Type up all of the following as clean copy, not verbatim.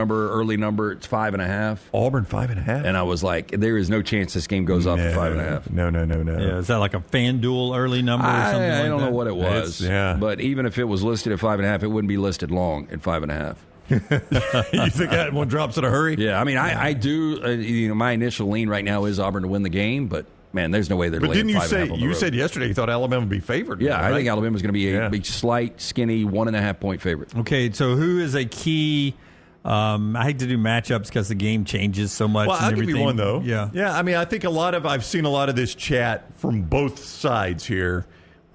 early number, it's 5.5. Auburn 5.5. And I was like, there is no chance this game goes off at 5.5. No. Yeah, is that like a FanDuel early number or something I like don't that? know what it was. But even if it was listed at 5.5, it wouldn't be listed long at 5.5. You think that one drops in a hurry? Yeah, I mean, I do. My initial lean right now is Auburn to win the game, but man, there's no way they're. But laying didn't 5.5 on the road. you said yesterday you thought Alabama would be favored? Yeah, right? I think Alabama's going to be a slight, skinny 1.5 point favorite. Okay, so who is a key? I hate to do matchups because the game changes so much. Well, and I'll give you one though. Yeah. I mean, I think I've seen a lot of this chat from both sides here.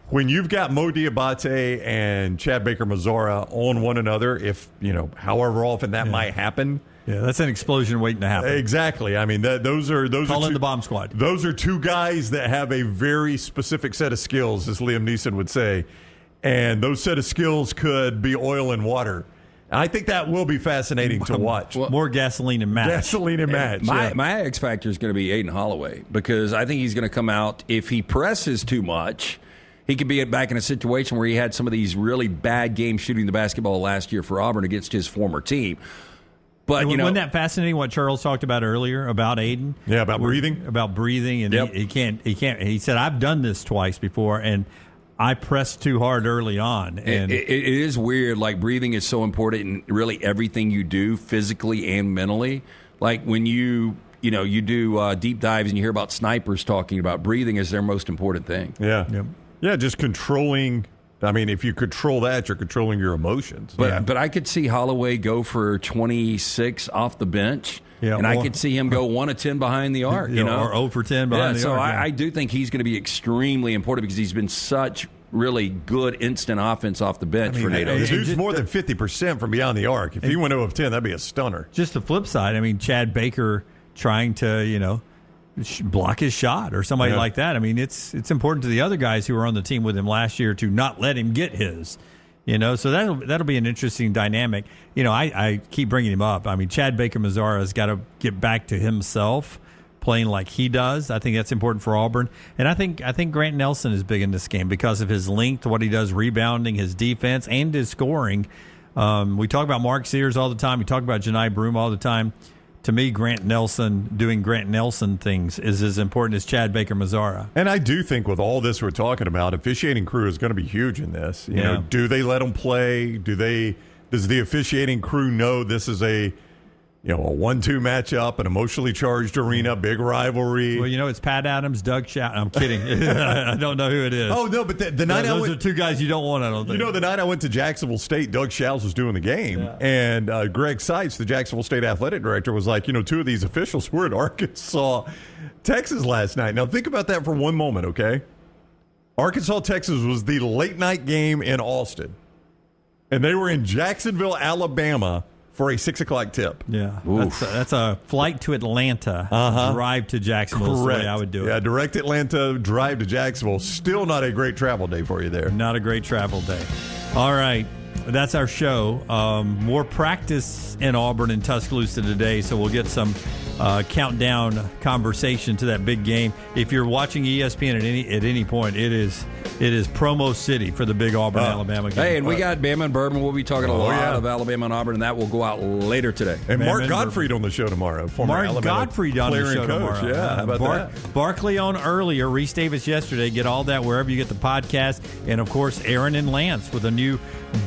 When you've got Mo Diabate and Chad Baker-Mazara on one another, if however often that might happen. Yeah, that's an explosion waiting to happen. Exactly. I mean, those are Call in the bomb squad. Those are two guys that have a very specific set of skills, as Liam Neeson would say, and those set of skills could be oil and water. I think that will be fascinating to watch. More gasoline and match. Gasoline and match. My X factor is going to be Aden Holloway because I think he's going to come out if he presses too much. He could be back in a situation where he had some of these really bad games shooting the basketball last year for Auburn against his former team. But wasn't that fascinating what Charles talked about earlier about Aden? Yeah, about breathing. About breathing, and he can't. He said, "I've done this twice before, and I pressed too hard early on." And it is weird. Like breathing is so important in really everything you do, physically and mentally. Like when you do deep dives and you hear about snipers talking about breathing is their most important thing. Yeah, just controlling. I mean, if you control that, you're controlling your emotions. But I could see Holloway go for 26 off the bench, and I could see him go 1 of 10 behind the arc. Or 0 for 10 behind the arc. So I do think he's going to be extremely important because he's been such really good instant offense off the bench for NATO. The dude's more than 50% from beyond the arc. If he went 0 of 10, that'd be a stunner. Just the flip side, I mean, Chad Baker trying to, block his shot or somebody like that. I mean, it's important to the other guys who were on the team with him last year to not let him get his. So that'll be an interesting dynamic. I keep bringing him up. I mean, Chad Baker-Mazara has got to get back to himself, playing like he does. I think that's important for Auburn, and I think Grant Nelson is big in this game because of his length, what he does rebounding, his defense, and his scoring. We talk about Mark Sears all the time. We talk about Janai Broome all the time. To me, Grant Nelson doing Grant Nelson things is as important as Chad Baker-Mazara. And I do think with all this we're talking about, officiating crew is going to be huge in this. You know, do they let them play? Does the officiating crew know this is a 1-2 matchup, an emotionally charged arena, big rivalry? Well, it's Pat Adams, Doug Shout. I'm kidding. I don't know who it is. Oh, no, but the night those are two guys you don't want, I don't think. The night I went to Jacksonville State, Doug Shout was doing the game, and Greg Seitz, the Jacksonville State athletic director, was like, two of these officials were at Arkansas, Texas last night. Now, think about that for one moment, okay? Arkansas, Texas was the late-night game in Austin, and they were in Jacksonville, Alabama, for a 6 o'clock tip. Yeah, that's a flight to Atlanta, drive to Jacksonville. Correct. Is the way I would do it. Yeah, direct Atlanta, drive to Jacksonville. Still not a great travel day for you there. Not a great travel day. All right, that's our show. More practice in Auburn and Tuscaloosa today, so we'll get some countdown conversation to that big game. If you're watching ESPN at any point, it is promo city for the big Auburn-Alabama game. Hey, and we got Bama and Bourbon. We'll be talking a lot of Alabama and Auburn, and that will go out later today. And Bama Mark Gottfried on the show tomorrow. Mark Gottfried on the show tomorrow. Yeah, how about that? Barkley on earlier, Reese Davis yesterday. Get all that wherever you get the podcast. And, of course, Aaron and Lance with a new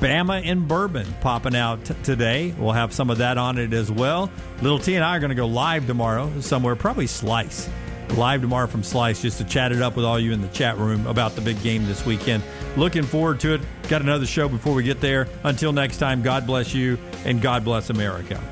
Bama and Bourbon popping out today. We'll have some of that on it as well. Little T and I are going to go live tomorrow somewhere, probably Slice. Live tomorrow from Slice, just to chat it up with all you in the chat room about the big game this weekend. Looking forward to it. Got another show before we get there. Until next time, God bless you and God bless America.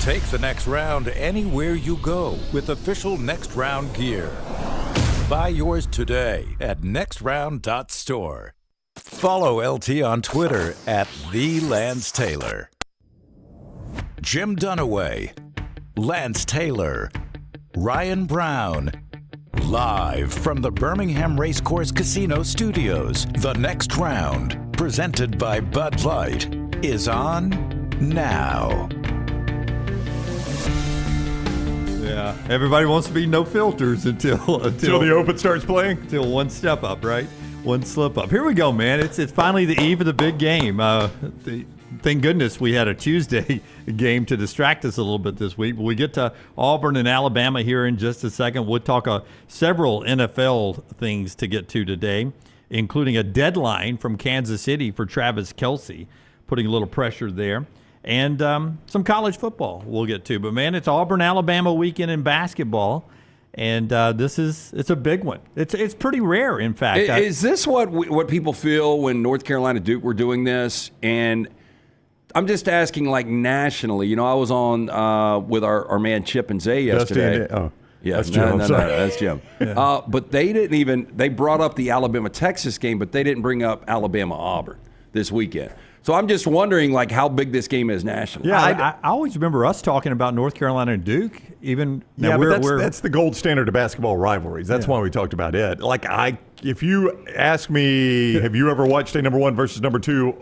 Take the next round anywhere you go with official Next Round gear. Buy yours today at nextround.store. Follow LT on Twitter at @TheLanceTaylor. Jim Dunaway, Lance Taylor, Ryan Brown, Live from the Birmingham Racecourse Casino Studios, the next round, presented by Bud Light, is on now. Yeah, everybody wants to be no filters until the Open starts playing. Until one step up, right? One slip up. Here we go, man. It's finally the eve of the big game. Thank goodness we had a Tuesday game to distract us a little bit this week. But we get to Auburn and Alabama here in just a second. We'll talk several NFL things to get to today, including a deadline from Kansas City for Travis Kelce, putting a little pressure there. And some college football we'll get to. But, man, it's Auburn-Alabama weekend in basketball. And it's a big one. It's pretty rare, in fact. Is this what people feel when North Carolina Duke were doing this? And I'm just asking, like, nationally. You know, I was on with our man Chip and Zay yesterday. Yeah, that's Jim. No, that's Jim. Yeah. But they brought up the Alabama-Texas game, but they didn't bring up Alabama-Auburn this weekend. So I'm just wondering, like, how big this game is nationally. Yeah, I always remember us talking about North Carolina and Duke. That's the gold standard of basketball rivalries. That's why we talked about it. Like, if you ask me, have you ever watched a number one versus number two?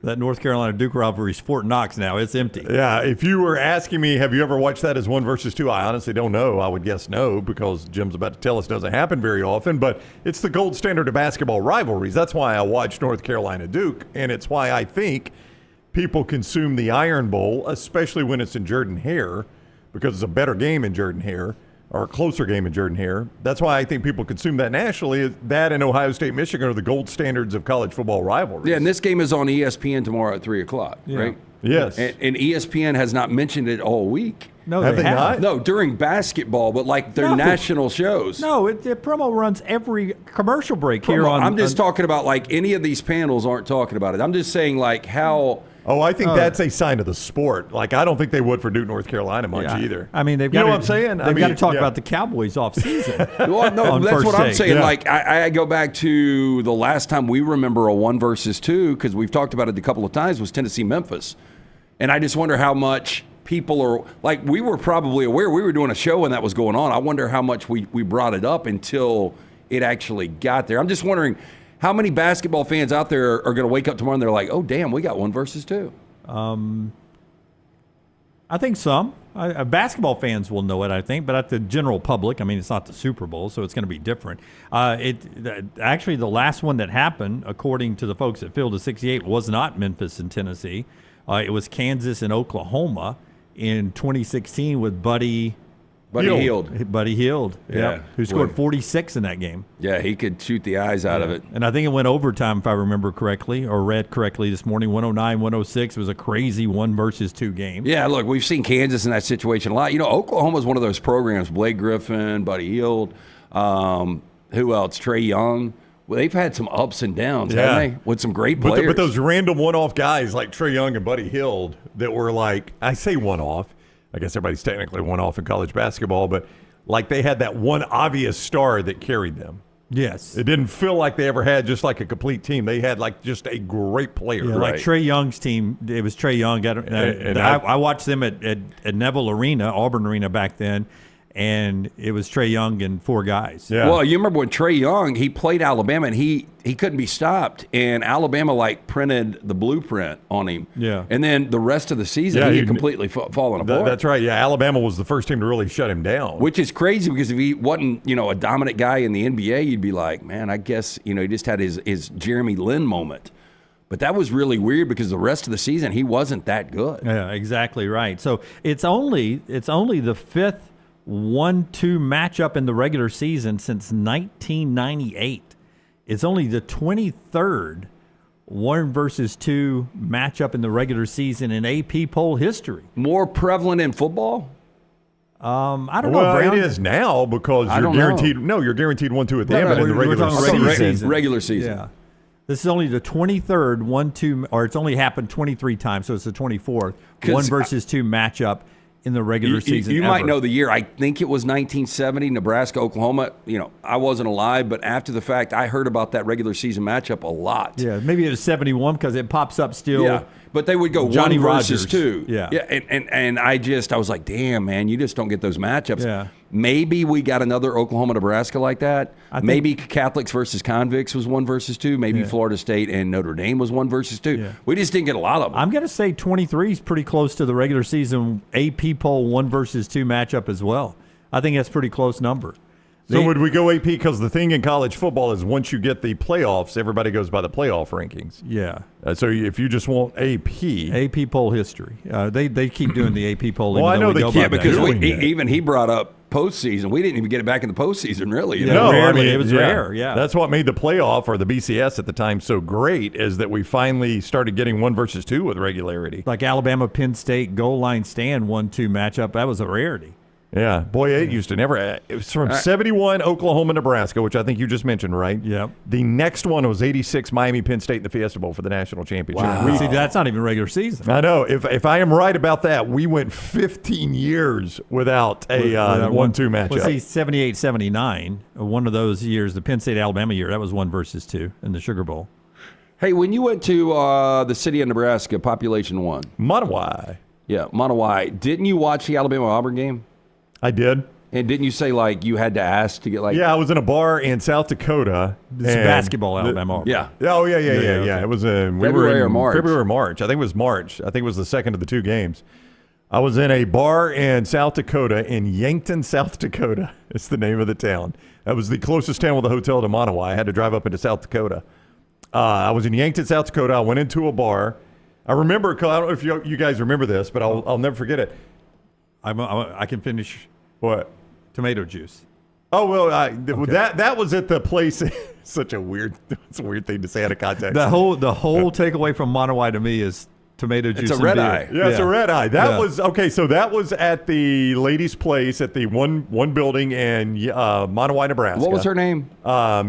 That North Carolina Duke rivalry is Fort Knox now. It's empty. Yeah, if you were asking me, have you ever watched that as 1 versus 2? I honestly don't know. I would guess no, because Jim's about to tell us it doesn't happen very often. But it's the gold standard of basketball rivalries. That's why I watched North Carolina Duke, and it's why I think people consume the Iron Bowl, especially when it's in Jordan-Hare, because it's a better game in Jordan-Hare, or a closer game in Jordan-Hare. That's why I think people consume that nationally. That and Ohio State, Michigan are the gold standards of college football rivalries. Yeah, and this game is on ESPN tomorrow at 3 o'clock, right? Yes. And ESPN has not mentioned it all week. No, they have. No, during basketball, but like their national shows. No, it promo runs every commercial break here on. I'm just talking about, like, any of these panels aren't talking about it. I'm just saying, like, how. Oh, I think that's a sign of the sport. Like, I don't think they would for Duke, North Carolina much either. I mean, they've got. You know what I'm saying? They've got to talk about the Cowboys off season. Well, no, that's what I'm saying. Yeah. Like, I go back to the last time we remember a 1 versus 2, because we've talked about it a couple of times, was Tennessee-Memphis. And I just wonder how much people are, like, we were probably aware. We were doing a show when that was going on. I wonder how much we brought it up until it actually got there. I'm just wondering how many basketball fans out there are going to wake up tomorrow and they're like, oh, damn, we got 1 versus 2. I think some. Basketball fans will know it, I think, but at the general public, I mean, it's not the Super Bowl, so it's going to be different. Actually, the last one that happened, according to the folks at Field of 68, was not Memphis and Tennessee. It was Kansas and Oklahoma in 2016 with Buddy Hield. Buddy Hield, who scored 46 in that game. Yeah, he could shoot the eyes out of it. And I think it went overtime, if I remember correctly, or read correctly this morning, 109-106. It was a crazy 1 versus 2 game. Yeah, look, we've seen Kansas in that situation a lot. You know, Oklahoma's one of those programs, Blake Griffin, Buddy Hield, who else? Trey Young. Well, they've had some ups and downs, haven't they? With some great players. But those random one-off guys like Trey Young and Buddy Hield that were like, I say one-off, I guess everybody's technically one-off in college basketball, but like they had that one obvious star that carried them. Yes. It didn't feel like they ever had just like a complete team. They had like just a great player. Yeah, right? Like Trey Young's team, it was Trey Young. I watched them at Neville Arena, Auburn Arena back then, and it was Trey Young and 4 guys. Yeah. Well, you remember when Trey Young, he played Alabama, and he couldn't be stopped, and Alabama, like, printed the blueprint on him. Yeah. And then the rest of the season, he had completely fallen apart. That's right. Yeah, Alabama was the first team to really shut him down. Which is crazy, because if he wasn't, a dominant guy in the NBA, you'd be like, man, I guess, he just had his Jeremy Lin moment. But that was really weird, because the rest of the season, he wasn't that good. Yeah, exactly right. So it's only the 5th 1-2 matchup in the regular season since 1998. It's only the 23rd 1 versus 2 matchup in the regular season in AP poll history. More prevalent in football? I don't know. Well, Brown. it is now, because you're guaranteed. No, you're guaranteed 1-2 at the end, but in the regular season. Regular season. Yeah. This is only the 23rd 1-2, or it's only happened 23 times, so it's the 24th 1 versus 2 matchup in the regular season. You might know the year. I think it was 1970, Nebraska, Oklahoma. I wasn't alive, but after the fact, I heard about that regular season matchup a lot. Yeah, maybe it was 71, because it pops up still. Yeah, but they would go Johnny 1 versus Rodgers. 2. Yeah. And I was like, damn, man, you just don't get those matchups. Yeah. Maybe we got another Oklahoma-Nebraska like that. Maybe Catholics versus convicts was 1 versus 2. Maybe Florida State and Notre Dame was 1 versus 2. Yeah. We just didn't get a lot of them. I'm going to say 23 is pretty close to the regular season AP poll 1 versus 2 matchup as well. I think that's a pretty close number. So would we go AP? Because the thing in college football is once you get the playoffs, everybody goes by the playoff rankings. Yeah. So if you just want AP poll history, they keep doing the AP poll. Well, I know they keep because even he brought up postseason. We didn't even get it back in the postseason, really. No, rarely. It was rare. Yeah, that's what made the playoff or the BCS at the time so great, is that we finally started getting 1 versus 2 with regularity. Like Alabama, Penn State goal line stand 1-2 matchup. That was a rarity. Yeah, boy, it used to never. It was from 71 Oklahoma, Nebraska, which I think you just mentioned, right? Yep. The next one was 86 Miami, Penn State in the Fiesta Bowl for the national championship. Wow. See, that's not even regular season. I know. If I am right about that, we went 15 years without a 1-2 matchup. Well, see, 78, 79, one of those years, the Penn State Alabama year, that was 1 versus 2 in the Sugar Bowl. Hey, when you went to the city of Nebraska, population 1. Monowai. Yeah, Monowai. Didn't you watch the Alabama-Auburn game? I did. And didn't you say, like, you had to ask to get, like... Yeah, I was in a bar in South Dakota. It's basketball, Alabama. Yeah. Oh, yeah. Okay. It was February or March? February or March. I think it was March. I think it was the second of the 2 games. I was in a bar in South Dakota, in Yankton, South Dakota. It's the name of the town. That was the closest town with a hotel to Monowai. I had to drive up into South Dakota. I was in Yankton, South Dakota. I went into a bar. I remember, I don't know if you guys remember this, but I'll never forget it. I can finish. What? Tomato juice. Oh, well, that was at the place. It's a weird thing to say out of context. The whole takeaway from Monowai to me is tomato juice. It's a red eye. Yeah, it's a red eye. That was okay. So that was at the ladies' place at the one building in Monowai, Nebraska. What was her name?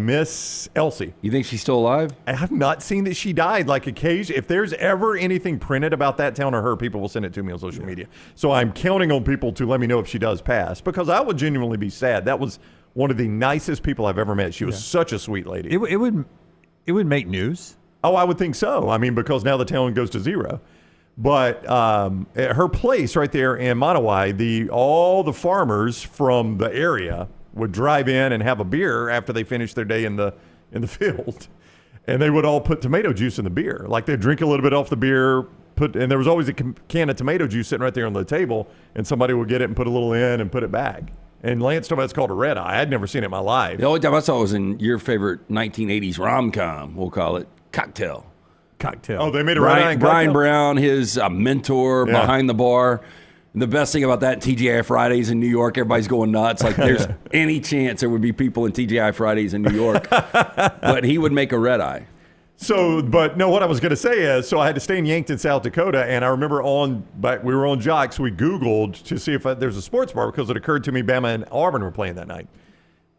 Miss Elsie. You think she's still alive? I have not seen that she died. Like occasion, if there's ever anything printed about that town or her, people will send it to me on social media. So I'm counting on people to let me know if she does pass, because I would genuinely be sad. That was one of the nicest people I've ever met. She was such a sweet lady. It would make news. Oh, I would think so. I mean, because now the town goes to 0. But at her place right there in Monowai, all the farmers from the area would drive in and have a beer after they finished their day in the field, and they would all put tomato juice in the beer. Like they'd drink a little bit off the beer, and there was always a can of tomato juice sitting right there on the table, and somebody would get it and put a little in and put it back. And Lance told me that's called a red eye. I'd never seen it in my life. The only time I saw it was in your favorite 1980s rom-com, we'll call it, Cocktail. Oh, they made a red eye in Brian Cocktail? Brown, his mentor behind the bar. And the best thing about that, TGI Fridays in New York, everybody's going nuts. Like there's any chance there would be people in TGI Fridays in New York. But he would make a red eye. So, but no, what I was going to say is, so I had to stay in Yankton, South Dakota, and I remember we were on Jocks, we Googled to see if there's a sports bar, because it occurred to me Bama and Auburn were playing that night.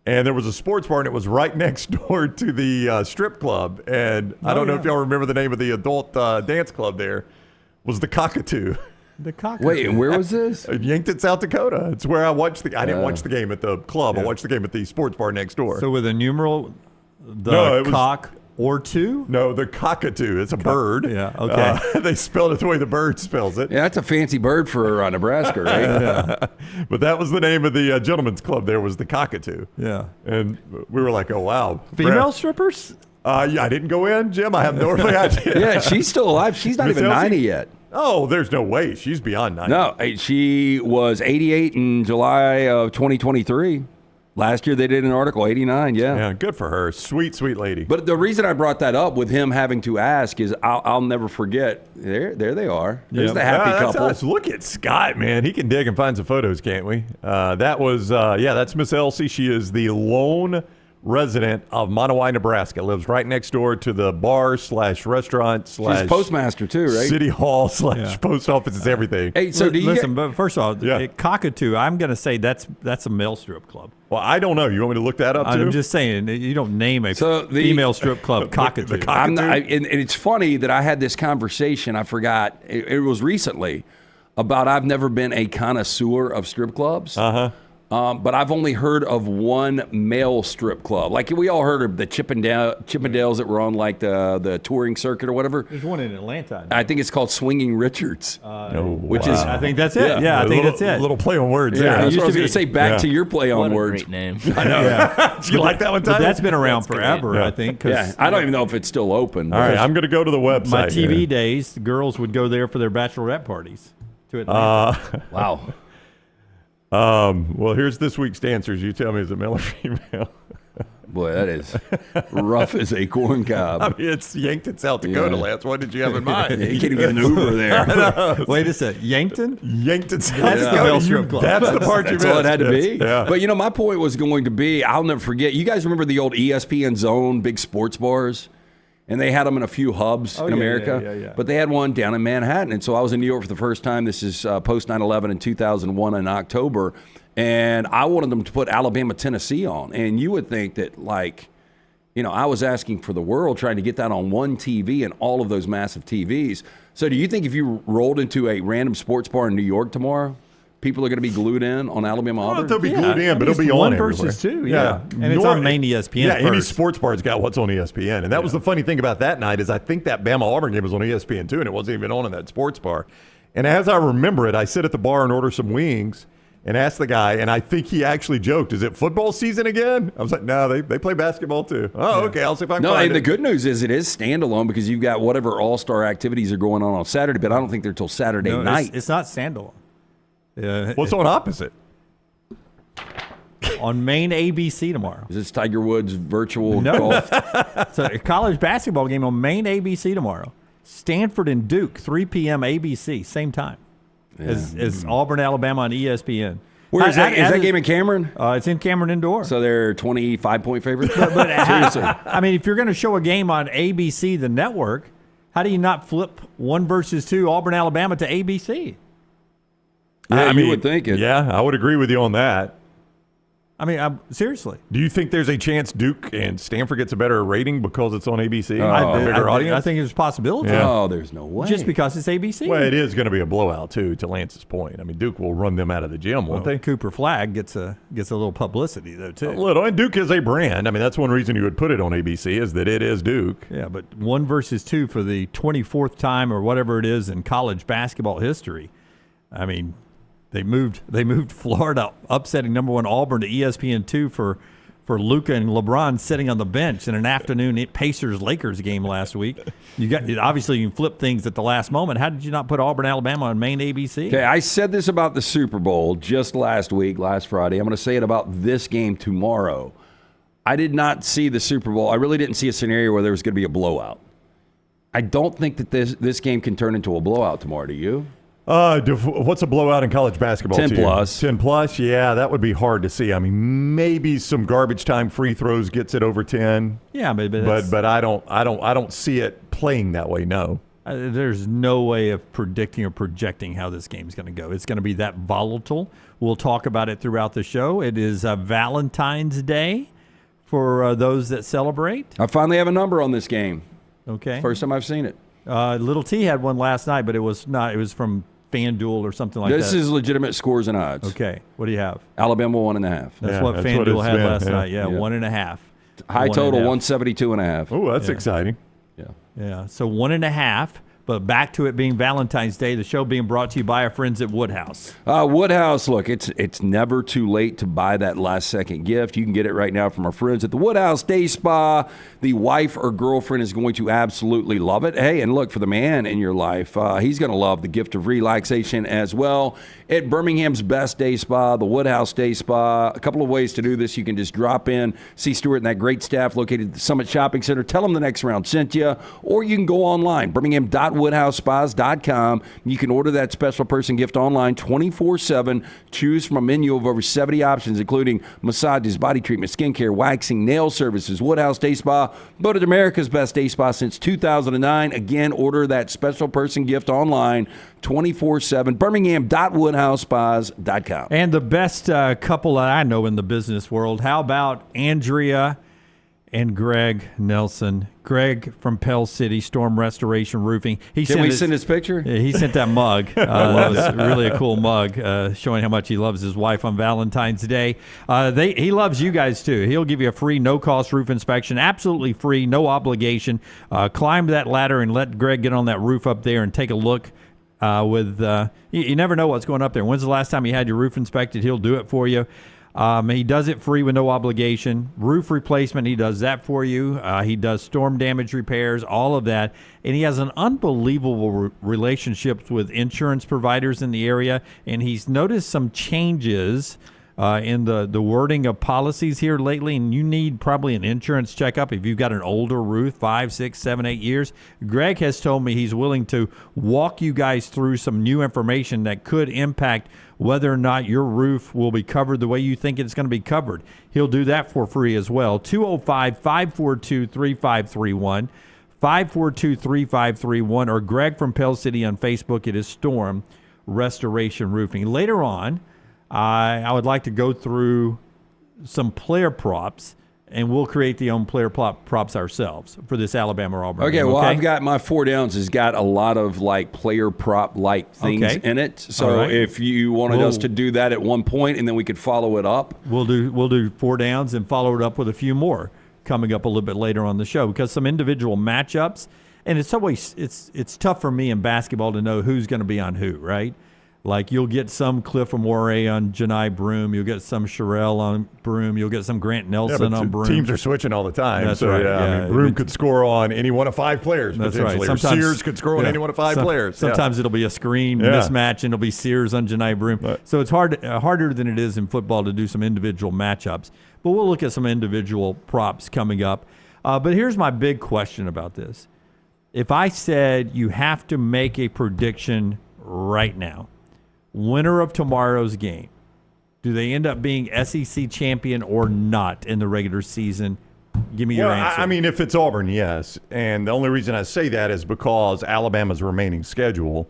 And there was a sports bar, and it was right next door to the strip club. And I don't know if y'all remember the name of the adult dance club there. Was the Cockatoo. The Cockatoo. Wait, and where was this? Yankton, South Dakota. It's where I watched I didn't watch the game at the club. I watched the game at the sports bar next door. So with a numeral, cock or two? No, the Cockatoo. It's a bird. Yeah, okay. They spelled it the way the bird spells it. Yeah, that's a fancy bird for Nebraska, right? Yeah. But that was the name of the gentleman's club there, was the Cockatoo. Yeah. And we were like, oh, wow. Female strippers? Yeah, I didn't go in, Jim. I have no idea. Yeah, she's still alive. She's not even 90 yet. Oh, there's no way. She's beyond 90. No, she was 88 in July of 2023. Last year they did an article, 89, Yeah, good for her. Sweet, sweet lady. But the reason I brought that up with him having to ask is I'll never forget. There they are. There's the happy couple. Us. Look at Scott, man. He can dig and find some photos, can't we? That was, that's Miss Elsie. She is the lone resident of Monowai, Nebraska. Lives right next door to the bar / restaurant / She's postmaster too, right? City hall / post office. It's everything. Hey, so do you listen? But first of all, Cockatoo. I'm going to say that's a male strip club. Well, I don't know. You want me to look that up too? I'm just saying you don't name a female strip club Cockatoo. And it's funny that I had this conversation. I forgot it was recently about I've never been a connoisseur of strip clubs. But I've only heard of one male strip club. Like we all heard of the Chippendales that were on like the touring circuit or whatever. There's one in Atlanta. I think it's called Swinging Richards, which is I think that's it. Yeah, I think that's it. Little play on words. Yeah, there. that's what I was going to say. Back to your play on What a words. great name. I know. Do you like that one, But Tyler? that's been around forever, Yeah. I think. 'cause Yeah, I don't even know if it's still open. All right, I'm going to go to the website. my TV here. days, the girls would go there for their bachelorette parties to Atlanta. Wow. Well, here's this week's answers. You tell me, is it male or female? Boy, that is rough as a corn cob. I mean, it's Yankton, South Dakota, Yeah. Lance. What did you have in mind? You can't even get an Uber there. Wait a second, Yankton? Yankton, South That's the Dakota. male strip club. That's the part you That's missed. all it had to be. Yeah. But, my point was going to be, I'll never forget. You guys remember the old ESPN Zone big sports bars? And they had them in a few hubs in America. Yeah. But they had one down in Manhattan. And so I was in New York for the first time. This is post 9/11 in 2001 in October. And I wanted them to put Alabama, Tennessee on. And you would think that, I was asking for the world trying to get that on one TV and all of those massive TVs. So do you think if you rolled into a random sports bar in New York tomorrow, people are going to be glued in on Alabama, Well, Auburn? they'll be glued in, but it'll be one on versus everywhere. two, yeah. And it's on main ESPN Yeah, any first. sports bar's got what's on ESPN. And that was the funny thing about that night is I think that Bama-Auburn game was on ESPN too, and it wasn't even on in that sports bar. And as I remember it, I sit at the bar and order some wings and ask the guy, and I think he actually joked, is it football season again? I was like, no, they play basketball too. Oh, okay, I'll see if I can No, find and the it. good news is it is standalone because you've got whatever all-star activities are going on Saturday, but I don't think they're till Saturday No, night. it's not standalone. Yeah, What's on opposite? on main ABC tomorrow. Is this Tiger Woods virtual No. golf? So a college basketball game on main ABC tomorrow. Stanford and Duke, 3 p.m. ABC, same time as Auburn-Alabama on ESPN. Where is that? Is that game in Cameron? It's in Cameron Indoor. So they're 25-point favorites? Seriously. I mean, if you're going to show a game on ABC, the network, how do you not flip 1 versus 2 Auburn-Alabama to ABC? Yeah, you would think it. Yeah, I would agree with you on that. I mean, seriously. Do you think there's a chance Duke and Stanford gets a better rating because it's on ABC? Oh. A bigger audience? I think there's a possibility. Yeah. Oh, there's no way. Just because it's ABC. Well, it is going to be a blowout too. To Lance's point, I mean, Duke will run them out of the gym, won't they? Cooper Flag gets a little publicity though too. A little, and Duke is a brand. I mean, that's one reason you would put it on ABC is that it is Duke. Yeah, but 1 versus 2 for the 24th time or whatever it is in college basketball history. I mean, they moved Florida, upsetting number 1 Auburn to ESPN2 for Luka and LeBron sitting on the bench in an afternoon Pacers-Lakers game last week. Obviously you can flip things at the last moment. How did you not put Auburn-Alabama on main ABC? Okay, I said this about the Super Bowl just last Friday. I'm going to say it about this game tomorrow. I did not see the Super Bowl. I really didn't see a scenario where there was going to be a blowout. I don't think that this game can turn into a blowout tomorrow. Do you? What's a blowout in college basketball? 10 to you? plus. 10 plus, yeah, that would be hard to see. I mean, maybe some garbage time free throws gets it over 10. Yeah, but I don't see it playing that way. No. There's no way of predicting or projecting how this game is going to go. It's going to be that volatile. We'll talk about it throughout the show. It is Valentine's Day for those that celebrate. I finally have a number on this game. Okay. First time I've seen it. Little T had one last night, but it was not. It was from FanDuel or something like This that. is legitimate scores and odds. Okay. What do you have? Alabama 1.5. That's what that's FanDuel what it's had been, last yeah. night. Yeah, Yeah. 1.5. High total 1.5. 172.5. Oh, that's exciting. Yeah. Yeah. So 1.5. But back to it being Valentine's Day, the show being brought to you by our friends at Woodhouse. Woodhouse, look, it's never too late to buy that last-second gift. You can get it right now from our friends at the Woodhouse Day Spa. The wife or girlfriend is going to absolutely love it. Hey, and look, for the man in your life, he's going to love the gift of relaxation as well. At Birmingham's best day spa, the Woodhouse Day Spa, a couple of ways to do this. You can just drop in, see Stuart and that great staff located at the Summit Shopping Center. Tell them the next round sent you. Or you can go online, birmingham.woodhousespas.com. You can order that special person gift online 24/7. Choose from a menu of over 70 options, including massages, body treatment, skincare, waxing, nail services. Woodhouse Day Spa, voted America's best day spa since 2009. Again, order that special person gift online 24/7. birmingham.woodhousespas.com. And the best couple that I know in the business world, how about Andrea and Greg Nelson. Greg from Pell City Storm Restoration Roofing. Can we send his picture? Yeah, he sent that mug. That was really a cool mug, showing how much he loves his wife on Valentine's Day. He loves you guys too. He'll give you a free, no-cost roof inspection, absolutely free, no obligation. Climb that ladder and let Greg get on that roof up there and take a look. You never know what's going up there. When's the last time you had your roof inspected? He'll do it for you. He does it free with no obligation. Roof replacement, he does that for you. He does storm damage repairs, all of that. And he has an unbelievable relationships with insurance providers in the area. And he's noticed some changes in the wording of policies here lately, and you need probably an insurance checkup if you've got an older roof, 5, 6, 7, 8 years. Greg has told me he's willing to walk you guys through some new information that could impact whether or not your roof will be covered the way you think it's going to be covered. He'll do that for free as well. 205-542-3531, 542-3531, or Greg from Pell City on Facebook. It is Storm Restoration Roofing. Later on, I would like to go through some player props, and we'll create the own player props ourselves for this Alabama-Auburn Okay, game. well, I've got my 4 downs has got a lot of like player prop-like things in it. So if you wanted us to do that at one point, and then we could follow it up. We'll do 4 downs and follow it up with a few more coming up a little bit later on the show, because some individual matchups, and it's always it's tough for me in basketball to know who's going to be on who, right? Like, you'll get some Cliff Amore on Janai Broom. You'll get some Sherelle on Broom. You'll get some Grant Nelson on Broom. Teams are switching all the time. That's right. I mean, Broom could score on any one of 5 players, that's potentially. right. Or Sears could score on any one of 5 players. Sometimes it'll be a screen mismatch, and it'll be Sears on Janai Broom. So it's harder than it is in football to do some individual matchups. But we'll look at some individual props coming up. But here's my big question about this. If I said you have to make a prediction right now, winner of tomorrow's game, do they end up being SEC champion or not in the regular season? Give me your answer. I mean, if it's Auburn, yes. And the only reason I say that is because Alabama's remaining schedule.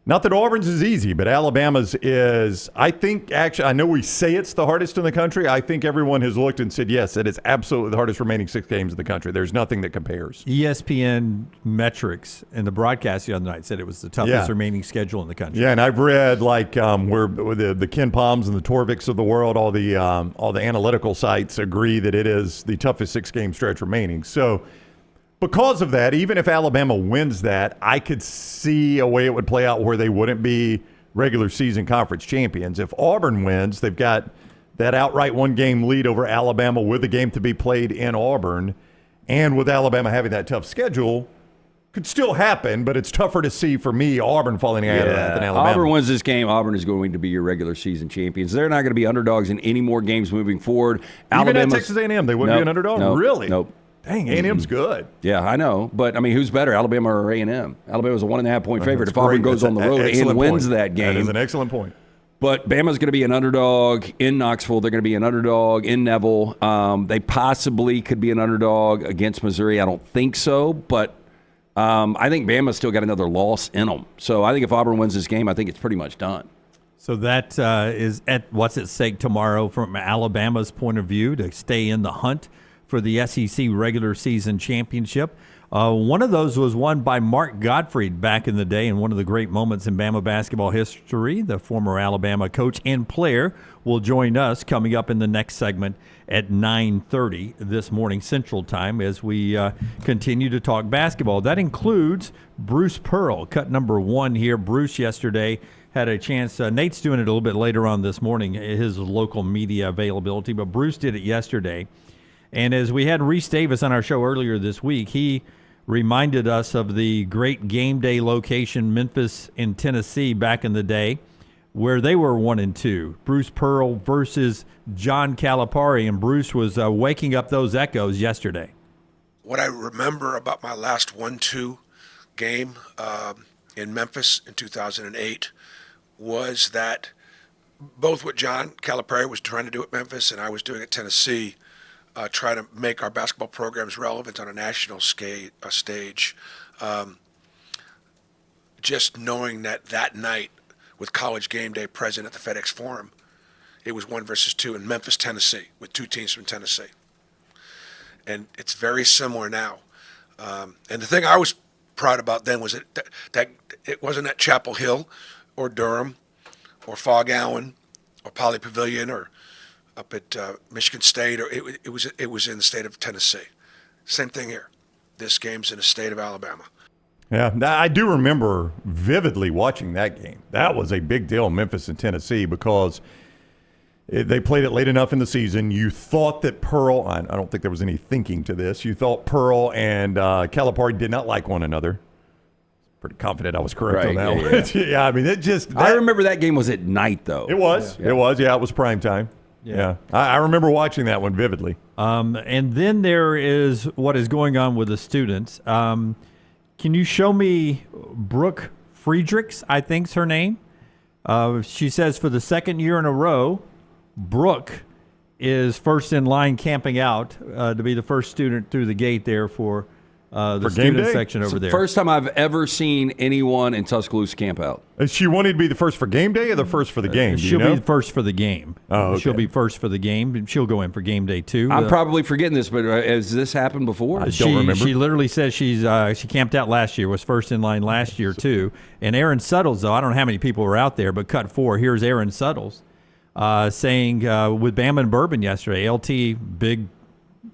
Not that Auburn's is easy, but Alabama's is, I think, actually, I know we say it's the hardest in the country. I think everyone has looked and said, yes, it is absolutely the hardest remaining 6 games in the country. There's nothing that compares. ESPN metrics and the broadcast the other night said it was the toughest remaining schedule in the country. Yeah, and I've read where the Ken Palms and the Torviks of the world, all the analytical sites agree that it is the toughest 6-game stretch remaining. So because of that, even if Alabama wins that, I could see a way it would play out where they wouldn't be regular season conference champions. If Auburn wins, they've got that outright 1-game lead over Alabama with a game to be played in Auburn. And with Alabama having that tough schedule, could still happen, but it's tougher to see for me Auburn falling out of that than Alabama. Auburn wins this game. Auburn is going to be your regular season champions. They're not going to be underdogs in any more games moving forward. Even at Texas A&M, they wouldn't be an underdog? Really? Nope. Dang, A&M's good. Yeah, I know. But, I mean, who's better, Alabama or A&M? Alabama's a 1.5-point favorite. If Auburn goes on the road and wins that game. That is an excellent point. But Bama's going to be an underdog in Knoxville. They're going to be an underdog in Neville. They possibly could be an underdog against Missouri. I don't think so. But I think Bama's still got another loss in them. So I think if Auburn wins this game, I think it's pretty much done. So that is at what's at stake tomorrow from Alabama's point of view to stay in the hunt for the SEC regular season championship. One of those was won by Mark Gottfried back in the day, and one of the great moments in Bama basketball history. The former Alabama coach and player will join us coming up in the next segment at 9:30 this morning Central Time as we continue to talk basketball. That includes Bruce Pearl, cut number 1 here. Bruce yesterday had a chance. Nate's doing it a little bit later on this morning, his local media availability, but Bruce did it yesterday. And as we had Reese Davis on our show earlier this week, he reminded us of the great game day location, Memphis in Tennessee back in the day, where they were 1-2. Bruce Pearl versus John Calipari, and Bruce was waking up those echoes yesterday. What I remember about my last 1-2 game in Memphis in 2008 was that both what John Calipari was trying to do at Memphis and I was doing at Tennessee, try to make our basketball programs relevant on a national stage. Just knowing that night with College Game Day present at the FedEx Forum, it was 1 versus 2 in Memphis, Tennessee, with 2 teams from Tennessee. and it's very similar now. And the thing I was proud about then was that it wasn't at Chapel Hill or Durham or Fog Allen or Poly Pavilion or up at Michigan State, or it was in the state of Tennessee. Same thing here. This game's in the state of Alabama. Yeah, I do remember vividly watching that game. That was a big deal in Memphis and Tennessee because they played it late enough in the season. You thought that Pearl, I don't think there was any thinking to this, you thought Pearl and Calipari did not like one another. Pretty confident I was correct on that one. Yeah, I mean, it just... I remember that game was at night, though. It was. Yeah. It was. Yeah, it was prime time. Yeah. I remember watching that one vividly. And then there is what is going on with the students. Can you show me Brooke Friedrichs, I think's her name? She says for the second year in a row, Brooke is first in line camping out to be the first student through the gate there for the student section over there. First time I've ever seen anyone in Tuscaloosa camp out. Is she wanting to be the first for game day or the first for the game? She'll be the first for the game. Oh, okay. She'll be first for the game. She'll go in for game day too. I'm probably forgetting this, but has this happened before? I don't remember. She literally says she camped out last year, was first in line last year too. And Aaron Suttles, though, I don't know how many people were out there, but cut 4. Here's Aaron Suttles saying with Bama and Bourbon yesterday, LT, big,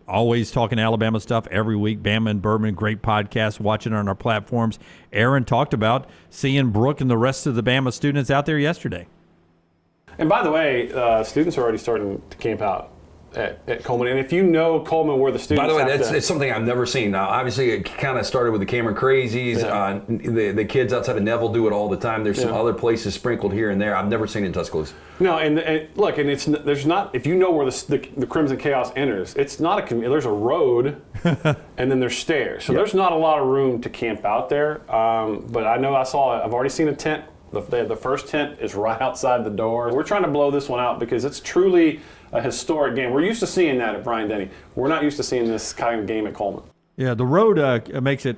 always talking Alabama stuff every week. Bama and Bourbon, great podcast, watching on our platforms. Aaron talked about seeing Brooke and the rest of the Bama students out there yesterday. And by the way, students are already starting to camp out at Coleman. And if you know Coleman, where the students By the way, it's something I've never seen. Now, obviously, it kind of started with the Cameron Crazies. Yeah. The kids outside of Neville do it all the time. There's some other places sprinkled here and there. I've never seen it in Tuscaloosa. No, and look, and there's not. If you know where the Crimson Chaos enters, it's not there's a road, and then there's stairs. So there's not a lot of room to camp out there. But I've already seen a tent. The first tent is right outside the door. We're trying to blow this one out because it's truly a historic game. We're used to seeing that at Bryant-Denny. We're not used to seeing this kind of game at Coleman. Yeah, the road makes it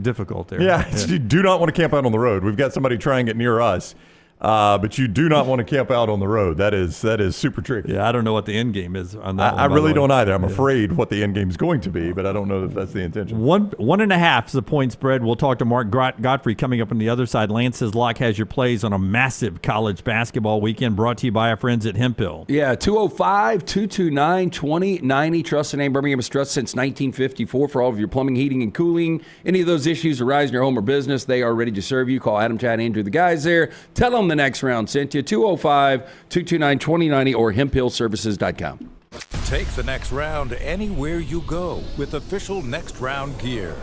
difficult there. Yeah, you do not want to camp out on the road. We've got somebody trying it near us. But you do not want to camp out on the road. That is super tricky. Yeah, I don't know what the end game is on that one. I really don't either. I'm afraid what the end game is going to be, but I don't know if that's the intention. 1.5 is the point spread. We'll talk to Mark Gottfried coming up on the other side. Lance's Lock has your plays on a massive college basketball weekend brought to you by our friends at Hemp Hill. Yeah, 205-229-2090. Trust the name Birmingham has trust since 1954 for all of your plumbing, heating, and cooling. Any of those issues arise in your home or business, they are ready to serve you. Call Adam, Chad, Andrew, the guys there. Tell them the next round sent you. 205-229-2090 or hemphillservices.com. Take the next round anywhere you go with official Next Round gear.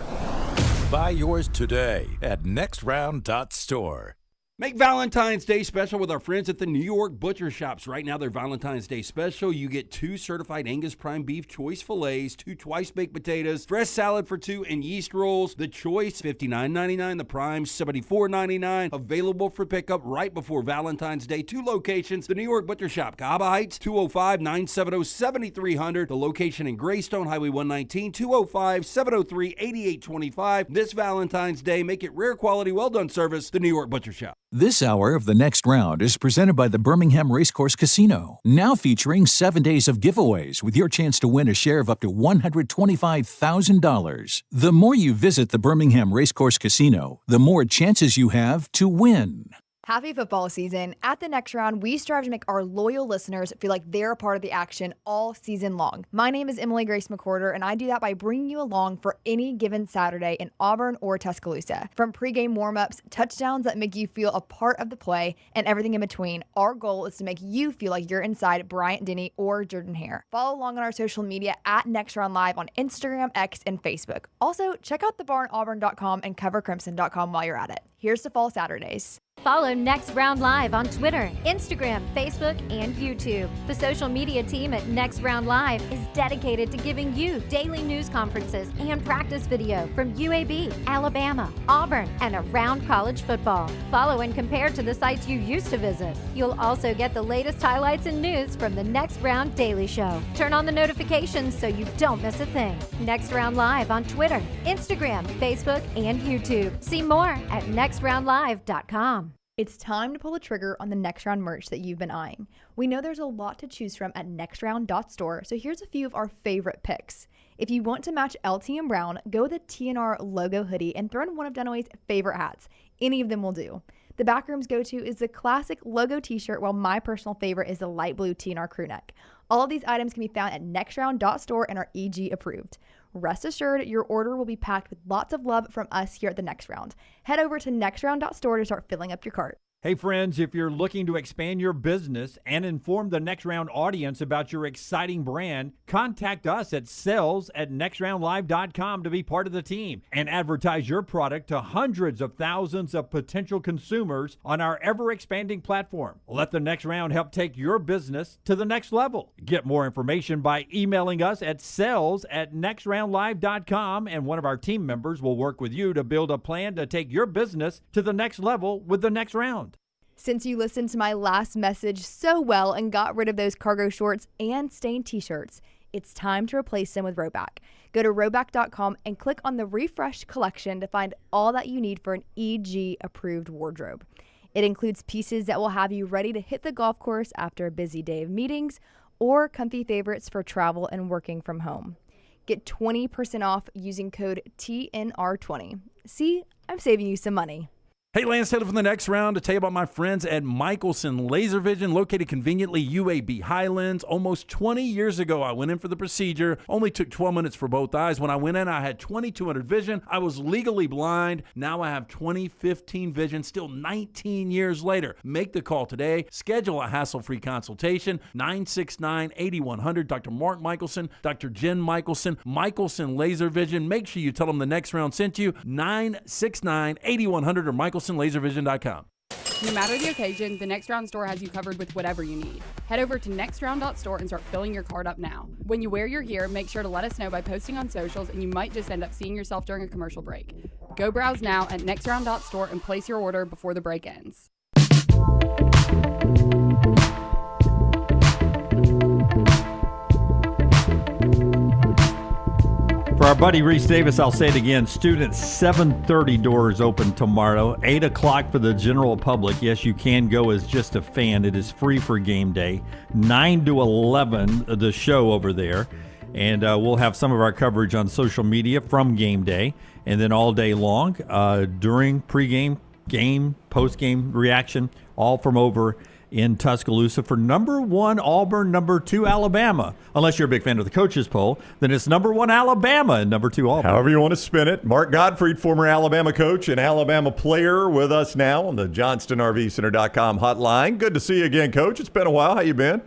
Buy yours today at nextround.store. Make Valentine's Day special with our friends at the New York Butcher Shops. Right now, their Valentine's Day special, you get 2 certified Angus prime beef choice fillets, 2 twice-baked potatoes, fresh salad for 2, and yeast rolls. The choice, $59.99. The prime, $74.99. Available for pickup right before Valentine's Day. 2 locations. The New York Butcher Shop, Cahaba Heights, 205-970-7300. The location in Greystone, Highway 119, 205-703-8825. This Valentine's Day, make it rare quality, well-done service. The New York Butcher Shop. This hour of the Next Round is presented by the Birmingham Racecourse Casino, now featuring 7 days of giveaways with your chance to win a share of up to $125,000. The more you visit the Birmingham Racecourse Casino, the more chances you have to win. Happy football season. At the Next Round, we strive to make our loyal listeners feel like they're a part of the action all season long. My name is Emily Grace McWhorter, and I do that by bringing you along for any given Saturday in Auburn or Tuscaloosa. From pregame warm-ups, touchdowns that make you feel a part of the play, and everything in between, our goal is to make you feel like you're inside Bryant-Denny or Jordan-Hare. Follow along on our social media at Next Round Live on Instagram, X, and Facebook. Also, check out thebarnauburn.com and covercrimson.com while you're at it. Here's to fall Saturdays. Follow Next Round Live on Twitter, Instagram, Facebook, and YouTube. The social media team at Next Round Live is dedicated to giving you daily news conferences and practice video from UAB, Alabama, Auburn, and around college football. Follow and compare to the sites you used to visit. You'll also get the latest highlights and news from the Next Round Daily Show. Turn on the notifications so you don't miss a thing. Next Round Live on Twitter, Instagram, Facebook, and YouTube. See more at nextroundlive.com. It's time to pull the trigger on the Next Round merch that you've been eyeing. We know there's a lot to choose from at nextround.store, so here's a few of our favorite picks. If you want to match LT and Brown, go with a TNR logo hoodie and throw in one of Dunaway's favorite hats. Any of them will do. The Backroom's go-to is the classic logo t-shirt, while my personal favorite is the light blue TNR crew neck. All of these items can be found at nextround.store and are EG approved. Rest assured, your order will be packed with lots of love from us here at the Next Round. Head over to nextround.store to start filling up your cart. Hey friends, if you're looking to expand your business and inform the Next Round audience about your exciting brand, contact us at sales@nextroundlive.com to be part of the team and advertise your product to hundreds of thousands of potential consumers on our ever-expanding platform. Let the Next Round help take your business to the next level. Get more information by emailing us at sales@nextroundlive.com, and one of our team members will work with you to build a plan to take your business to the next level with the Next Round. Since you listened to my last message so well and got rid of those cargo shorts and stained t-shirts, it's time to replace them with Rovech. Go to Rovech.com and click on the refreshed collection to find all that you need for an EG-approved wardrobe. It includes pieces that will have you ready to hit the golf course after a busy day of meetings, or comfy favorites for travel and working from home. Get 20% off using code TNR20. See, I'm saving you some money. Hey, Lance Taylor from the Next Round to tell you about my friends at Michelson Laser Vision, located conveniently UAB Highlands. Almost 20 years ago, I went in for the procedure. Only took 12 minutes for both eyes. When I went in, I had 2200 vision. I was legally blind. Now I have 20/15 vision, still 19 years later. Make the call today. Schedule a hassle-free consultation. 969-8100. Dr. Mark Michelson, Dr. Jen Michelson, Michelson Laser Vision. Make sure you tell them the Next Round sent you. 969-8100 or MichelsonLaserVision.com. No matter the occasion, the Next Round store has you covered with whatever you need. Head over to nextround.store and start filling your cart up now. When you wear your gear, make sure to let us know by posting on socials, and you might just end up seeing yourself during a commercial break. Go browse now at nextround.store and place your order before the break ends. For our buddy Reese Davis, I'll say it again. Students, 7:30 doors open tomorrow. 8 o'clock for the general public. Yes, you can go as just a fan. It is free for game day. 9 to 11, the show over there. And we'll have some of our coverage on social media from game day. And then all day long, during pregame, game, postgame reaction, all from over in Tuscaloosa for number 1 Auburn, number 2 Alabama. Unless you're a big fan of the coaches poll, then it's number 1 Alabama and number 2 Auburn. However you want to spin it. Mark Gottfried, former Alabama coach and Alabama player, with us now on the JohnstonRVCenter.com hotline. Good to see you again, Coach. It's been a while. How you been?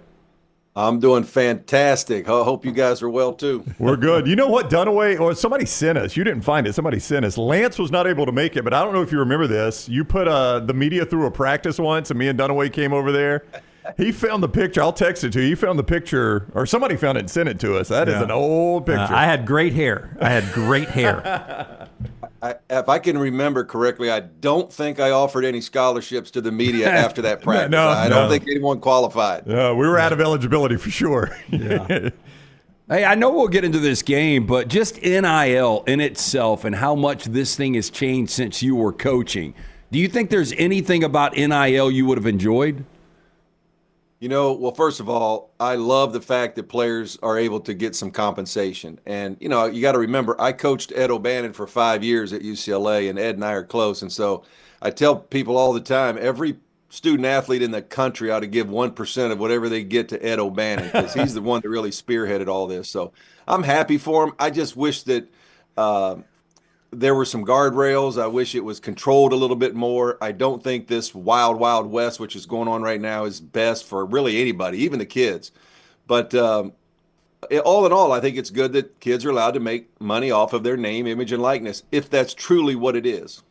I'm doing fantastic. I hope you guys are well, too. We're good. You know what, Dunaway, or somebody sent us. You didn't find it. Somebody sent us. Lance was not able to make it, but I don't know if you remember this. You put the media through a practice once, and me and Dunaway came over there. He found the picture. I'll text it to you. He found the picture, or somebody found it and sent it to us. That is an old picture. I had great hair. If I can remember correctly, I don't think I offered any scholarships to the media after that practice. I don't think anyone qualified. We were out of eligibility for sure. Yeah. Hey, I know we'll get into this game, but just NIL in itself and how much this thing has changed since you were coaching. Do you think there's anything about NIL you would have enjoyed? You know, well, first of all, I love the fact that players are able to get some compensation. And, you know, you got to remember, I coached Ed O'Bannon for 5 years at UCLA, and Ed and I are close. And so I tell people all the time, every student athlete in the country ought to give 1% of whatever they get to Ed O'Bannon, because he's the one that really spearheaded all this. So I'm happy for him. I just wish that there were some guardrails. I wish it was controlled a little bit more. I don't think this wild, wild west, which is going on right now, is best for really anybody, even the kids. But all in all, I think it's good that kids are allowed to make money off of their name, image, and likeness, if that's truly what it is.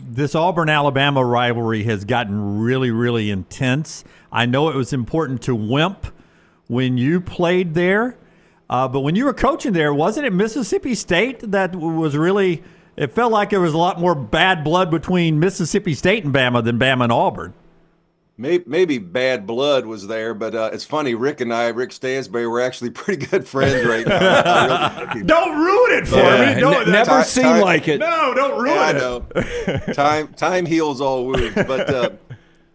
This Auburn-Alabama rivalry has gotten really, really intense. I know it was important to Wimp when you played there. But when you were coaching there, wasn't it Mississippi State that was really – it felt like there was a lot more bad blood between Mississippi State and Bama than Bama and Auburn. Maybe bad blood was there, but it's funny. Rick Stansbury, were actually pretty good friends right now. Don't ruin it for me. Never seemed like it. No, don't ruin it. I know. Time heals all wounds. But,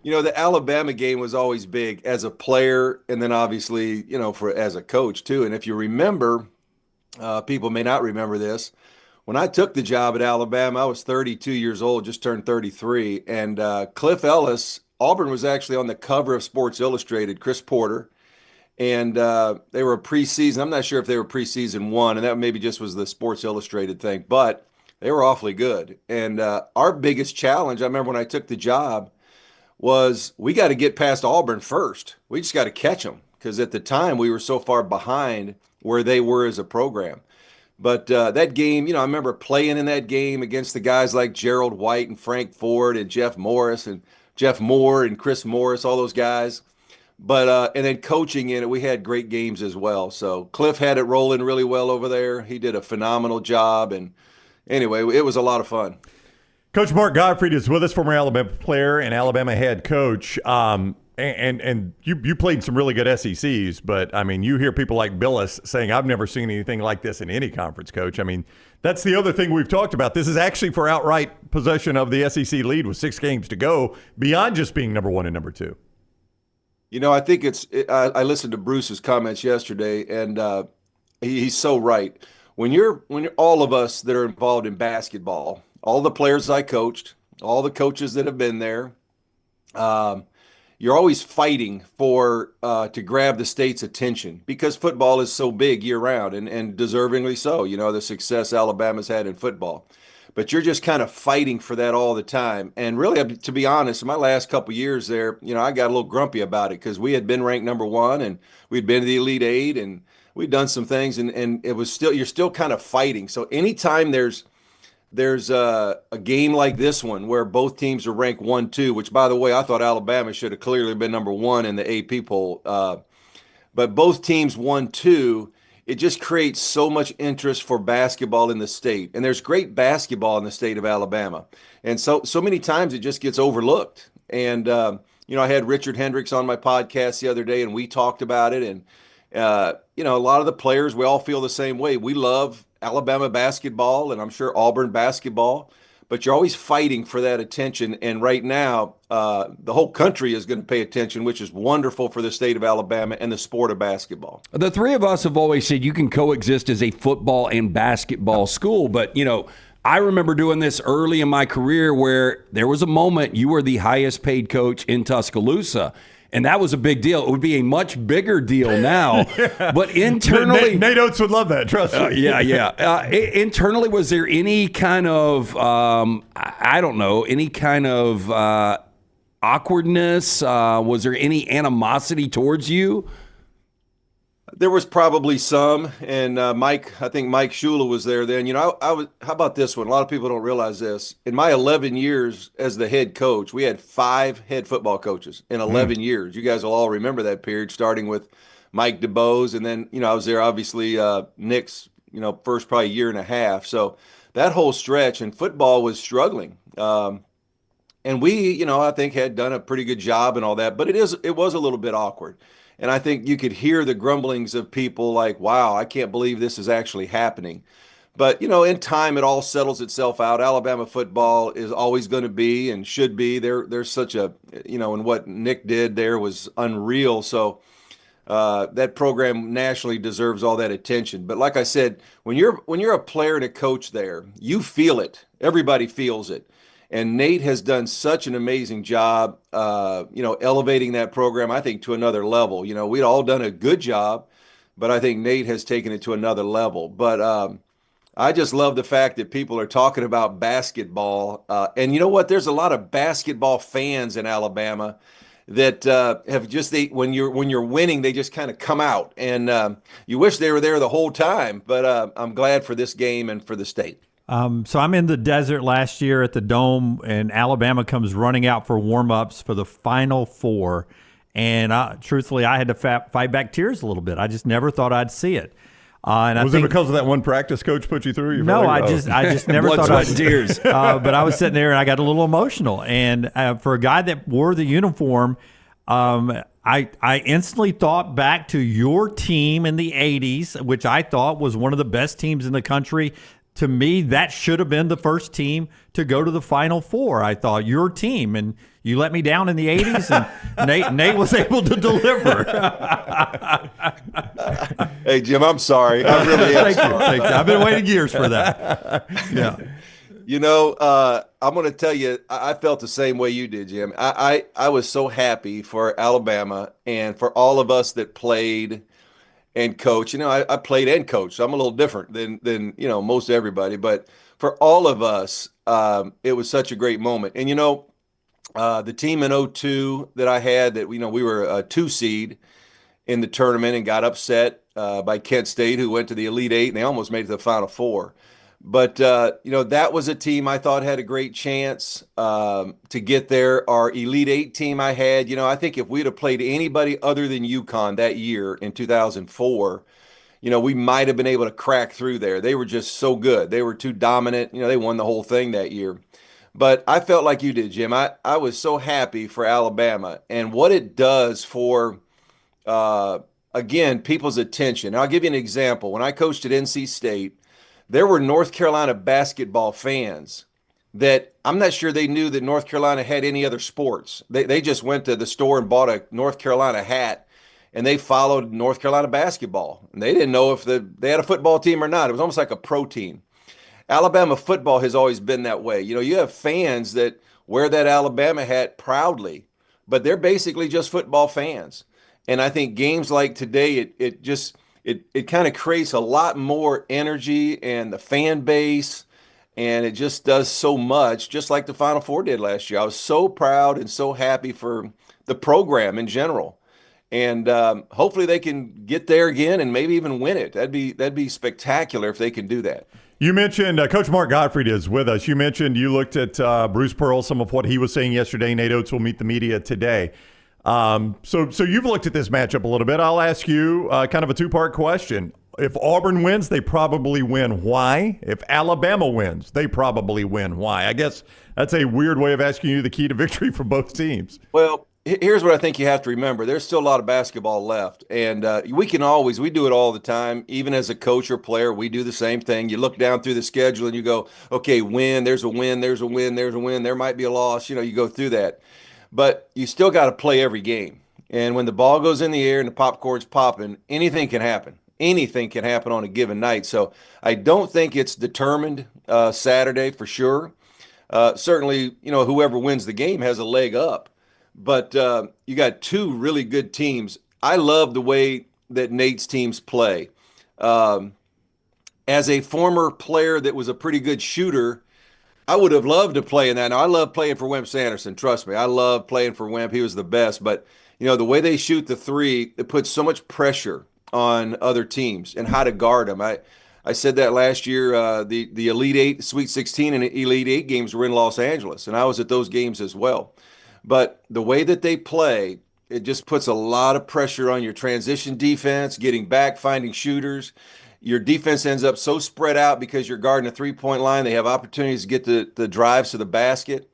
you know, the Alabama game was always big as a player, and then obviously, you know, as a coach too. And if you remember, People may not remember this. When I took the job at Alabama, I was 32 years old, just turned 33. And Cliff Ellis, Auburn was actually on the cover of Sports Illustrated, Chris Porter. And they were a preseason. I'm not sure if they were preseason one, and that maybe just was the Sports Illustrated thing. But they were awfully good. And our biggest challenge, I remember when I took the job, was we got to get past Auburn first. We just got to catch them, because at the time we were so far behind where they were as a program. But that game, I remember playing in that game against the guys like Gerald White and Frank Ford and Jeff Moore and Chris Morris, all those guys. But and then coaching in it, we had great games as well. So Cliff had it rolling really well over there. He did a phenomenal job. And anyway, it was a lot of fun. Coach Mark Gottfried is with us, former Alabama player and Alabama head coach. And you played some really good SECs, but, I mean, you hear people like Billis saying, I've never seen anything like this in any conference, Coach. I mean, that's the other thing we've talked about. This is actually for outright possession of the SEC lead with 6 games to go, beyond just being number 1 and number 2. I think I listened to Bruce's comments yesterday, and he's so right. When you're all of us that are involved in basketball, all the players I coached, all the coaches that have been there, you're always fighting for to grab the state's attention, because football is so big year round, and deservingly so, the success Alabama's had in football. But you're just kind of fighting for that all the time. And really, to be honest, in my last couple of years there, I got a little grumpy about it, because we had been ranked number 1 and we'd been to the Elite Eight and we'd done some things, and it was you're still kind of fighting. So anytime there's a game like this one where both teams are ranked 1-2, which, by the way, I thought Alabama should have clearly been number 1 in the AP poll. But both teams 1-2, it just creates so much interest for basketball in the state. And there's great basketball in the state of Alabama. And so many times it just gets overlooked. And, I had Richard Hendricks on my podcast the other day, and we talked about it. And, a lot of the players, we all feel the same way. We love Alabama basketball, and I'm sure Auburn basketball, but you're always fighting for that attention. And right now, the whole country is going to pay attention, which is wonderful for the state of Alabama and the sport of basketball. The three of us have always said you can coexist as a football and basketball school, but, I remember doing this early in my career where there was a moment you were the highest paid coach in Tuscaloosa. And that was a big deal. It would be a much bigger deal now. Yeah. But internally... Nate Oates would love that, trust me. Internally, was there any kind of, any kind of awkwardness? Was there any animosity towards you? There was probably some, and I think Mike Shula was there then. How about this one? A lot of people don't realize this. In my 11 years as the head coach, we had 5 head football coaches in 11 years. You guys will all remember that period, starting with Mike DeBose, and then, I was there, obviously, Nick's, first probably year and a half. So that whole stretch, and football was struggling. And we, I think had done a pretty good job and all that, but it was a little bit awkward. And I think you could hear the grumblings of people like, wow, I can't believe this is actually happening. But, in time, it all settles itself out. Alabama football is always going to be and should be. There's such a, and what Nick did there was unreal. So that program nationally deserves all that attention. But like I said, when you're a player and a coach there, you feel it. Everybody feels it. And Nate has done such an amazing job, elevating that program, I think, to another level. We'd all done a good job, but I think Nate has taken it to another level. But I just love the fact that people are talking about basketball. And you know what? There's a lot of basketball fans in Alabama that have just when you're winning, they just kind of come out. And you wish they were there the whole time. But I'm glad for this game and for the state. So I'm in the desert last year at the Dome, and Alabama comes running out for warm-ups for the Final Four. And truthfully, I had to fight back tears a little bit. I just never thought I'd see it. Was it because of that one practice coach put you through? No, I just never thought I'd tears. But I was sitting there and I got a little emotional. And for a guy that wore the uniform, I instantly thought back to your team in the 80s, which I thought was one of the best teams in the country. To me, that should have been the first team to go to the Final Four. I thought your team, and you let me down in the 80s, and Nate was able to deliver. Hey, Jim, I'm sorry. I really am sorry. Thank you. I've been waiting years for that. Yeah. You know, I'm going to tell you, I felt the same way you did, Jim. I was so happy for Alabama and for all of us that played and coached. You know, I played and coached. So I'm a little different than most everybody. But for all of us, it was such a great moment. And, the team in '02 that I had that, we were a 2 seed in the tournament and got upset by Kent State, who went to the Elite Eight, and they almost made it to the Final Four. But, that was a team I thought had a great chance to get there. Our Elite Eight team I had, I think if we'd have played anybody other than UConn that year in 2004, we might have been able to crack through there. They were just so good. They were too dominant. They won the whole thing that year. But I felt like you did, Jim. I was so happy for Alabama and what it does for, again, people's attention. And I'll give you an example. When I coached at NC State, there were North Carolina basketball fans that I'm not sure they knew that North Carolina had any other sports. They just went to the store and bought a North Carolina hat, and they followed North Carolina basketball. And they didn't know if they had a football team or not. It was almost like a pro team. Alabama football has always been that way. You have fans that wear that Alabama hat proudly, but they're basically just football fans. And I think games like today, it kind of creates a lot more energy and the fan base, and it just does so much, just like the Final Four did last year. I was so proud and so happy for the program in general. And hopefully they can get there again and maybe even win it. That'd be spectacular if they can do that. You mentioned Coach Mark Gottfried is with us. You mentioned you looked at Bruce Pearl, some of what he was saying yesterday. Nate Oates will meet the media today. So you've looked at this matchup a little bit. I'll ask you kind of a two-part question. If Auburn wins, they probably win. Why? If Alabama wins, they probably win. Why? I guess that's a weird way of asking you the key to victory for both teams. Well, here's what I think you have to remember. There's still a lot of basketball left, and we do it all the time. Even as a coach or player, we do the same thing. You look down through the schedule and you go, okay, win, there's a win, there's a win, there's a win. There might be a loss. You go through that. But you still got to play every game. And when the ball goes in the air and the popcorn's popping, anything can happen. Anything can happen on a given night. So I don't think it's determined Saturday for sure. Certainly, whoever wins the game has a leg up. But you got two really good teams. I love the way that Nate's teams play. As a former player that was a pretty good shooter, I would have loved to play in that. Now, I love playing for Wimp Sanderson. Trust me, I love playing for Wimp. He was the best. But, the way they shoot the three, it puts so much pressure on other teams and how to guard them. I said that last year. The Elite Eight, Sweet 16 and Elite Eight games were in Los Angeles, and I was at those games as well. But the way that they play, it just puts a lot of pressure on your transition defense, getting back, finding shooters. Your defense ends up so spread out because you're guarding a three-point line. They have opportunities to get the drives to the basket.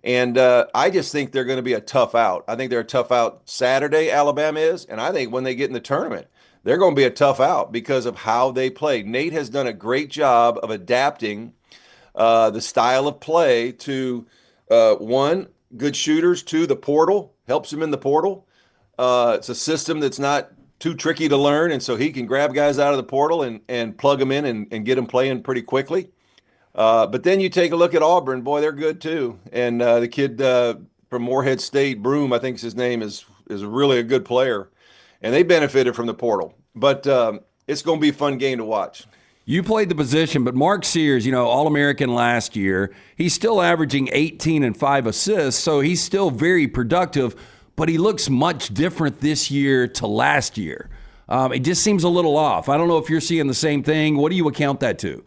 And I just think they're going to be a tough out. I think they're a tough out Saturday, Alabama is. And I think when they get in the tournament, they're going to be a tough out because of how they play. Nate has done a great job of adapting the style of play to, one, good shooters, two, the portal, helps him in the portal. It's a system that's not too tricky to learn, and so he can grab guys out of the portal and plug them in and get them playing pretty quickly. But then you take a look at Auburn. Boy, they're good too. And the kid from Morehead State, Broom, I think is his name, is really a good player. And they benefited from the portal. But it's going to be a fun game to watch. You played the position, but Mark Sears, All-American last year, he's still averaging 18 and 5 assists, so he's still very productive, but he looks much different this year to last year. It just seems a little off. I don't know if you're seeing the same thing. What do you account that to?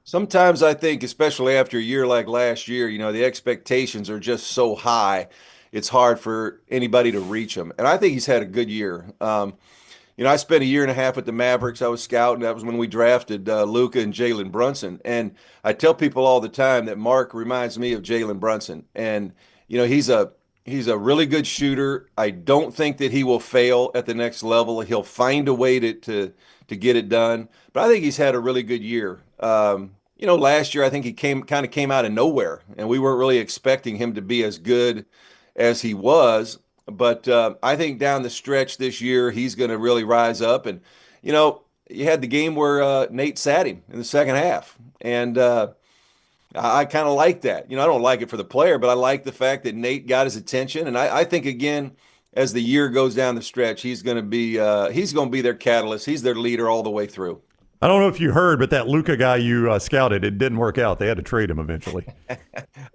Sometimes I think, especially after a year like last year, the expectations are just so high, it's hard for anybody to reach them. And I think he's had a good year. I spent a year and a half at the Mavericks. I was scouting. That was when we drafted Luka and Jalen Brunson. And I tell people all the time that Mark reminds me of Jalen Brunson. And, he's a really good shooter. I don't think that he will fail at the next level. He'll find a way to get it done. But I think he's had a really good year. Last year I think he came out of nowhere, and we weren't really expecting him to be as good as he was. But I think down the stretch this year, he's going to really rise up. And you had the game where Nate sat him in the second half. And I kind of like that. I don't like it for the player, but I like the fact that Nate got his attention. And I think, again, as the year goes down the stretch, he's going to be their catalyst. He's their leader all the way through. I don't know if you heard, but that Luka guy you scouted, it didn't work out. They had to trade him eventually.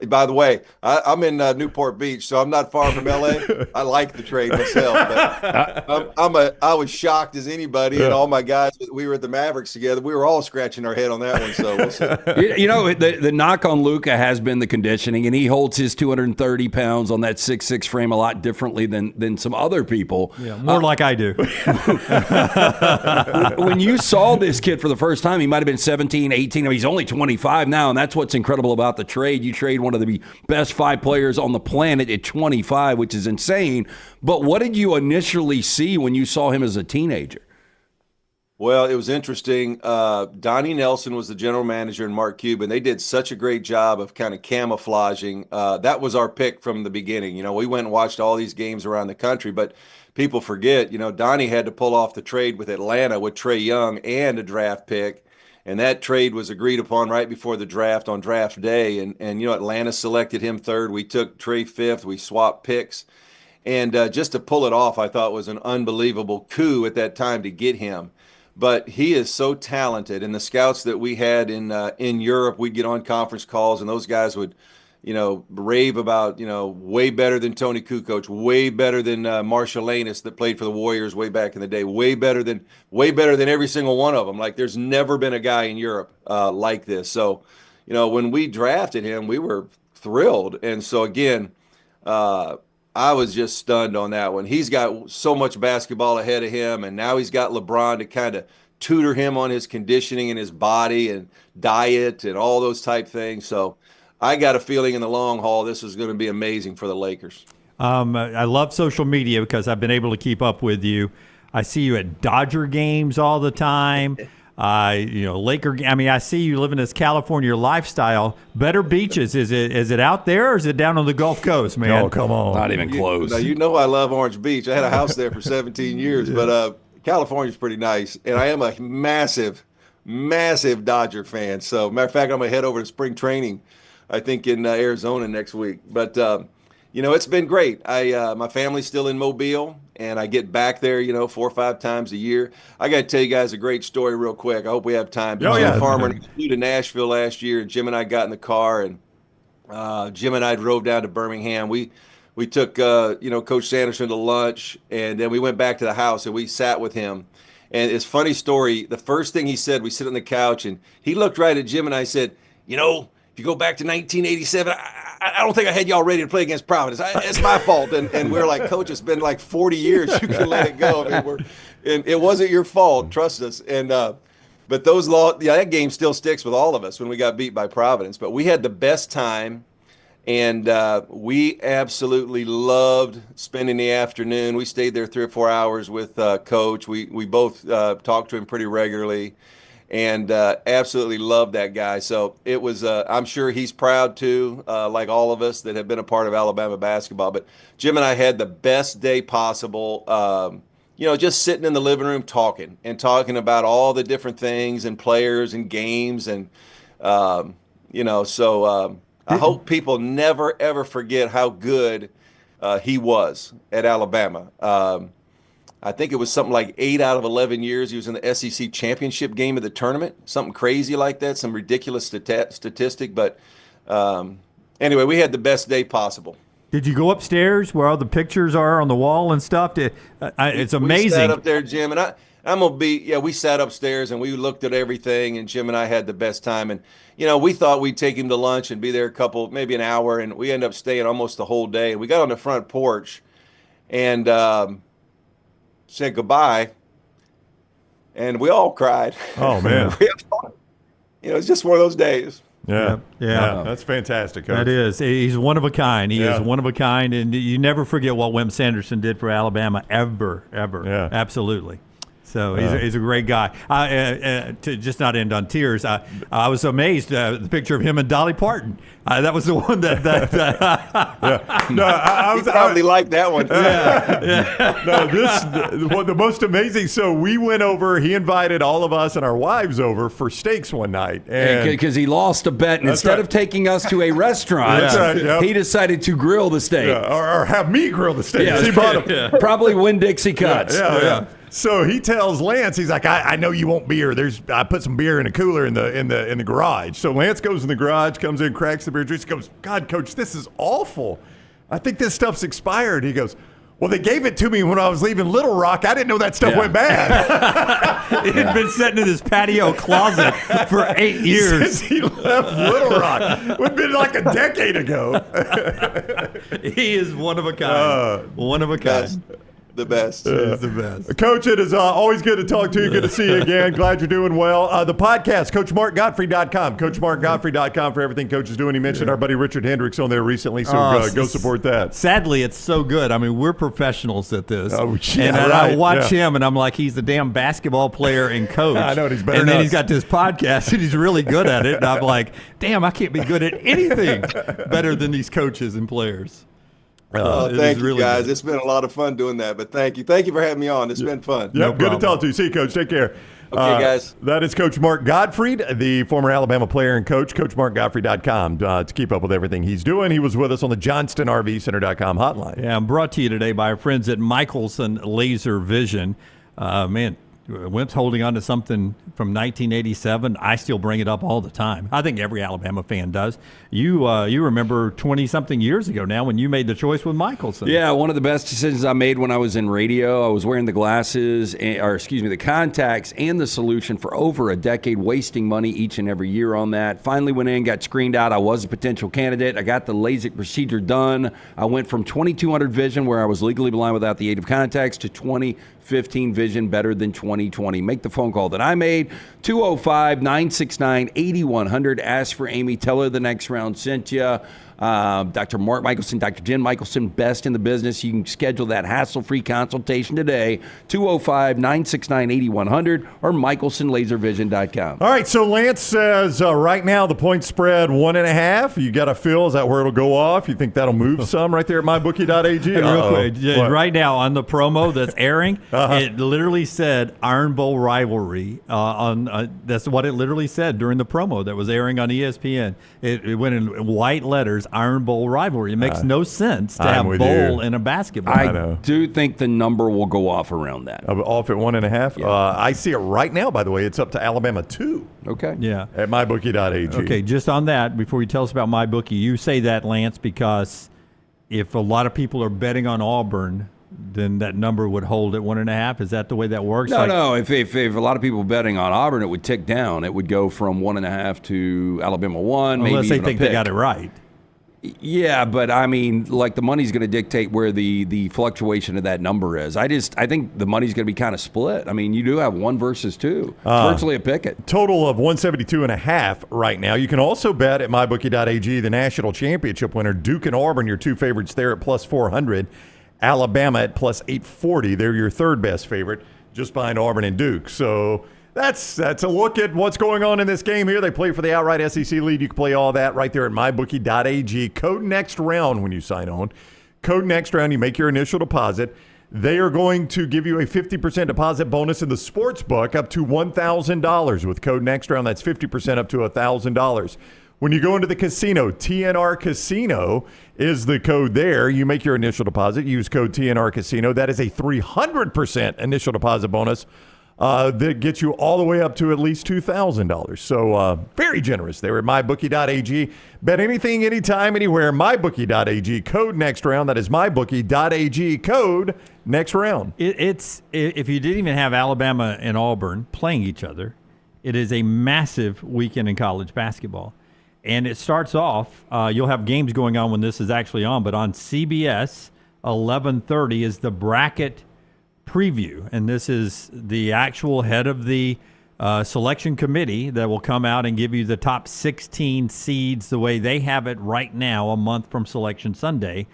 By the way, I'm in Newport Beach, so I'm not far from L.A. I like the trade myself. But I was shocked as anybody, and all my guys, we were at the Mavericks together. We were all scratching our head on that one, so we'll see. The knock on Luka has been the conditioning, and he holds his 230 pounds on that 6'6" frame a lot differently than some other people. Yeah, more like I do. When you saw this kid for the first time, he might have been 17, 18. I mean, he's only 25 now, and that's what's incredible about the trade. You trade one of the best 5 players on the planet at 25, which is insane. But what did you initially see when you saw him as a teenager? Well, it was interesting. Donnie Nelson was the general manager and Mark Cuban. They did such a great job of kind of camouflaging. That was our pick from the beginning. We went and watched all these games around the country, but people forget, Donnie had to pull off the trade with Atlanta with Trae Young and a draft pick. And that trade was agreed upon right before the draft on draft day. And Atlanta selected him 3rd. We took Trae 5th. We swapped picks. And just to pull it off, I thought was an unbelievable coup at that time to get him. But he is so talented. And the scouts that we had in Europe, we'd get on conference calls, and those guys would, rave about, way better than Tony Kukoc, way better than Marshall Lanis that played for the Warriors way back in the day, way better than every single one of them. Like, there's never been a guy in Europe like this. So, when we drafted him, we were thrilled. And so, again, I was just stunned on that one. He's got so much basketball ahead of him, and now he's got LeBron to kind of tutor him on his conditioning and his body and diet and all those type things. So I got a feeling in the long haul this is going to be amazing for the Lakers. I love social media because I've been able to keep up with you. I see you at Dodger games all the time. Laker. I mean, I see you living this California lifestyle. Better beaches. Is it out there or is it down on the Gulf Coast, man? Oh, come on. Not even close. I love Orange Beach. I had a house there for 17 years, but California's pretty nice. And I am a massive Dodger fan. So, matter of fact, I'm going to head over to spring training, I think, in Arizona next week. But, it's been great. My family's still in Mobile, and I get back there, 4 or 5 times a year. I got to tell you guys a great story real quick. I hope we have time. Farmer flew to Nashville last year, and Jim and I got in the car, and Jim and I drove down to Birmingham. We took, Coach Sanderson to lunch, and then we went back to the house, and we sat with him. And it's a funny story. The first thing he said, we sit on the couch, and he looked right at Jim and I said, if you go back to 1987, I don't think I had y'all ready to play against Providence. It's my fault. And we're like, Coach, it's been like 40 years. You can let it go. I mean, and it wasn't your fault. Trust us. And but that game still sticks with all of us when we got beat by Providence. But we had the best time, and we absolutely loved spending the afternoon. We stayed there 3 or 4 hours with Coach. We both talked to him pretty regularly. And absolutely loved that guy. So it was, I'm sure he's proud too, like all of us that have been a part of Alabama basketball. But Jim and I had the best day possible, just sitting in the living room talking about all the different things and players and games. And, I hope people never, ever forget how good he was at Alabama. I think it was something like 8 out of 11 years he was in the SEC championship game of the tournament, something crazy like that, some ridiculous statistic. But anyway, we had the best day possible. Did you go upstairs where all the pictures are on the wall and stuff? It's amazing. We sat up there, Jim, and we sat upstairs and we looked at everything, and Jim and I had the best time. And, we thought we'd take him to lunch and be there maybe an hour, and we ended up staying almost the whole day. And we got on the front porch and said goodbye, and we all cried. Oh, man. It's just one of those days. Yeah. That's fantastic, Coach. That is. He's one of a kind. He is one of a kind, and you never forget what Wim Sanderson did for Alabama, ever. Yeah. Absolutely. So he's a great guy. To just not end on tears, I was amazed the picture of him and Dolly Parton. That was the one that. Yeah. No, I was probably like that one. No, the most amazing. So we went over. He invited all of us and our wives over for steaks one night, because he lost a bet, and instead of taking us to a restaurant, he decided to grill the steak, or have me grill the steak. Yeah, he brought him. Probably Winn-Dixie cuts. Yeah. So he tells Lance, he's like, I know you want beer. I put some beer in a cooler in the garage. So Lance goes in the garage, comes in, cracks the beer, drinks, goes, God, Coach, this is awful. I think this stuff's expired. He goes, well, they gave it to me when I was leaving Little Rock. I didn't know that stuff went bad. It had been sitting in his patio closet for 8 years. Since he left Little Rock. It would have been like a decade ago. He is one of a kind. One of a kind. The best. He's the best. Coach, it is always good to talk to you. Good to see you again. Glad you're doing well. The podcast, CoachMarkGottfried.com. CoachMarkGottfried.com for everything Coach is doing. He mentioned our buddy Richard Hendricks on there recently, so go support that. Sadly, it's so good. I mean, we're professionals at this. Oh, yeah, and right. I watch him, and I'm like, he's the damn basketball player and coach. I know, and he's better And than then us. he's got this podcast, and he's really good at it. And I'm like, damn, I can't be good at anything better than these coaches and players. Thank you, really guys. good. It's been a lot of fun doing that, but thank you. Thank you for having me on. It's been fun. Yep, good to talk to you. See you, Coach. Take care. Okay, guys. That is Coach Mark Gottfried, the former Alabama player and coach, CoachMarkGottfried.com, to keep up with everything he's doing. He was with us on the JohnstonRVCenter.com hotline. Yeah, I'm brought to you today by our friends at Michelson Laser Vision. Wimp's holding on to something from 1987. I still bring it up all the time. I think every Alabama fan does. You remember 20-something years ago now when you made the choice with Michelson. Yeah, one of the best decisions I made when I was in radio. I was wearing the glasses, the contacts and the solution for over a decade, wasting money each and every year on that. Finally went in, got screened out. I was a potential candidate. I got the LASIK procedure done. I went from 20/200 vision, where I was legally blind without the aid of contacts, to 20/15 vision, better than 20/20. Make the phone call that I made, 205-969-8100. Ask for Amy. Tell her the next round sent you. Dr. Mark Michelson, Dr. Jen Michelson, best in the business. You can schedule that hassle-free consultation today, 205-969-8100 or michelsonlaservision.com. All right, so Lance says right now the point spread 1.5. You got a feel, is that where it'll go off? You think that'll move some right there at mybookie.ag? Real quick, right now on the promo that's airing, it literally said Iron Bowl rivalry. That's what it literally said during the promo that was airing on ESPN. It went in white letters, Iron Bowl rivalry. It makes no sense to have bowl in a basketball. I do think the number will go off around that. Off at 1.5? Yeah. I see it right now, by the way. It's up to Alabama 2. Okay. Yeah. At mybookie.ag. Okay, just on that, before you tell us about MyBookie, you say that, Lance, because if a lot of people are betting on Auburn, then that number would hold at 1.5. Is that the way that works? No. If a lot of people betting on Auburn, it would tick down. It would go from 1.5 to Alabama 1. Unless maybe they even think a pick. they got it right. Yeah, but I mean, like, the money's going to dictate where the fluctuation of that number is. I think the money's going to be kind of split. I mean, you do have 1 versus 2. It's virtually a picket. Total of 172.5 right now. You can also bet at mybookie.ag the national championship winner, Duke and Auburn, your 2 favorites there at plus 400. Alabama at plus 840. They're your 3rd best favorite, just behind Auburn and Duke. So that's a look at what's going on in this game here. They play for the outright SEC lead. You can play all that right there at mybookie.ag. Code next round when you sign on. Code next round, you make your initial deposit. They are going to give you a 50% deposit bonus in the sports book up to $1,000 with code next round. That's 50% up to $1,000. When you go into the casino, TNR Casino is the code there. You make your initial deposit. Use code TNR Casino. That is a 300% initial deposit bonus that gets you all the way up to at least $2,000. So very generous there at mybookie.ag. Bet anything, anytime, anywhere. Mybookie.ag. Code next round. That is mybookie.ag. Code next round. It's if you didn't even have Alabama and Auburn playing each other, it is a massive weekend in college basketball. And it starts off, you'll have games going on when this is actually on, but on CBS, 11:30 is the bracket preview. And this is the actual head of the selection committee that will come out and give you the top 16 seeds the way they have it right now, a month from Selection Sunday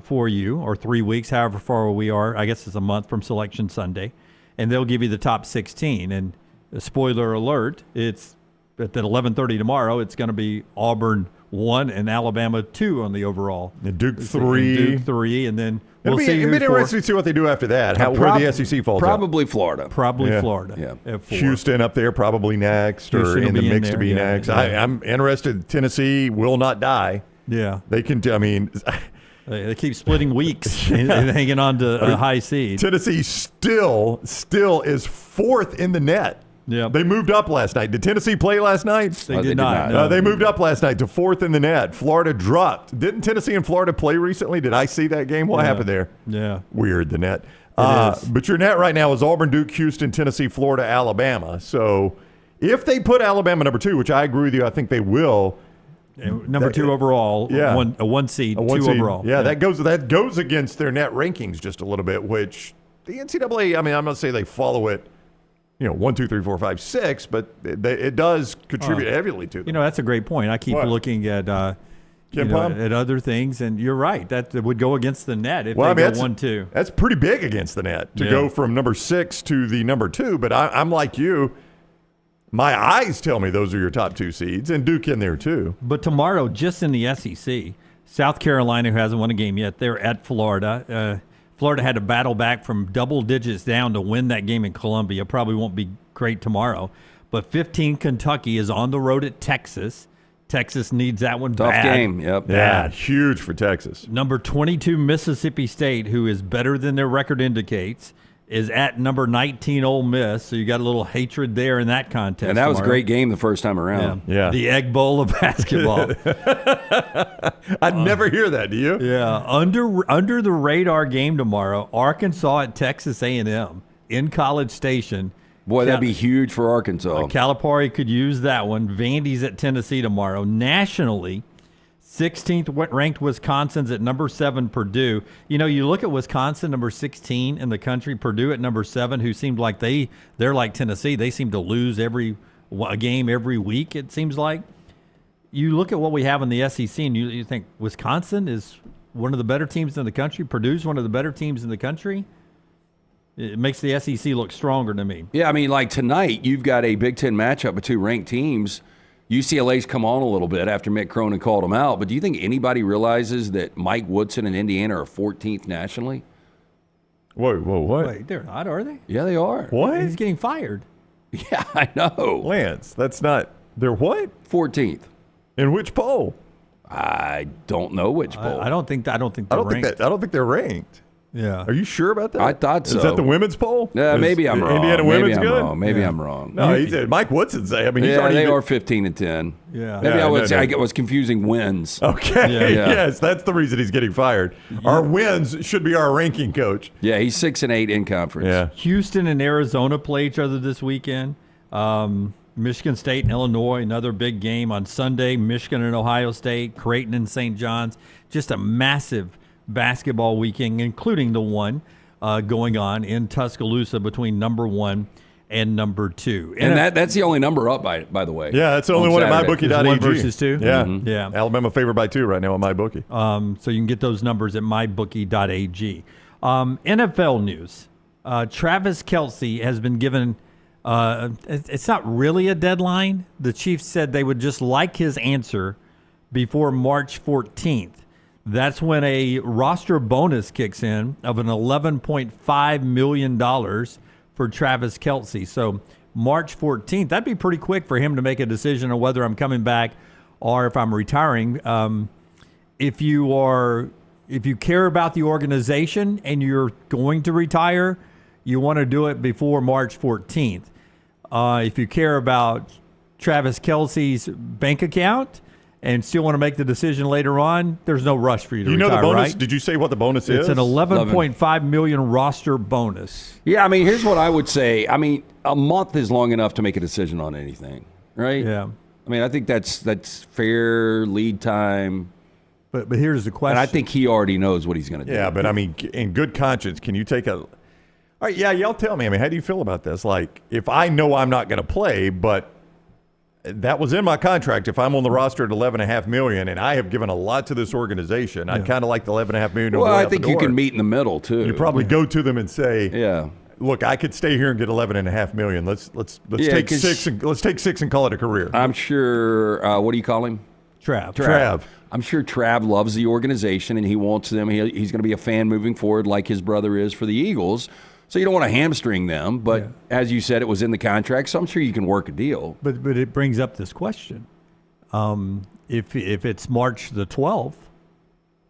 for you, or 3 weeks, however far we are. I guess it's a month from Selection Sunday. and they'll give you the top 16. And spoiler alert, it's at 11:30 tomorrow. It's going to be Auburn 1 and Alabama 2 on the overall. And Duke 3. Duke 3, and then we'll It'll see be interesting to see what they do after that. Where the SEC falls Probably out. Florida. Probably Yeah. Florida. Yeah. At 4. Houston up there probably next, or Houston will in the be in mix to there, be yeah, next. yeah. I'm interested. Tennessee will not die. Yeah. They can. I mean, They keep splitting weeks and hanging on to a high seed. Tennessee still is 4th in the net. Yeah. They moved up last night. Did Tennessee play last night? They did not. not. No. They moved up last night to 4th in the net. Florida dropped. Didn't Tennessee and Florida play recently? Did I see that game? What happened there? Yeah. Weird, the net. is. But your net right now is Auburn, Duke, Houston, Tennessee, Florida, Alabama. So if they put Alabama number 2, which I agree with you, I think they will. Number 2 overall, Yeah. a 1 seed, A 1 2 seed. overall. Yeah, that goes against their net rankings just a little bit, which the NCAA, I mean, I'm not saying they follow it, 1, 2, 3, 4, 5, 6, but it does contribute heavily to them. That's a great point. I keep What? looking at Palm? at other things, and you're right. That would go against the net if Well, they I mean, go 1-2. That's pretty big against the net to Yeah. go from number 6 to the number 2. But I'm like you. My eyes tell me those are your top 2 seeds, and Duke in there too. But tomorrow, just in the SEC, South Carolina, who hasn't won a game yet, they're at Florida. Florida had to battle back from double digits down to win that game in Columbia. Probably won't be great tomorrow. But 15 Kentucky is on the road at Texas. Texas needs that one Tough bad. game. Yep. Yeah, huge for Texas. Number 22 Mississippi State, who is better than their record indicates, is at number 19 Ole Miss. So you got a little hatred there in that contest. And that was a tomorrow. great game the first time around. Yeah. The Egg Bowl of basketball. I'd never hear that, do you? Yeah, under the radar game tomorrow. Arkansas at Texas A&M in College Station. Boy, that'd be huge for Arkansas. Calipari could use that one. Vandy's at Tennessee tomorrow. Nationally, 16th ranked Wisconsin's at number 7 Purdue. You look at Wisconsin, number 16 in the country. Purdue at number 7, who seemed like they're like Tennessee. They seem to lose a game every week. It seems like. You look at what we have in the SEC, and you think Wisconsin is one of the better teams in the country. Purdue's one of the better teams in the country. It makes the SEC look stronger to me. Yeah, I mean, like tonight, you've got a Big Ten matchup with 2 ranked teams. UCLA's come on a little bit after Mick Cronin called them out, but do you think anybody realizes that Mike Woodson and Indiana are 14th nationally? Whoa, what? Wait, they're not, are they? Yeah, they are. What? He's getting fired. Yeah, I know. Lance, that's not. They're what? 14th. In which poll? I don't know which poll. I don't think they're I don't ranked. think they're ranked. Yeah. Are you sure about that? I thought so. Is that the women's poll? Yeah, maybe I'm wrong. Indiana Maybe women's I'm good. wrong. Maybe I'm wrong. No, he said Mike Woodson's. I mean, he's already. They are 15 and 10. Yeah. Maybe Yeah, I was confusing wins. Okay. Yeah. Yes, that's the reason he's getting fired. Our wins should be our ranking coach. Yeah, he's 6 and 8 in conference. Yeah. Houston and Arizona play each other this weekend. Michigan State and Illinois, another big game on Sunday. Michigan and Ohio State, Creighton and St. John's. Just a massive basketball weekend, including the one going on in Tuscaloosa between number 1 and number 2. And that's the only number up, by the way. Yeah, that's the only one at Saturday. mybookie.ag. 1 versus 2? Yeah. Yeah. Alabama favored by 2 right now on mybookie. So you can get those numbers at mybookie.ag. NFL news. Travis Kelce has been given it's not really a deadline. The Chiefs said they would just like his answer before March 14th. That's when a roster bonus kicks in of an $11.5 million for Travis Kelce. So March 14th, that'd be pretty quick for him to make a decision on whether I'm coming back or if I'm retiring. If you care about the organization and you're going to retire, you want to do it before March 14th. If you care about Travis Kelce's bank account and still want to make the decision later on, there's no rush for you to retire, the bonus? right? Did you say what the bonus is? It's an $11.5 million roster bonus. Yeah, I mean, here's what I would say. I mean, a month is long enough to make a decision on anything, right? Yeah. I mean, I think that's fair lead time. But here's the question. And I think he already knows what he's going to do. Yeah, but I mean, in good conscience, can you take a... All right, yeah, y'all tell me. I mean, how do you feel about this? Like, if I know I'm not going to play, but that was in my contract. If I'm on the roster at $11.5 million, and I have given a lot to this organization, I'd kind of like the $11.5 million. Well, I think you can meet in the middle too. You probably go to them and say, "Yeah, look, I could stay here and get $11.5 million. Let's take 6 and let's take 6 and call it a career. I'm sure. What do you call him? Trav. I'm sure Trav loves the organization and he wants them. He's going to be a fan moving forward, like his brother is for the Eagles. So you don't want to hamstring them, but as you said, it was in the contract, so I'm sure you can work a deal. But it brings up this question: if it's March the 12th,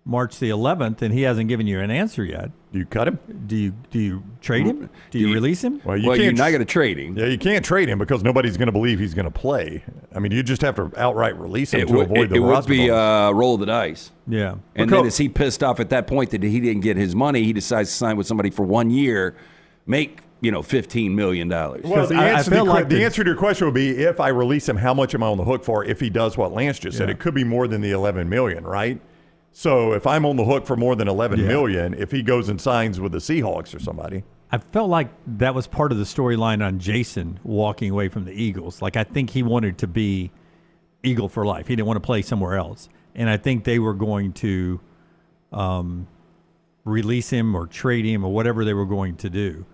March the 11th, and he hasn't given you an answer yet, do you cut him? Do you trade him? Do you release him? Well, you're not going to trade him. Yeah, you can't trade him because nobody's going to believe he's going to play. I mean, you just have to outright release him to avoid the roster. It would be a roll of the dice. Yeah. And then is he pissed off at that point that he didn't get his money? He decides to sign with somebody for 1 year, make $15 million. Well, the answer to your question would be, if I release him, how much am I on the hook for if he does what Lance just said? It could be more than the $11 million, right? So if I'm on the hook for more than $11 million, if he goes and signs with the Seahawks or somebody. I felt like that was part of the storyline on Jason walking away from the Eagles. Like, I think he wanted to be Eagle for life. He didn't want to play somewhere else. And I think they were going to release him or trade him or whatever they were going to do.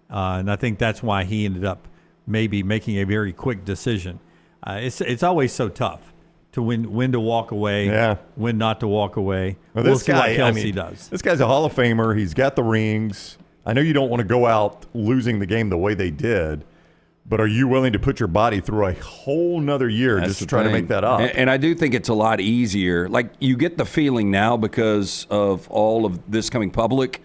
And I think that's why he ended up maybe making a very quick decision. It's always so tough to when to walk away, when not to walk away. Well, we'll see what Kelce does. This guy's a Hall of Famer. He's got the rings. I know you don't want to go out losing the game the way they did, but are you willing to put your body through a whole nother year just to try to make that up? And I do think it's a lot easier. Like, you get the feeling now because of all of this coming public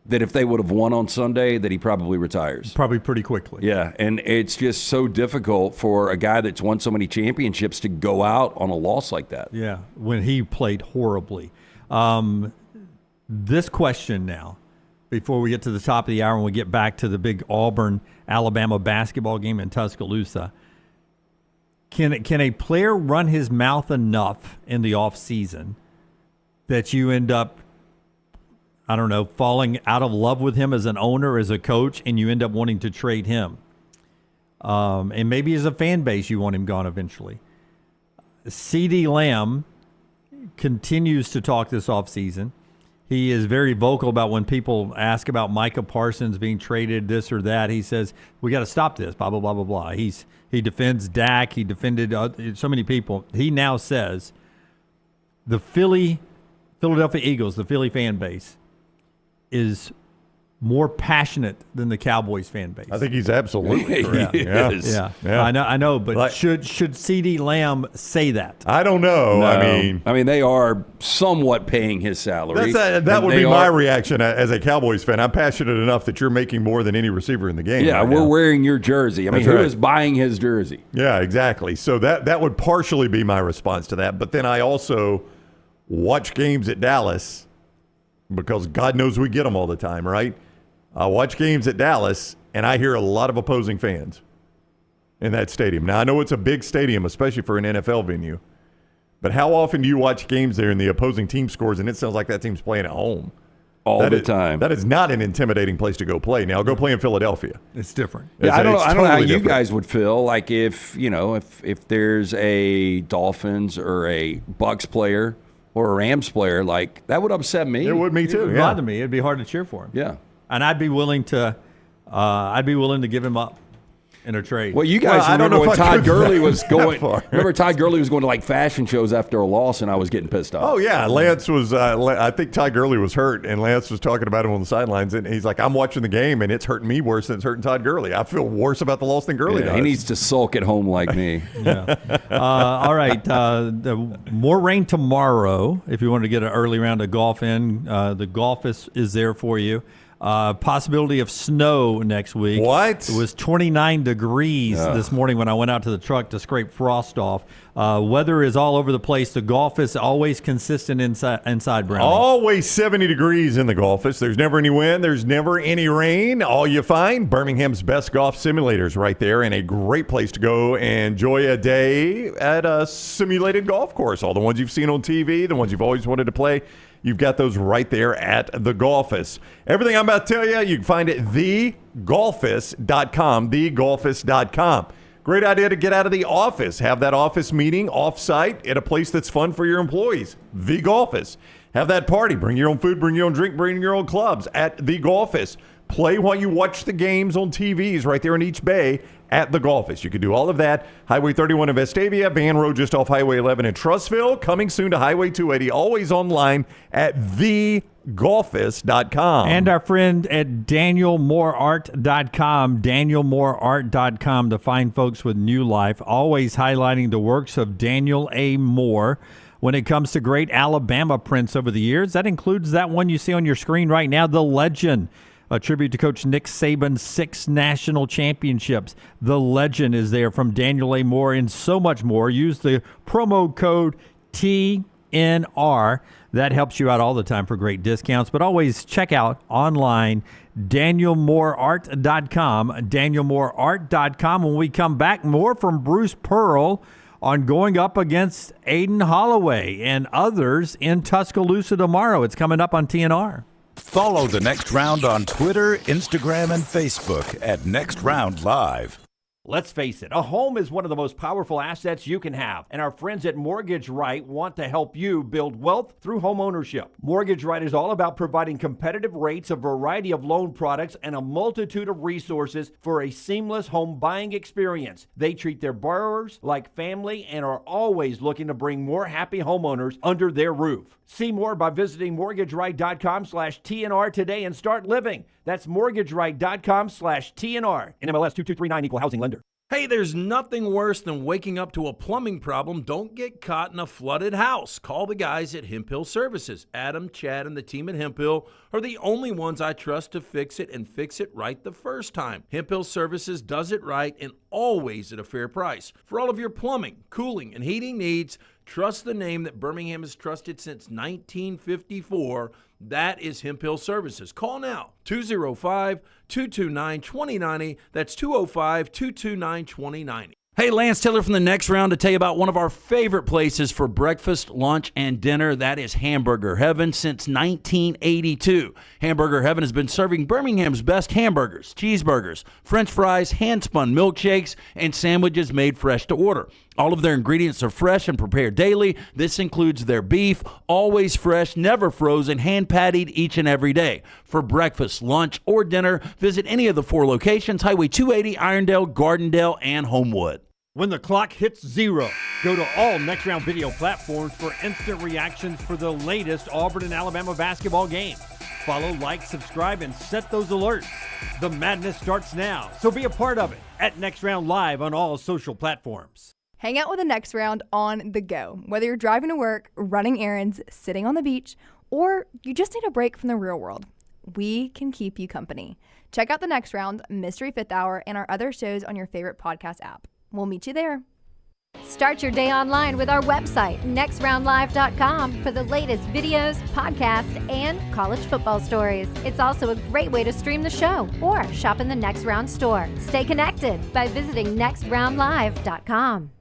that if they would have won on Sunday, that he probably retires. Probably pretty quickly. Yeah, and it's just so difficult for a guy that's won so many championships to go out on a loss like that. Yeah, when he played horribly. This question now, before we get to the top of the hour and we get back to the big Auburn-Alabama basketball game in Tuscaloosa, can a player run his mouth enough in the offseason that you end up, I don't know, falling out of love with him as an owner, as a coach, and you end up wanting to trade him? And maybe as a fan base, you want him gone eventually. CeeDee Lamb continues to talk this offseason. He is very vocal about when people ask about Micah Parsons being traded, this or that. He says, we got to stop this, blah, blah, blah, blah, blah. He defends Dak. He defended so many people. He now says the Philadelphia Eagles, the Philly fan base, is more passionate than the Cowboys fan base. I think he's absolutely correct. Yeah. I know, but should CeeDee Lamb say that? I don't know. No. I mean, they are somewhat paying his salary. That would be my reaction as a Cowboys fan. I'm passionate enough that you're making more than any receiver in the game. Yeah, we're wearing your jersey. I mean, who is buying his jersey? Yeah, exactly. So that would partially be my response to that. But then I also watch games at Dallas because God knows we get them all the time, right? I watch games at Dallas, and I hear a lot of opposing fans in that stadium. Now, I know it's a big stadium, especially for an NFL venue, but how often do you watch games there and the opposing team scores, and it sounds like that team's playing at home? All the time. That is not an intimidating place to go play. Now, go play in Philadelphia. It's different. I don't know how you guys would feel like if there's a Dolphins or a Bucs player or a Rams player, like that would upset me. It would me too. It would bother me. It'd be hard to cheer for him. Yeah. And I'd be willing to give him up in a trade. Well, you guys remember when Todd Gurley was going? Remember Todd Gurley was going to like fashion shows after a loss, and I was getting pissed off. Oh yeah, Lance was. I think Todd Gurley was hurt, and Lance was talking about him on the sidelines, and he's like, "I'm watching the game, and it's hurting me worse than it's hurting Todd Gurley. I feel worse about the loss than Gurley does." He needs to sulk at home like me. All right. More rain tomorrow. If you want to get an early round of golf in, the golf is there for you. Possibility of snow next week. What? It was 29 degrees this morning when I went out to the truck to scrape frost off. Weather is all over the place. The golf is always consistent inside Browning. Always 70 degrees in the golfist. There's never any wind. There's never any rain. All you find, Birmingham's best golf simulators right there, and a great place to go and enjoy a day at a simulated golf course. All the ones you've seen on TV, the ones you've always wanted to play. You've got those right there at the Golfist. Everything I'm about to tell you, you can find it at thegolfist.com, thegolfist.com. Great idea to get out of the office. Have that office meeting off-site at a place that's fun for your employees. The Golfist. Have that party. Bring your own food, bring your own drink, bring your own clubs at the Golfist. play while you watch the games on TVs right there in each bay at the Golfist. You can do all of that. Highway 31 in Vestavia, Van Road just off Highway 11 in Trussville, coming soon to Highway 280, always online at thegolfist.com. And our friend at danielmoreart.com, danielmoreart.com, to find folks with new life, always highlighting the works of Daniel A. Moore. When it comes to great Alabama prints over the years, that includes that one you see on your screen right now, The Legend. A tribute to Coach Nick Saban's 6 national championships. The Legend is there from Daniel A. Moore and so much more. Use the promo code TNR. That helps you out all the time for great discounts. But always check out online danielmoreart.com, danielmoreart.com. When we come back, more from Bruce Pearl on going up against Aden Holloway and others in Tuscaloosa tomorrow. It's coming up on TNR. Follow The Next Round on Twitter, Instagram, and Facebook at Next Round Live. Let's face it, a home is one of the most powerful assets you can have, and our friends at Mortgage Right want to help you build wealth through home ownership. Mortgage Right is all about providing competitive rates, a variety of loan products, and a multitude of resources for a seamless home buying experience. They treat their borrowers like family and are always looking to bring more happy homeowners under their roof. See more by visiting mortgageright.com/TNR today and start living. That's mortgageright.com/TNR. NMLS 2239, Equal Housing Lender. Hey, there's nothing worse than waking up to a plumbing problem. Don't get caught in a flooded house. Call the guys at Hemp Hill Services. Adam, Chad, and the team at Hemp Hill are the only ones I trust to fix it and fix it right the first time. Hemp Hill Services does it right and always at a fair price. For all of your plumbing, cooling, and heating needs, trust the name that Birmingham has trusted since 1954. That is Hemp Hill Services. Call now, 205-229-2090. That's 205-229-2090. Hey, Lance Taylor from The Next Round to tell you about one of our favorite places for breakfast, lunch, and dinner. That is Hamburger Heaven since 1982. Hamburger Heaven has been serving Birmingham's best hamburgers, cheeseburgers, French fries, hand-spun milkshakes, and sandwiches made fresh to order. All of their ingredients are fresh and prepared daily. This includes their beef, always fresh, never frozen, hand-pattied each and every day. For breakfast, lunch, or dinner, visit any of the 4 locations, Highway 280, Irondale, Gardendale, and Homewood. When the clock hits 0, go to all Next Round video platforms for instant reactions for the latest Auburn and Alabama basketball games. Follow, like, subscribe, and set those alerts. The madness starts now, so be a part of it at Next Round Live on all social platforms. Hang out with the Next Round on the go. Whether you're driving to work, running errands, sitting on the beach, or you just need a break from the real world, we can keep you company. Check out the Next Round, Mystery Fifth Hour, and our other shows on your favorite podcast app. We'll meet you there. Start your day online with our website, nextroundlive.com, for the latest videos, podcasts, and college football stories. It's also a great way to stream the show or shop in the Next Round store. Stay connected by visiting nextroundlive.com.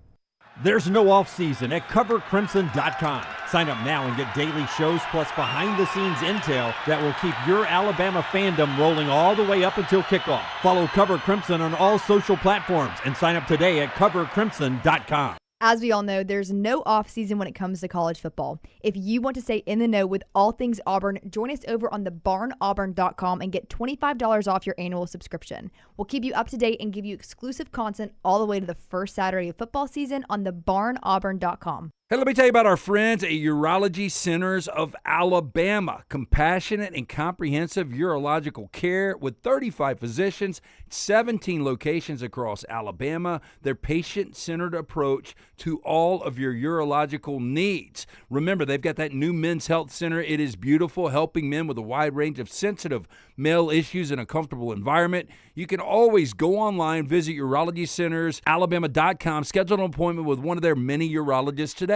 There's no off-season at covercrimson.com. Sign up now and get daily shows plus behind-the-scenes intel that will keep your Alabama fandom rolling all the way up until kickoff. Follow Cover Crimson on all social platforms and sign up today at covercrimson.com. As we all know, there's no off-season when it comes to college football. If you want to stay in the know with all things Auburn, join us over on thebarnauburn.com and get $25 off your annual subscription. We'll keep you up to date and give you exclusive content all the way to the first Saturday of football season on thebarnauburn.com. Hey, let me tell you about our friends at Urology Centers of Alabama. Compassionate and comprehensive urological care with 35 physicians, 17 locations across Alabama. Their patient-centered approach to all of your urological needs. Remember, they've got that new men's health center. It is beautiful, helping men with a wide range of sensitive male issues in a comfortable environment. You can always go online, visit urologycentersalabama.com, schedule an appointment with one of their many urologists today.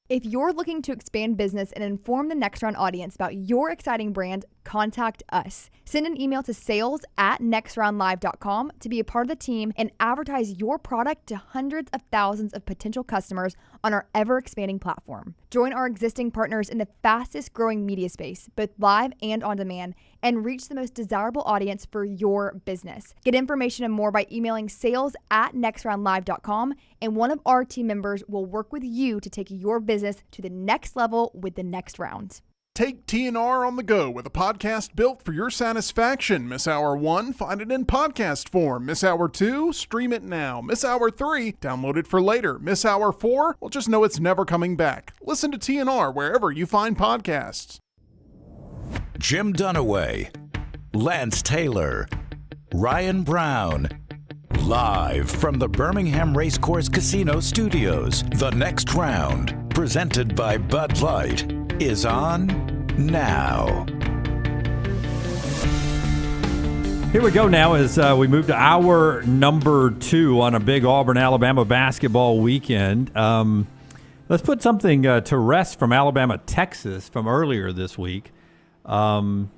If you're looking to expand business and inform the Next Round audience about your exciting brand, contact us. Send an email to sales@nextroundlive.com to be a part of the team and advertise your product to hundreds of thousands of potential customers on our ever-expanding platform. Join our existing partners in the fastest-growing media space, both live and on demand, and reach the most desirable audience for your business. Get information and more by emailing sales@nextroundlive.com, and one of our team members will work with you to take your business to the next level with the Next Round. Take TNR on the go with a podcast built for your satisfaction. Miss Hour 1? Find it in podcast form. Miss Hour 2? Stream it now. Miss Hour 3? Download it for later. Miss Hour 4? Well, just know it's never coming back. Listen to TNR wherever you find podcasts. Jim Dunaway, Lance Taylor, Ryan Brown. Live from the Birmingham Racecourse Casino Studios, the next round, presented by Bud Light, is on now. Here we go now as we move to hour number 2 on a big Auburn-Alabama basketball weekend. Let's put something to rest from Alabama-Texas from earlier this week. The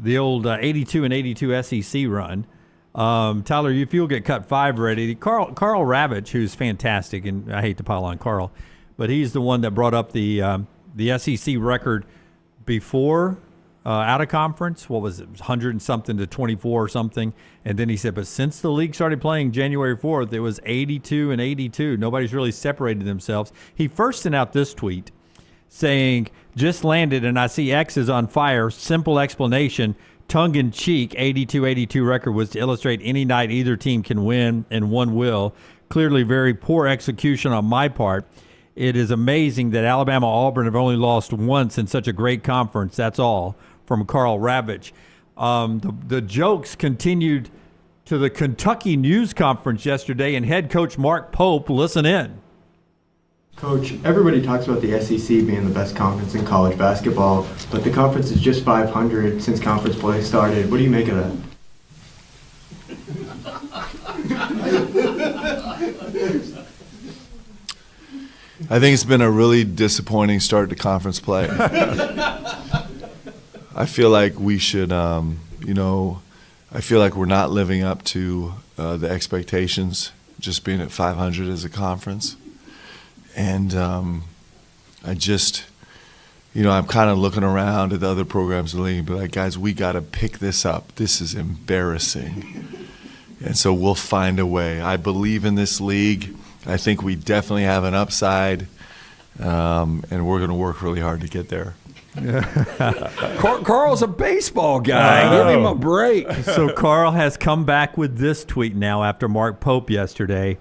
old 82-82 SEC run. Tyler, if you'll get cut 5 ready. Karl Ravech, who's fantastic, and I hate to pile on Karl, but he's the one that brought up the SEC record before out of conference. What was it? 100 and something to 24 or something. And then he said, but since the league started playing January 4th, it was 82-82. Nobody's really separated themselves. He first sent out this tweet saying, just landed and I see X is on fire. Simple explanation. Tongue-in-cheek 82-82 record was to illustrate any night either team can win, and one will. Clearly very poor execution on my part. It is amazing that Alabama-Auburn have only lost once in such a great conference. That's all from Karl Ravech. The jokes continued to the Kentucky news conference yesterday, and head coach Mark Pope, listen in. Coach, everybody talks about the SEC being the best conference in college basketball, but the conference is just 500 since conference play started. What do you make of that? I think it's been a really disappointing start to conference play. I feel like we should, I feel like we're not living up to the expectations, just being at 500 as a conference. And I just, I'm kind of looking around at the other programs in the league, but like, guys, we got to pick this up. This is embarrassing. And so we'll find a way. I believe in this league. I think we definitely have an upside, and we're going to work really hard to get there. Karl's a baseball guy. Give him a break. So Karl has come back with this tweet now after Mark Pope yesterday.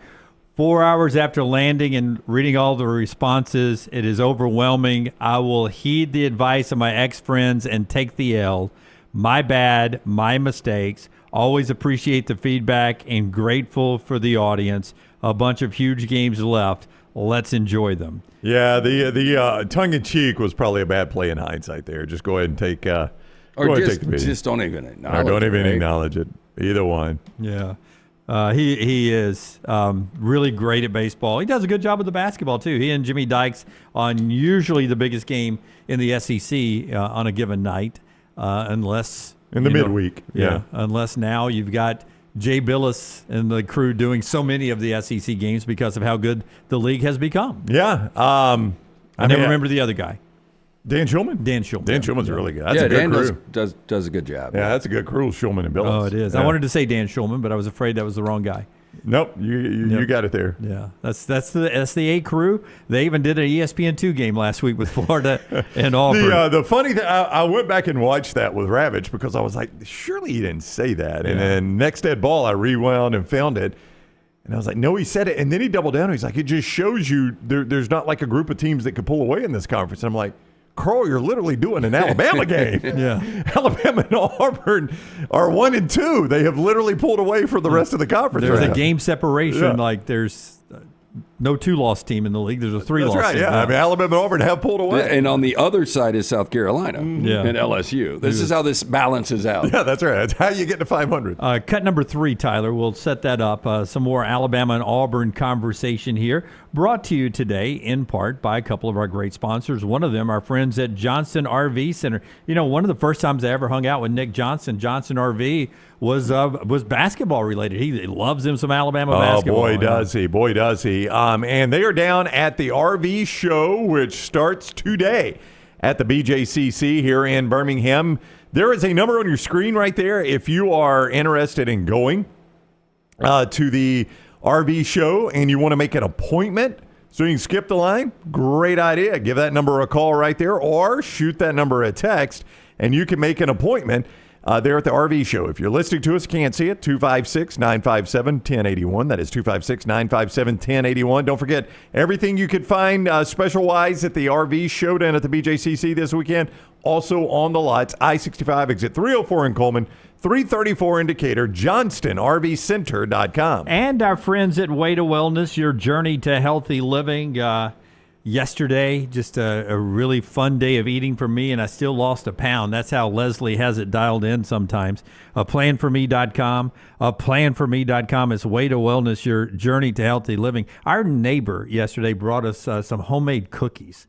4 hours after landing and reading all the responses, it is overwhelming. I will heed the advice of my ex-friends and take the L. My bad, my mistakes. Always appreciate the feedback and grateful for the audience. A bunch of huge games left. Let's enjoy them. Yeah, the tongue-in-cheek was probably a bad play in hindsight there. Just go ahead and take take the beat. Just don't even acknowledge it. Or don't even right? acknowledge it. Either one. Yeah. He is really great at baseball. He does a good job with the basketball, too. He and Jimmy Dykes on usually the biggest game in the SEC on a given night, unless in the midweek. Yeah. Unless now you've got Jay Billis and the crew doing so many of the SEC games because of how good the league has become. Yeah. I never remember the other guy. Dan Schulman? Dan Schulman. Dan Schulman's really good. That's a good Dan crew. does a good job. Yeah, that's a good crew, Schulman and Billis. Oh, it is. Yeah. I wanted to say Dan Schulman, but I was afraid that was the wrong guy. Nope, you got it there. Yeah, that's the A crew. They even did an ESPN2 game last week with Florida and Auburn. The funny thing, I went back and watched that with Ravech because I was like, surely he didn't say that. And then next dead ball, I rewound and found it. And I was like, no, he said it. And then he doubled down. He's like, it just shows you there's not like a group of teams that could pull away in this conference. And I'm like, Karl, you're literally doing an Alabama game. Yeah. Alabama and Auburn are 1 and 2. They have literally pulled away for the rest of the conference. There's right a game separation. Like there's no 2-loss team in the league. There's a 3-loss That's right, team. yeah. I mean, Alabama and Auburn have pulled away. And on the other side is South Carolina and LSU. This is how this balances out. Yeah, that's right. That's how you get to 500. Cut number 3, Tyler. We'll set that up. Some more Alabama and Auburn conversation here. Brought to you today in part by a couple of our great sponsors. One of them, our friends at Johnson RV Center. You know, one of the first times I ever hung out with Nick Johnson RV, was basketball related. He loves him some Alabama basketball. Oh, boy, does he. Boy, does he. And they are down at the RV show, which starts today at the BJCC here in Birmingham. There is a number on your screen right there if you are interested in going to the RV show and you want to make an appointment So you can skip the line. Great idea. Give that number a call right there or shoot that number a text, and you can make an appointment there at the RV show. If you're listening to us, can't see it, 256-957-1081. That is 256-957-1081. Don't forget, everything you could find special-wise at the RV showdown at the BJCC this weekend, also on the lots, I-65 exit 304 in Coleman, 334 indicator, JohnstonRVCenter.com. And our friends at Way to Wellness, your journey to healthy living. Yesterday, just a really fun day of eating for me, and I still lost a pound. That's how Leslie has it dialed in sometimes. Planforme.com. Planforme.com is Way to Wellness, your journey to healthy living. Our neighbor yesterday brought us some homemade cookies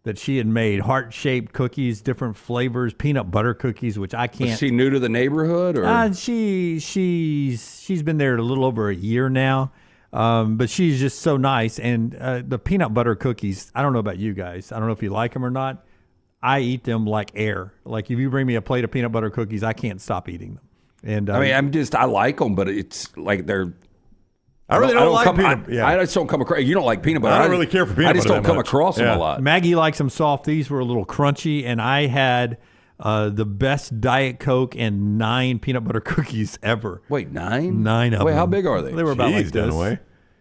that she had made, heart-shaped cookies, different flavors, peanut butter cookies, which I can't. Was she new to the neighborhood, or she's been there a little over a year now, but she's just so nice. And the peanut butter cookies, I don't know about you guys. I don't know if you like them or not. I eat them like air. Like if you bring me a plate of peanut butter cookies, I can't stop eating them. And I like them, but it's like they're. I just don't come across. You don't like peanut butter. I don't really care for peanut butter. I just don't come across them a lot. Maggie likes them soft. These were a little crunchy, and I had the best Diet Coke and 9 peanut butter cookies ever. Wait, 9? 9 of them. Wait, how big are they? They were about like this. Dunaway.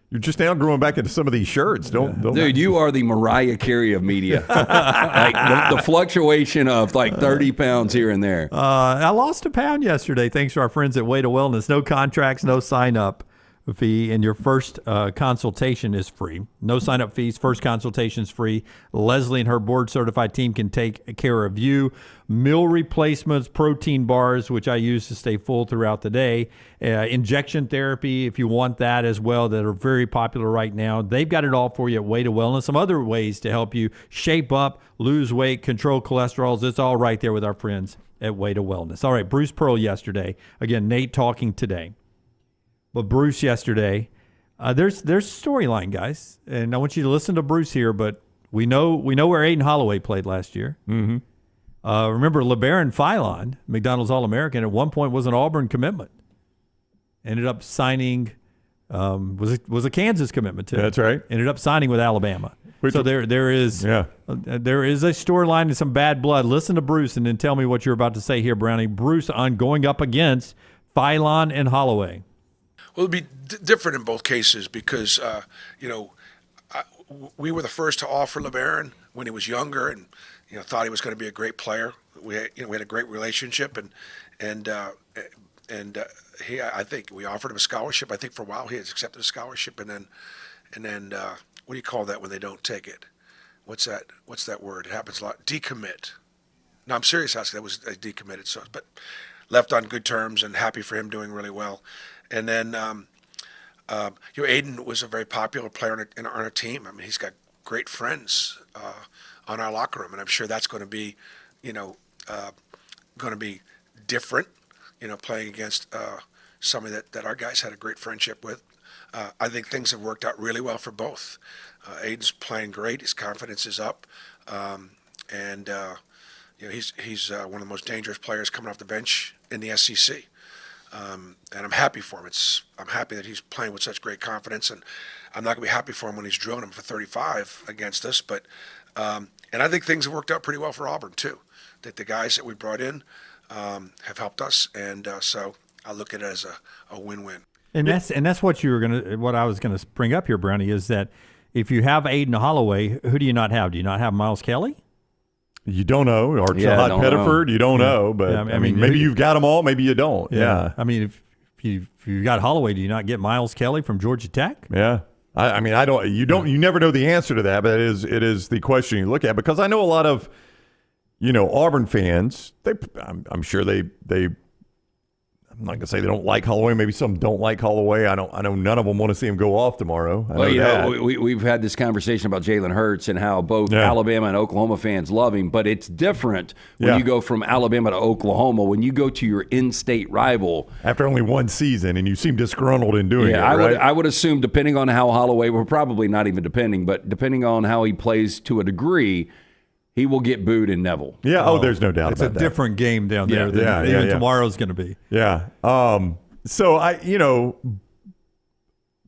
You're just now growing back into some of these shirts. Dude, you are the Mariah Carey of media. Like the fluctuation of like 30 pounds here and there. I lost a pound yesterday thanks to our friends at Way to Wellness. No contracts, no sign-up fee, and your first consultation is free. No sign-up fees, first consultation is free. Leslie and her board-certified team can take care of you. Meal replacements, protein bars, which I use to stay full throughout the day. Injection therapy, if you want that as well, that are very popular right now. They've got it all for you at Way to Wellness. Some other ways to help you shape up, lose weight, control cholesterol. It's all right there with our friends at Way to Wellness. All right, Bruce Pearl yesterday. Again, Nate talking today. But Bruce yesterday, there's storyline, guys, and I want you to listen to Bruce here. But we know where Aden Holloway played last year. Mm-hmm. Remember, Labaron Philon, McDonald's All-American, at one point was an Auburn commitment. Ended up signing, was a Kansas commitment too. That's right. Ended up signing with Alabama. So there is a storyline and some bad blood. Listen to Bruce and then tell me what you're about to say here, Brownie. Bruce on going up against Philon and Holloway. Well, it'll be different in both cases because, we were the first to offer Labaron when he was younger and, thought he was going to be a great player. We had a great relationship and I think we offered him a scholarship. I think for a while he has accepted a scholarship and then what do you call that when they don't take it? What's that word? It happens a lot. Decommit. No, I'm serious. That was decommitted. So, but left on good terms and happy for him doing really well. And then, Aden was a very popular player on our team. I mean, he's got great friends on our locker room, and I'm sure that's going to be, different. Playing against somebody that our guys had a great friendship with. I think things have worked out really well for both. Aden's playing great. His confidence is up, and he's one of the most dangerous players coming off the bench in the SEC. And I'm happy for him. I'm happy that he's playing with such great confidence, and I'm not going to be happy for him when he's drilling him for 35 against us. But and I think things have worked out pretty well for Auburn too. That the guys that we brought in have helped us, and so I look at it as a win-win. And that's what I was gonna bring up here, Brownie, is that if you have Aden Holloway, who do you not have? Do you not have Miles Kelly? You don't know, or Todd Pettiford. You don't know, but I mean, maybe you've got them all, maybe you don't. Yeah. I mean, if you got Holloway, do you not get Miles Kelly from Georgia Tech? Yeah. I mean, you never know the answer to that, but it is the question you look at, because I know a lot of, Auburn fans. I'm sure they. I'm not gonna say they don't like Holloway. Maybe some don't like Holloway. I know none of them want to see him go off tomorrow. We've had this conversation about Jalen Hurts and how both Alabama and Oklahoma fans love him, but it's different when you go from Alabama to Oklahoma. When you go to your in-state rival after only one season, and you seem disgruntled in doing it. I would assume, depending on how Holloway, well, probably not even depending on how he plays to a degree, he will get booed in Neville. Yeah. There's no doubt about that. It's a different game down there than tomorrow's going to be. Yeah. So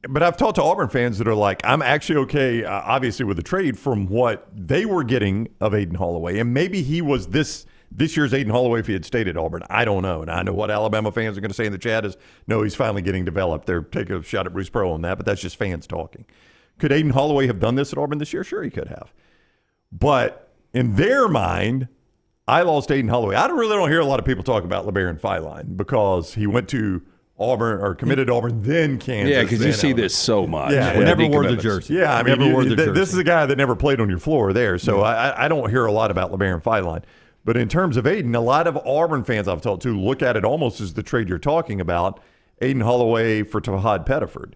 But I've talked to Auburn fans that are like, I'm actually okay, obviously, with the trade from what they were getting of Aden Holloway. And maybe he was this year's Aden Holloway if he had stayed at Auburn. I don't know. And I know what Alabama fans are going to say in the chat is, no, he's finally getting developed. They're taking a shot at Bruce Pearl on that, but that's just fans talking. Could Aden Holloway have done this at Auburn this year? Sure, he could have. But in their mind, I lost Aden Holloway. I really don't hear a lot of people talk about Labaron Philon because he went to Auburn or committed to Auburn, then Kansas. Yeah, because you see this so much. Yeah, never wore the jersey. Yeah, I mean, never wore the jersey. This is a guy that never played on your floor there, so I don't hear a lot about Labaron Philon. But in terms of Aden, a lot of Auburn fans I've talked to look at it almost as the trade you're talking about, Aden Holloway for Todd Pettiford.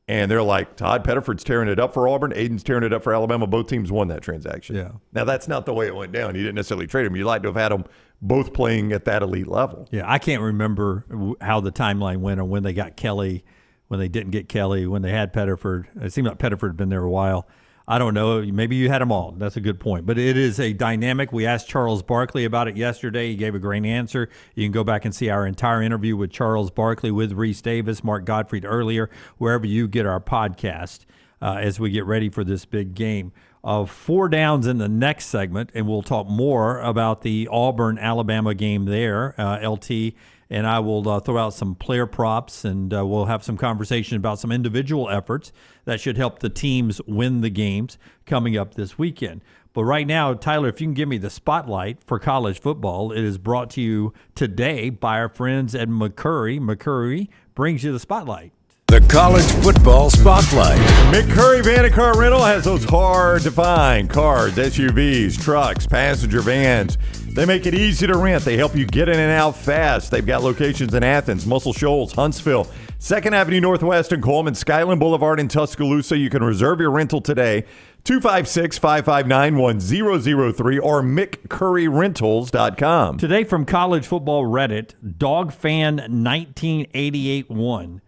And they're like, Todd Pettiford's tearing it up for Auburn, Aden's tearing it up for Alabama. Both teams won that transaction. Yeah. Now, that's not the way it went down. You didn't necessarily trade them. You'd like to have had them both playing at that elite level. Yeah, I can't remember how the timeline went or when they got Kelly, when they didn't get Kelly, when they had Pettiford. It seemed like Pettiford had been there a while. I don't know. Maybe you had them all. That's a good point. But it is a dynamic. We asked Charles Barkley about it yesterday. He gave a great answer. You can go back and see our entire interview with Charles Barkley, with Reese Davis, Mark Gottfried earlier, wherever you get our podcast as we get ready for this big game. 4 downs in the next segment, and we'll talk more about the Auburn-Alabama game there. LT and I will throw out some player props, and we'll have some conversation about some individual efforts that should help the teams win the games coming up this weekend. But right now, Tyler, if you can give me the spotlight for college football, it is brought to you today by our friends at McCurry. McCurry brings you the spotlight. The College Football Spotlight. McCurry Van & Car Rental has those hard-to-find cars, SUVs, trucks, passenger vans. They make it easy to rent. They help you get in and out fast. They've got locations in Athens, Muscle Shoals, Huntsville, 2nd Avenue Northwest in Coleman, Skyland Boulevard in Tuscaloosa. You can reserve your rental today, 256-559-1003 or McCurryRentals.com. Today from College Football Reddit, DogFan19881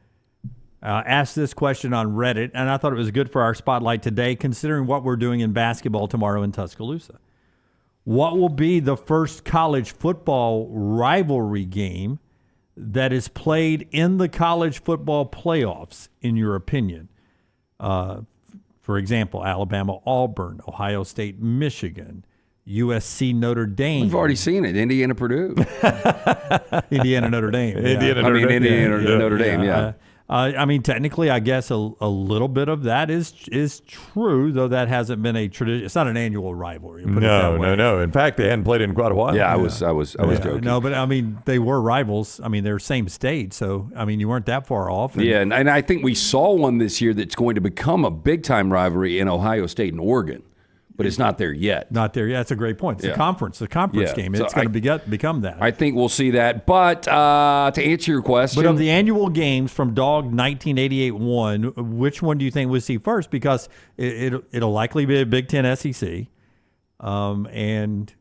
asked this question on Reddit, and I thought it was good for our spotlight today, considering what we're doing in basketball tomorrow in Tuscaloosa. What will be the first college football rivalry game that is played in the college football playoffs, in your opinion? For example, Alabama, Auburn, Ohio State, Michigan, USC, Notre Dame. We've already seen it. Indiana, Purdue. Indiana, Notre Dame. Indiana, Notre Dame, yeah. I mean, technically, I guess a little bit of that is true, though that hasn't been a tradition. It's not an annual rivalry. No. In fact, they hadn't played in quite a while. Yeah, I was joking. No, but I mean, they were rivals. I mean, they're same state, so I mean, you weren't that far off. And I think we saw one this year that's going to become a big time rivalry in Ohio State and Oregon. But it's not there yet. Not there yet. That's a great point. It's a conference game. It's going to become that. I think we'll see that. But to answer your question. But of the annual games from Dog 1988-1, which one do you think we'll see first? Because it'll likely be a Big Ten SEC. And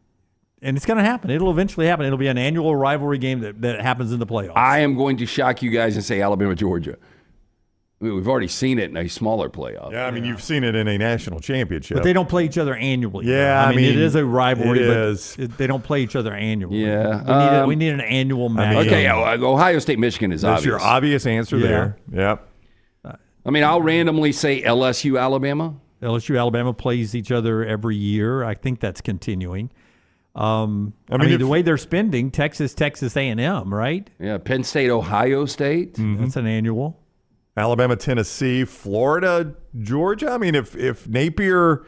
it's going to happen. It'll eventually happen. It'll be an annual rivalry game that happens in the playoffs. I am going to shock you guys and say Alabama, Georgia. I mean, we've already seen it in a smaller playoff. Yeah, I mean, you've seen it in a national championship. But they don't play each other annually. Yeah, I mean, it is a rivalry, but they don't play each other annually. Yeah. We need an annual match. Okay, Ohio State, Michigan is obvious. That's your obvious answer there. Yep. I mean, I'll randomly say LSU, Alabama. LSU, Alabama plays each other every year. I think that's continuing. I mean, the way they're spending, Texas A&M, right? Yeah, Penn State, Ohio State. Mm-hmm. That's an annual. Alabama, Tennessee, Florida, Georgia. I mean, if Napier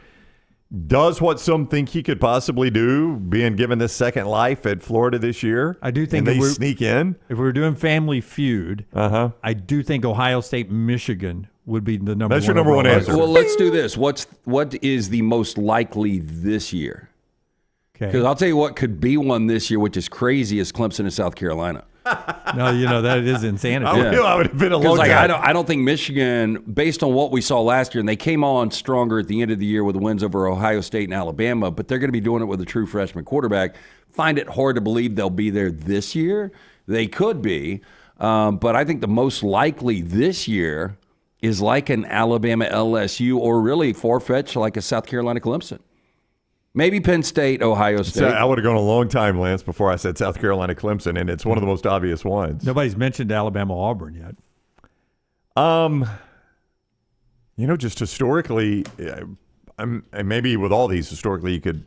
does what some think he could possibly do, being given this second life at Florida this year, I do think they sneak in. If we were doing Family Feud, I do think Ohio State, Michigan would be the number one. That's your number one answer. Well, let's do this. What is the most likely this year? Because I'll tell you what could be one this year, which is crazy, is Clemson and South Carolina. No, that is insanity. I would have been a long time. I don't think Michigan, based on what we saw last year, and they came on stronger at the end of the year with wins over Ohio State and Alabama, but they're going to be doing it with a true freshman quarterback. Find it hard to believe they'll be there this year. They could be, but I think the most likely this year is like an Alabama LSU, or really far-fetched like a South Carolina Clemson. Maybe Penn State, Ohio State. I would have gone a long time, Lance, before I said South Carolina, Clemson, and it's one of the most obvious ones. Nobody's mentioned Alabama, Auburn yet. just historically, and maybe with all these historically, you could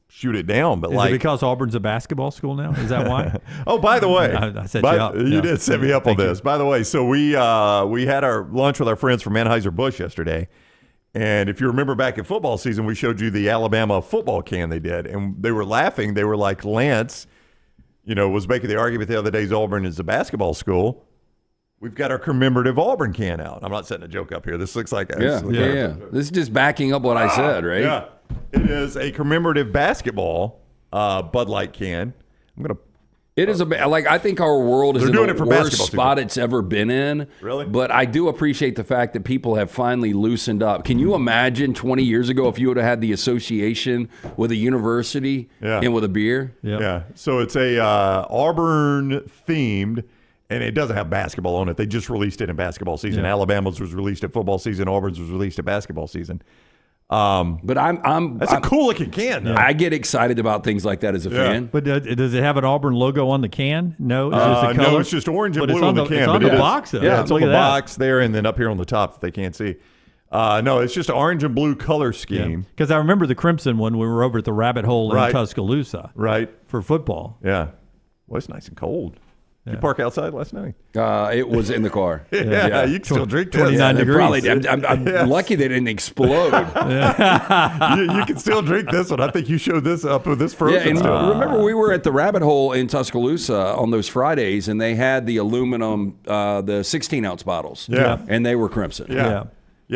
shoot it down. But is it because Auburn's a basketball school now? Is that why? Oh, by the way, I set you up. You did set me up on this. By the way, so we had our lunch with our friends from Anheuser-Busch yesterday. And if you remember back in football season, we showed you the Alabama football can they did. And they were laughing. They were like, Lance, was making the argument the other day, Auburn is a basketball school. We've got our commemorative Auburn can out. I'm not setting a joke up here. This looks like yeah. This is just backing up what I said, right? Yeah. It is a commemorative basketball Bud Light can. It is I think our world is in the worst spot it's ever been in. Really? But I do appreciate the fact that people have finally loosened up. Can you imagine 20 years ago if you would have had the association with a university and with a beer? Yeah. So it's a Auburn themed, and it doesn't have basketball on it. They just released it in basketball season. Yeah. Alabama's was released at football season. Auburn's was released at basketball season. But that's a cool looking can. Though. I get excited about things like that as a fan. But does it have an Auburn logo on the can? No, it's just the color. No, it's just orange and but blue on the can. It's on the box, though. Yeah, it's on the box there, and then up here on the top that they can't see. No, it's just an orange and blue color scheme. Because I remember the crimson one. We were over at the Rabbit Hole in Tuscaloosa, for football. Yeah, well, it's nice and cold. Did you park outside last night? It was in the car. Yeah, you can still drink 29 degrees. I'm lucky they didn't explode. You can still drink this one. I think you showed this up with this frozen. Yeah, and remember we were at the Rabbit Hole in Tuscaloosa on those Fridays, and they had the aluminum, the 16-ounce bottles. Yeah. And they were crimson. Yeah,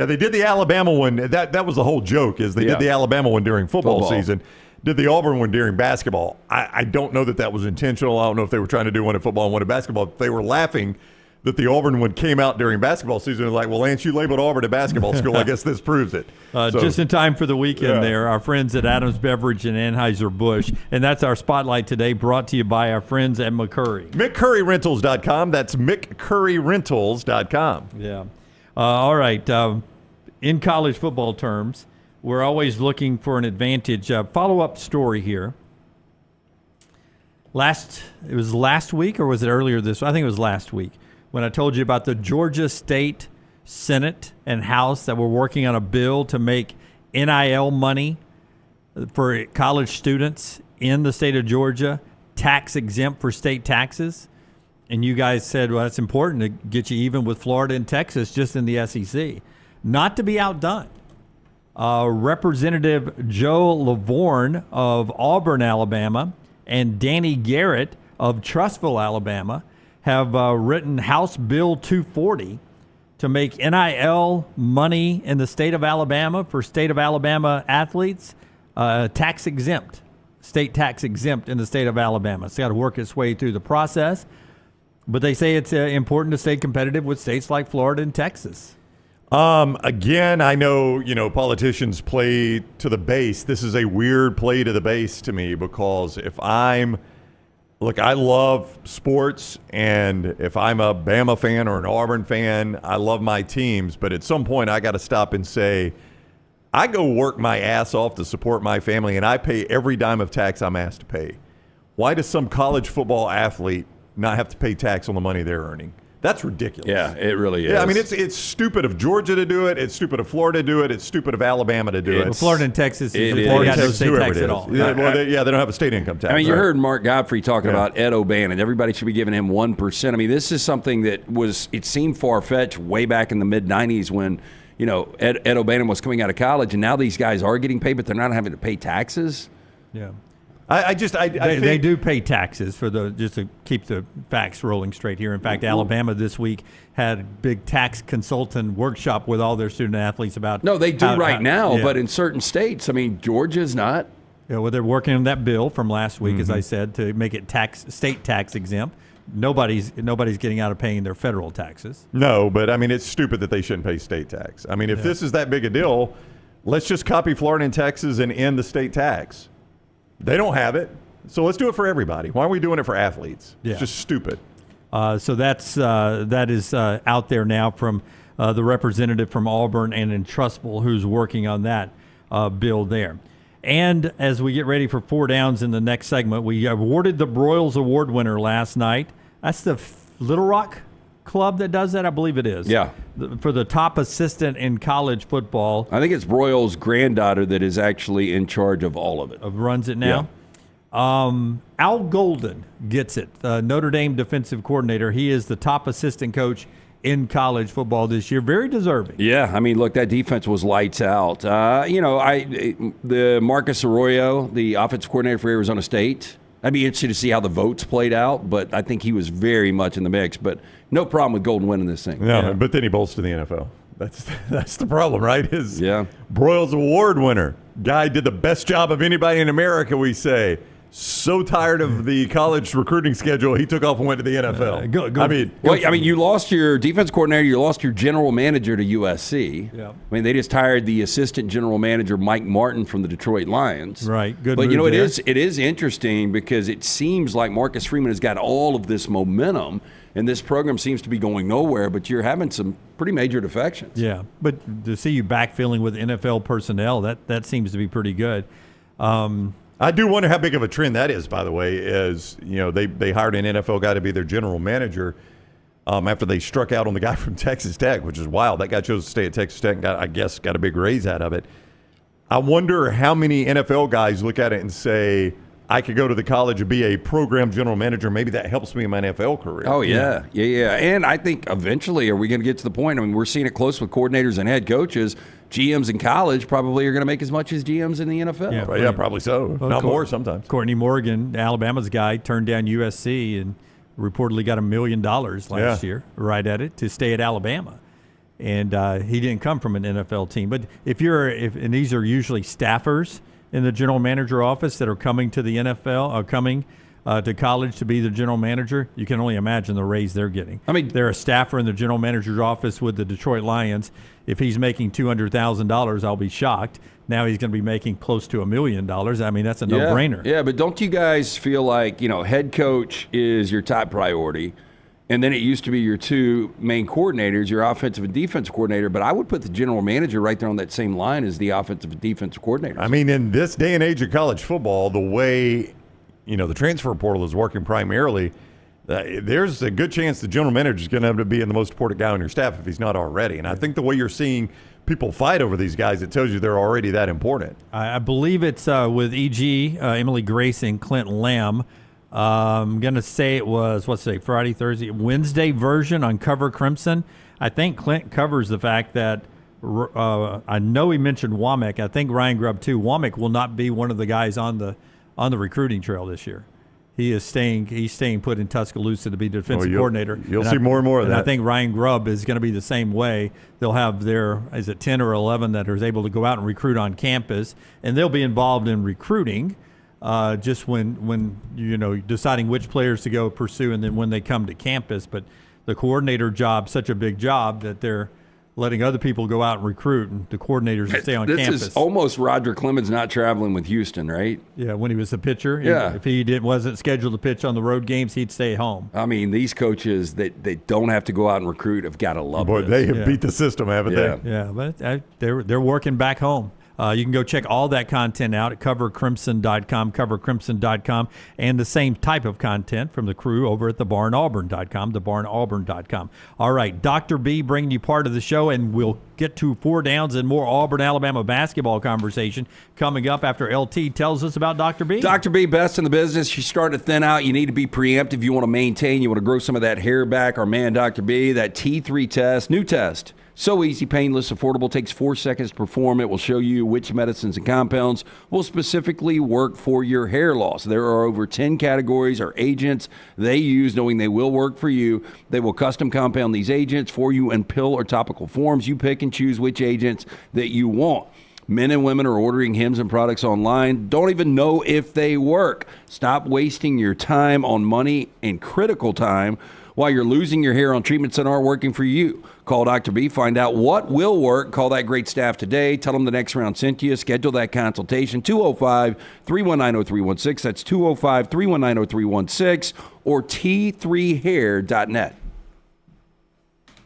they did the Alabama one. That was the whole joke, is they did the Alabama one during football season. Did the Auburn one during basketball. I don't know that was intentional. I don't know if they were trying to do one in football and one in basketball. They were laughing that the Auburn one came out during basketball season. They're like, well, Lance, you labeled Auburn a basketball school. I guess this proves it. Just in time for the weekend there, our friends at Adams Beverage and Anheuser-Busch. And that's our spotlight today, brought to you by our friends at McCurry. McCurryRentals.com. That's McCurryRentals.com. Yeah. All right. In college football terms, we're always looking for an advantage. Follow-up story here. It was last week, or was it earlier this week? I think it was last week when I told you about the Georgia State Senate and House that were working on a bill to make NIL money for college students in the state of Georgia tax exempt for state taxes. And you guys said, well, that's important to get you even with Florida and Texas just in the SEC. Not to be outdone. Representative Joe Labaron of Auburn-Alabama and Danny Garrett of Trussville, Alabama, have written House Bill 240 to make NIL money in the state of Alabama for state of Alabama athletes tax exempt, state tax exempt in the state of Alabama. It's got to work its way through the process, but they say it's important to stay competitive with states like Florida and Texas. Again, I know, politicians play to the base. This is a weird play to the base to me because I love sports, and if I'm a Bama fan or an Auburn fan, I love my teams. But at some point, I got to stop and say, I go work my ass off to support my family, and I pay every dime of tax I'm asked to pay. Why does some college football athlete not have to pay tax on the money they're earning? That's ridiculous. Yeah, it really is. Yeah, I mean, it's stupid of Georgia to do it. It's stupid of Florida to do it. It's stupid of Alabama to do it. Well, Florida and Texas, Florida has no state tax at all. Yeah, they don't have a state income tax. I mean, you heard Mark Gottfried talking about Ed O'Bannon. Everybody should be giving him 1%. I mean, this is something that it seemed far-fetched way back in the mid-'90s when, Ed O'Bannon was coming out of college, and now these guys are getting paid, but they're not having to pay taxes. Yeah. They do pay taxes just to keep the facts rolling straight here. In fact, Alabama this week had a big tax consultant workshop with all their student athletes about. No, they do now, but in certain states, I mean, Georgia's not. Yeah, well, they're working on that bill from last week, as I said, to make it state tax exempt. Nobody's getting out of paying their federal taxes. No, but I mean, it's stupid that they shouldn't pay state tax. I mean, if this is that big a deal, let's just copy Florida and Texas and end the state tax. They don't have it, so let's do it for everybody. Why are we doing it for athletes? Yeah. It's just stupid. So that is out there now from the representative from Auburn and in Trussville who's working on that bill there. And as we get ready for Four Downs in the next segment, we awarded the Broyles Award winner last night. That's the Little Rock club that does that? I believe it is. Yeah. For the top assistant in college football. I think it's Broyles' granddaughter that is actually in charge of all of it. Runs it now? Yeah. Al Golden gets it. Notre Dame defensive coordinator. He is the top assistant coach in college football this year. Very deserving. Yeah, I mean, look, that defense was lights out. The Marcus Arroyo, the offensive coordinator for Arizona State, I'd be interested to see how the votes played out, but I think he was very much in the mix. But no problem with Golden winning this thing. No, but then he bolts to the NFL. That's the problem, right? Yeah. Broyles Award winner. Guy did the best job of anybody in America, we say. So tired of the college recruiting schedule, he took off and went to the NFL. You lost your defense coordinator, you lost your general manager to USC. Yeah. I mean, they just hired the assistant general manager, Mike Martin, from the Detroit Lions. Right. Good. But move there. it is interesting because it seems like Marcus Freeman has got all of this momentum, and this program seems to be going nowhere. But you're having some pretty major defections. Yeah, but to see you backfilling with NFL personnel, that seems to be pretty good. I do wonder how big of a trend that is, by the way, as they hired an NFL guy to be their general manager after they struck out on the guy from Texas Tech, which is wild. That guy chose to stay at Texas Tech and got a big raise out of it. I wonder how many NFL guys look at it and say, I could go to the college and be a program general manager. Maybe that helps me in my NFL career. Oh, yeah. And I think eventually, are we going to get to the point? I mean, we're seeing it close with coordinators and head coaches. GMs in college probably are going to make as much as GMs in the NFL. Yeah, probably so. Well, not more sometimes. Courtney Morgan, Alabama's guy, turned down USC and reportedly got $1 million last year, right at it, to stay at Alabama. And he didn't come from an NFL team. But and these are usually staffers in the general manager office that are coming to the NFL, or coming to college to be the general manager, you can only imagine the raise they're getting. I mean, they're a staffer in the general manager's office with the Detroit Lions. If he's making $200,000, I'll be shocked. Now he's going to be making close to $1 million. I mean, that's a no-brainer. Yeah, but don't you guys feel like, head coach is your top priority, and then it used to be your two main coordinators, your offensive and defensive coordinator, but I would put the general manager right there on that same line as the offensive and defensive coordinator. I mean, in this day and age of college football, the way the transfer portal is working primarily, there's a good chance the general manager is going to have to be the most important guy on your staff if he's not already. And I think the way you're seeing people fight over these guys, it tells you they're already that important. I believe it's with E.G., Emily Grace, and Clint Lamb. I'm going to say it was, Friday, Thursday, Wednesday version on Cover Crimson. I think Clint covers the fact that I know he mentioned Womack. I think Ryan Grubb, too. Womack will not be one of the guys on the recruiting trail this year. He's staying put in Tuscaloosa to be defensive coordinator. You'll see more and more of that. I think Ryan Grubb is going to be the same way. They'll have their 10 or 11 that are able to go out and recruit on campus, and they'll be involved in recruiting just when deciding which players to go pursue, and then when they come to campus. But the coordinator job, such a big job that they're letting other people go out and recruit, and the coordinators stay on campus. This is almost Roger Clemens not traveling with Houston, right? Yeah, when he was a pitcher. Yeah. If he wasn't scheduled to pitch on the road games, he'd stay at home. I mean, these coaches that they don't have to go out and recruit have got to love Boy, this. they have beat the system, haven't they? Yeah, but they're working back home. You can go check all that content out at covercrimson.com, covercrimson.com, and the same type of content from the crew over at thebarnauburn.com, thebarnauburn.com. All right, Dr. B bringing you part of the show, and we'll get to 4 downs and more Auburn-Alabama basketball conversation coming up after LT tells us about Dr. B. Dr. B, best in the business. She's starting to thin out. You need to be preemptive. You want to maintain. You want to grow some of that hair back. Our man, Dr. B, that T3 test, new test. So easy, painless, affordable, takes 4 seconds to perform. It will show you which medicines and compounds will specifically work for your hair loss. There are over 10 categories or agents they use, knowing they will work for you. They will custom compound these agents for you in pill or topical forms. You pick and choose which agents that you want. Men and women are ordering Hims and products online. Don't even know if they work. Stop wasting your time on money and critical time while you're losing your hair on treatments that aren't working for you. Call Dr. B. Find out what will work. Call that great staff today. Tell them the next round sent you. Schedule that consultation. 205-319-0316. That's 205-319-0316 or t3hair.net.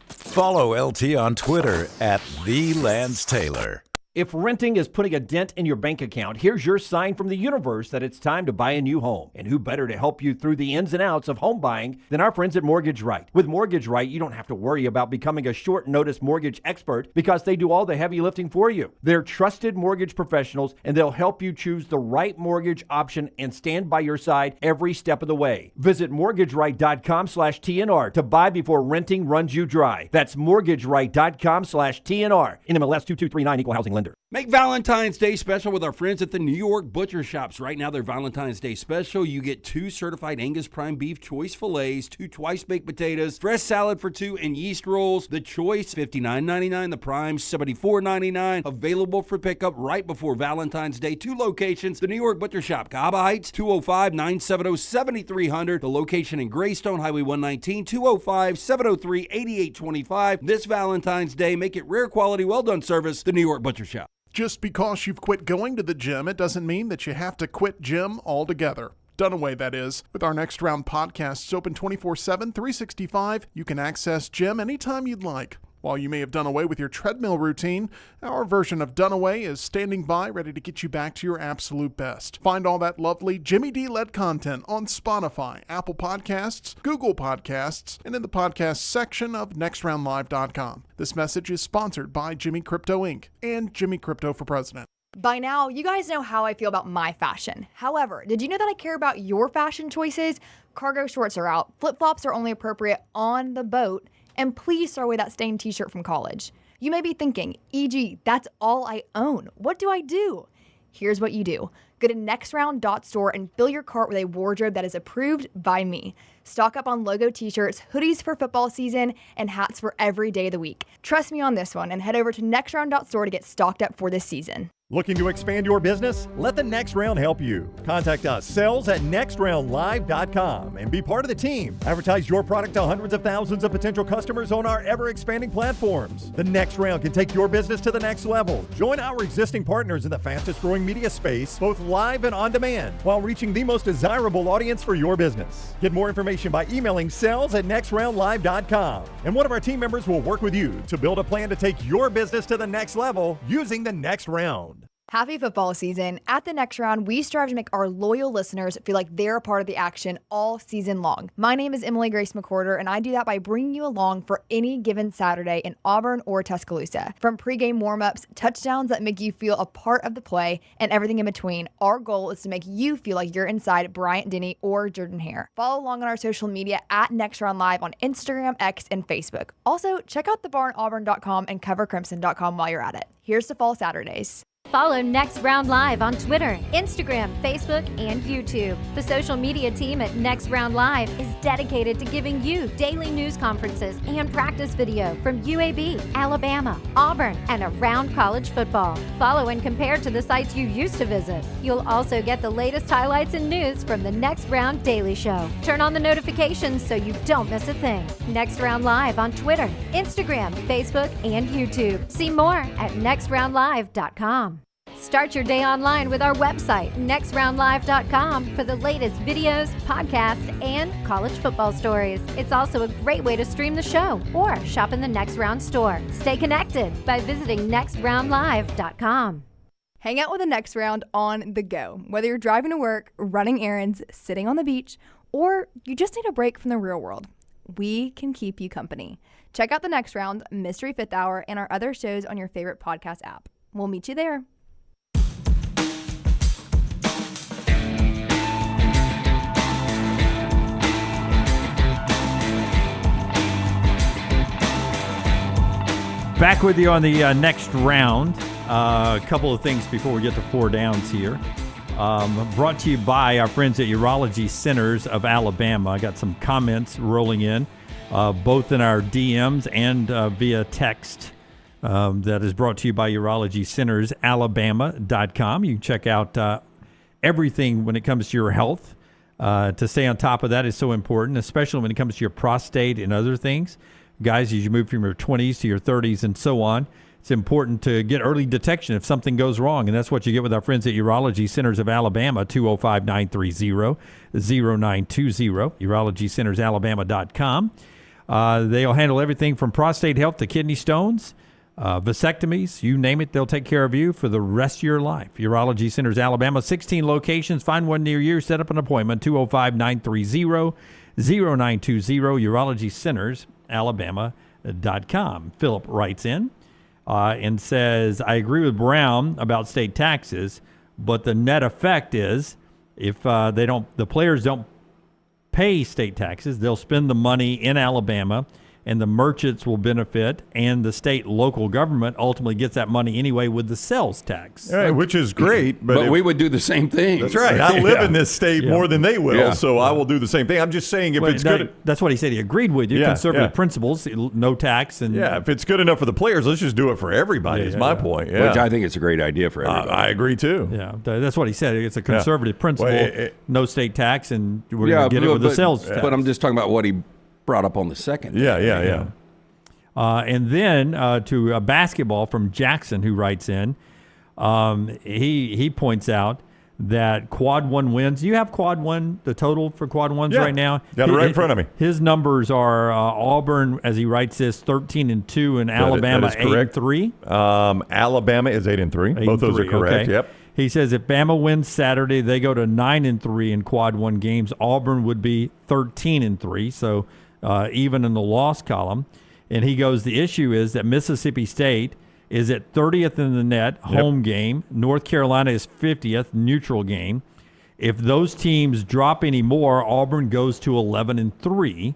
Follow LT on Twitter at TheLanceTaylor. If renting is putting a dent in your bank account, here's your sign from the universe that it's time to buy a new home. And who better to help you through the ins and outs of home buying than our friends at Mortgage Right. With Mortgage Right, you don't have to worry about becoming a short notice mortgage expert because they do all the heavy lifting for you. They're trusted mortgage professionals, and they'll help you choose the right mortgage option and stand by your side every step of the way. Visit mortgageright.com/TNR to buy before renting runs you dry. That's mortgageright.com/TNR. NMLS 2239, Equal Housing Lender. Make Valentine's Day special with our friends at the New York Butcher Shops. Right now, their Valentine's Day special, you get 2 certified Angus prime beef choice fillets, 2 twice-baked potatoes, fresh salad for 2, and yeast rolls. The choice, $59.99. The prime, $74.99. Available for pickup right before Valentine's Day. 2 locations. The New York Butcher Shop, Cahaba Heights, 205-970-7300. The location in Greystone, Highway 119, 205-703-8825. This Valentine's Day, make it rare quality, well-done service, the New York Butcher Shop. Just because you've quit going to the gym, it doesn't mean that you have to quit gym altogether. Dunaway, that is. With our Next Round podcasts open 24/7, 365, you can access gym anytime you'd like. While you may have done away with your treadmill routine, our version of Dunaway is standing by, ready to get you back to your absolute best. Find all that lovely Jimmy D-led content on Spotify, Apple Podcasts, Google Podcasts, and in the podcast section of nextroundlive.com. This message is sponsored by Jimmy Crypto Inc. and Jimmy Crypto for President. By now, you guys know how I feel about my fashion. However, did you know that I care about your fashion choices? Cargo shorts are out, flip-flops are only appropriate on the boat, and please throw away that stained t-shirt from college. You may be thinking, EG, that's all I own. What do I do? Here's what you do. Go to nextround.store and fill your cart with a wardrobe that is approved by me. Stock up on logo t-shirts, hoodies for football season, and hats for every day of the week. Trust me on this one and head over to nextround.store to get stocked up for this season. Looking to expand your business? Let the Next Round help you. Contact us, sales@nextroundlive.com, and be part of the team. Advertise your product to hundreds of thousands of potential customers on our ever-expanding platforms. The Next Round can take your business to the next level. Join our existing partners in the fastest-growing media space, both live and on demand, while reaching the most desirable audience for your business. Get more information by emailing sales@nextroundlive.com, and one of our team members will work with you to build a plan to take your business to the next level using the Next Round. Happy football season. At the Next Round, we strive to make our loyal listeners feel like they're a part of the action all season long. My name is Emily Grace McWhorter, and I do that by bringing you along for any given Saturday in Auburn or Tuscaloosa. From pregame warm-ups, touchdowns that make you feel a part of the play, and everything in between, our goal is to make you feel like you're inside Bryant Denny or Jordan Hare. Follow along on our social media at Next Round Live on Instagram, X, and Facebook. Also, check out thebarnauburn.com and covercrimson.com while you're at it. Here's to fall Saturdays. Follow Next Round Live on Twitter, Instagram, Facebook, and YouTube. The social media team at Next Round Live is dedicated to giving you daily news conferences and practice video from UAB, Alabama, Auburn, and around college football. Follow and compare to the sites you used to visit. You'll also get the latest highlights and news from the Next Round Daily Show. Turn on the notifications so you don't miss a thing. Next Round Live on Twitter, Instagram, Facebook, and YouTube. See more at nextroundlive.com. Start your day online with our website, nextroundlive.com, for the latest videos, podcasts, and college football stories. It's also a great way to stream the show or shop in the Next Round store. Stay connected by visiting nextroundlive.com. Hang out with the Next Round on the go. Whether you're driving to work, running errands, sitting on the beach, or you just need a break from the real world, we can keep you company. Check out the Next Round, Mystery Fifth Hour, and our other shows on your favorite podcast app. We'll meet you there. Back with you on the next round. A couple of things before we get to 4 downs here. Brought to you by our friends at Urology Centers of Alabama. I got some comments rolling in, both in our DMs and via text. That is brought to you by Urology Centers, Alabama.com. You can check out everything when it comes to your health. To stay on top of that is so important, especially when it comes to your prostate and other things. Guys, as you move from your 20s to your 30s and so on, it's important to get early detection if something goes wrong, and that's what you get with our friends at Urology Centers of Alabama, 205-930-0920, urologycentersalabama.com. They'll handle everything from prostate health to kidney stones, vasectomies, you name it, they'll take care of you for the rest of your life. Urology Centers Alabama, 16 locations. Find one near you. Set up an appointment, 205-930-0920, urologycentersalabama.com. Philip writes in and says, I agree with Brown about state taxes, but the net effect is if the players don't pay state taxes, they'll spend the money in Alabama, and the merchants will benefit, and the state local government ultimately gets that money anyway with the sales tax. Right, which is great. But we would do the same thing. That's right. I live in this state more than they will, so I will do the same thing. I'm just saying if it's good. That's what he said. He agreed with you. Conservative principles, no tax. And if it's good enough for the players, let's just do it for everybody is my point. Which I think it's a great idea for everybody. I agree, too. Yeah, that's what he said. It's a conservative principle, no state tax, and we're going to get it with the sales tax. But I'm just talking about what he brought up on the second. Yeah. And then to basketball from Jackson, who writes in, he points out that quad one wins. You have quad one, the total for quad ones right now? Got it right in front of me. His numbers are Auburn, as he writes this, 13-2, and Alabama 8-3. Alabama is 8-3. Both those are correct. Okay. Yep. He says if Bama wins Saturday, they go to 9-3 in quad one games. Auburn would be 13-3, so even in the loss column. And he goes, the issue is that Mississippi State is at 30th in the net, home game. North Carolina is 50th, neutral game. If those teams drop any more, Auburn goes to 11-3.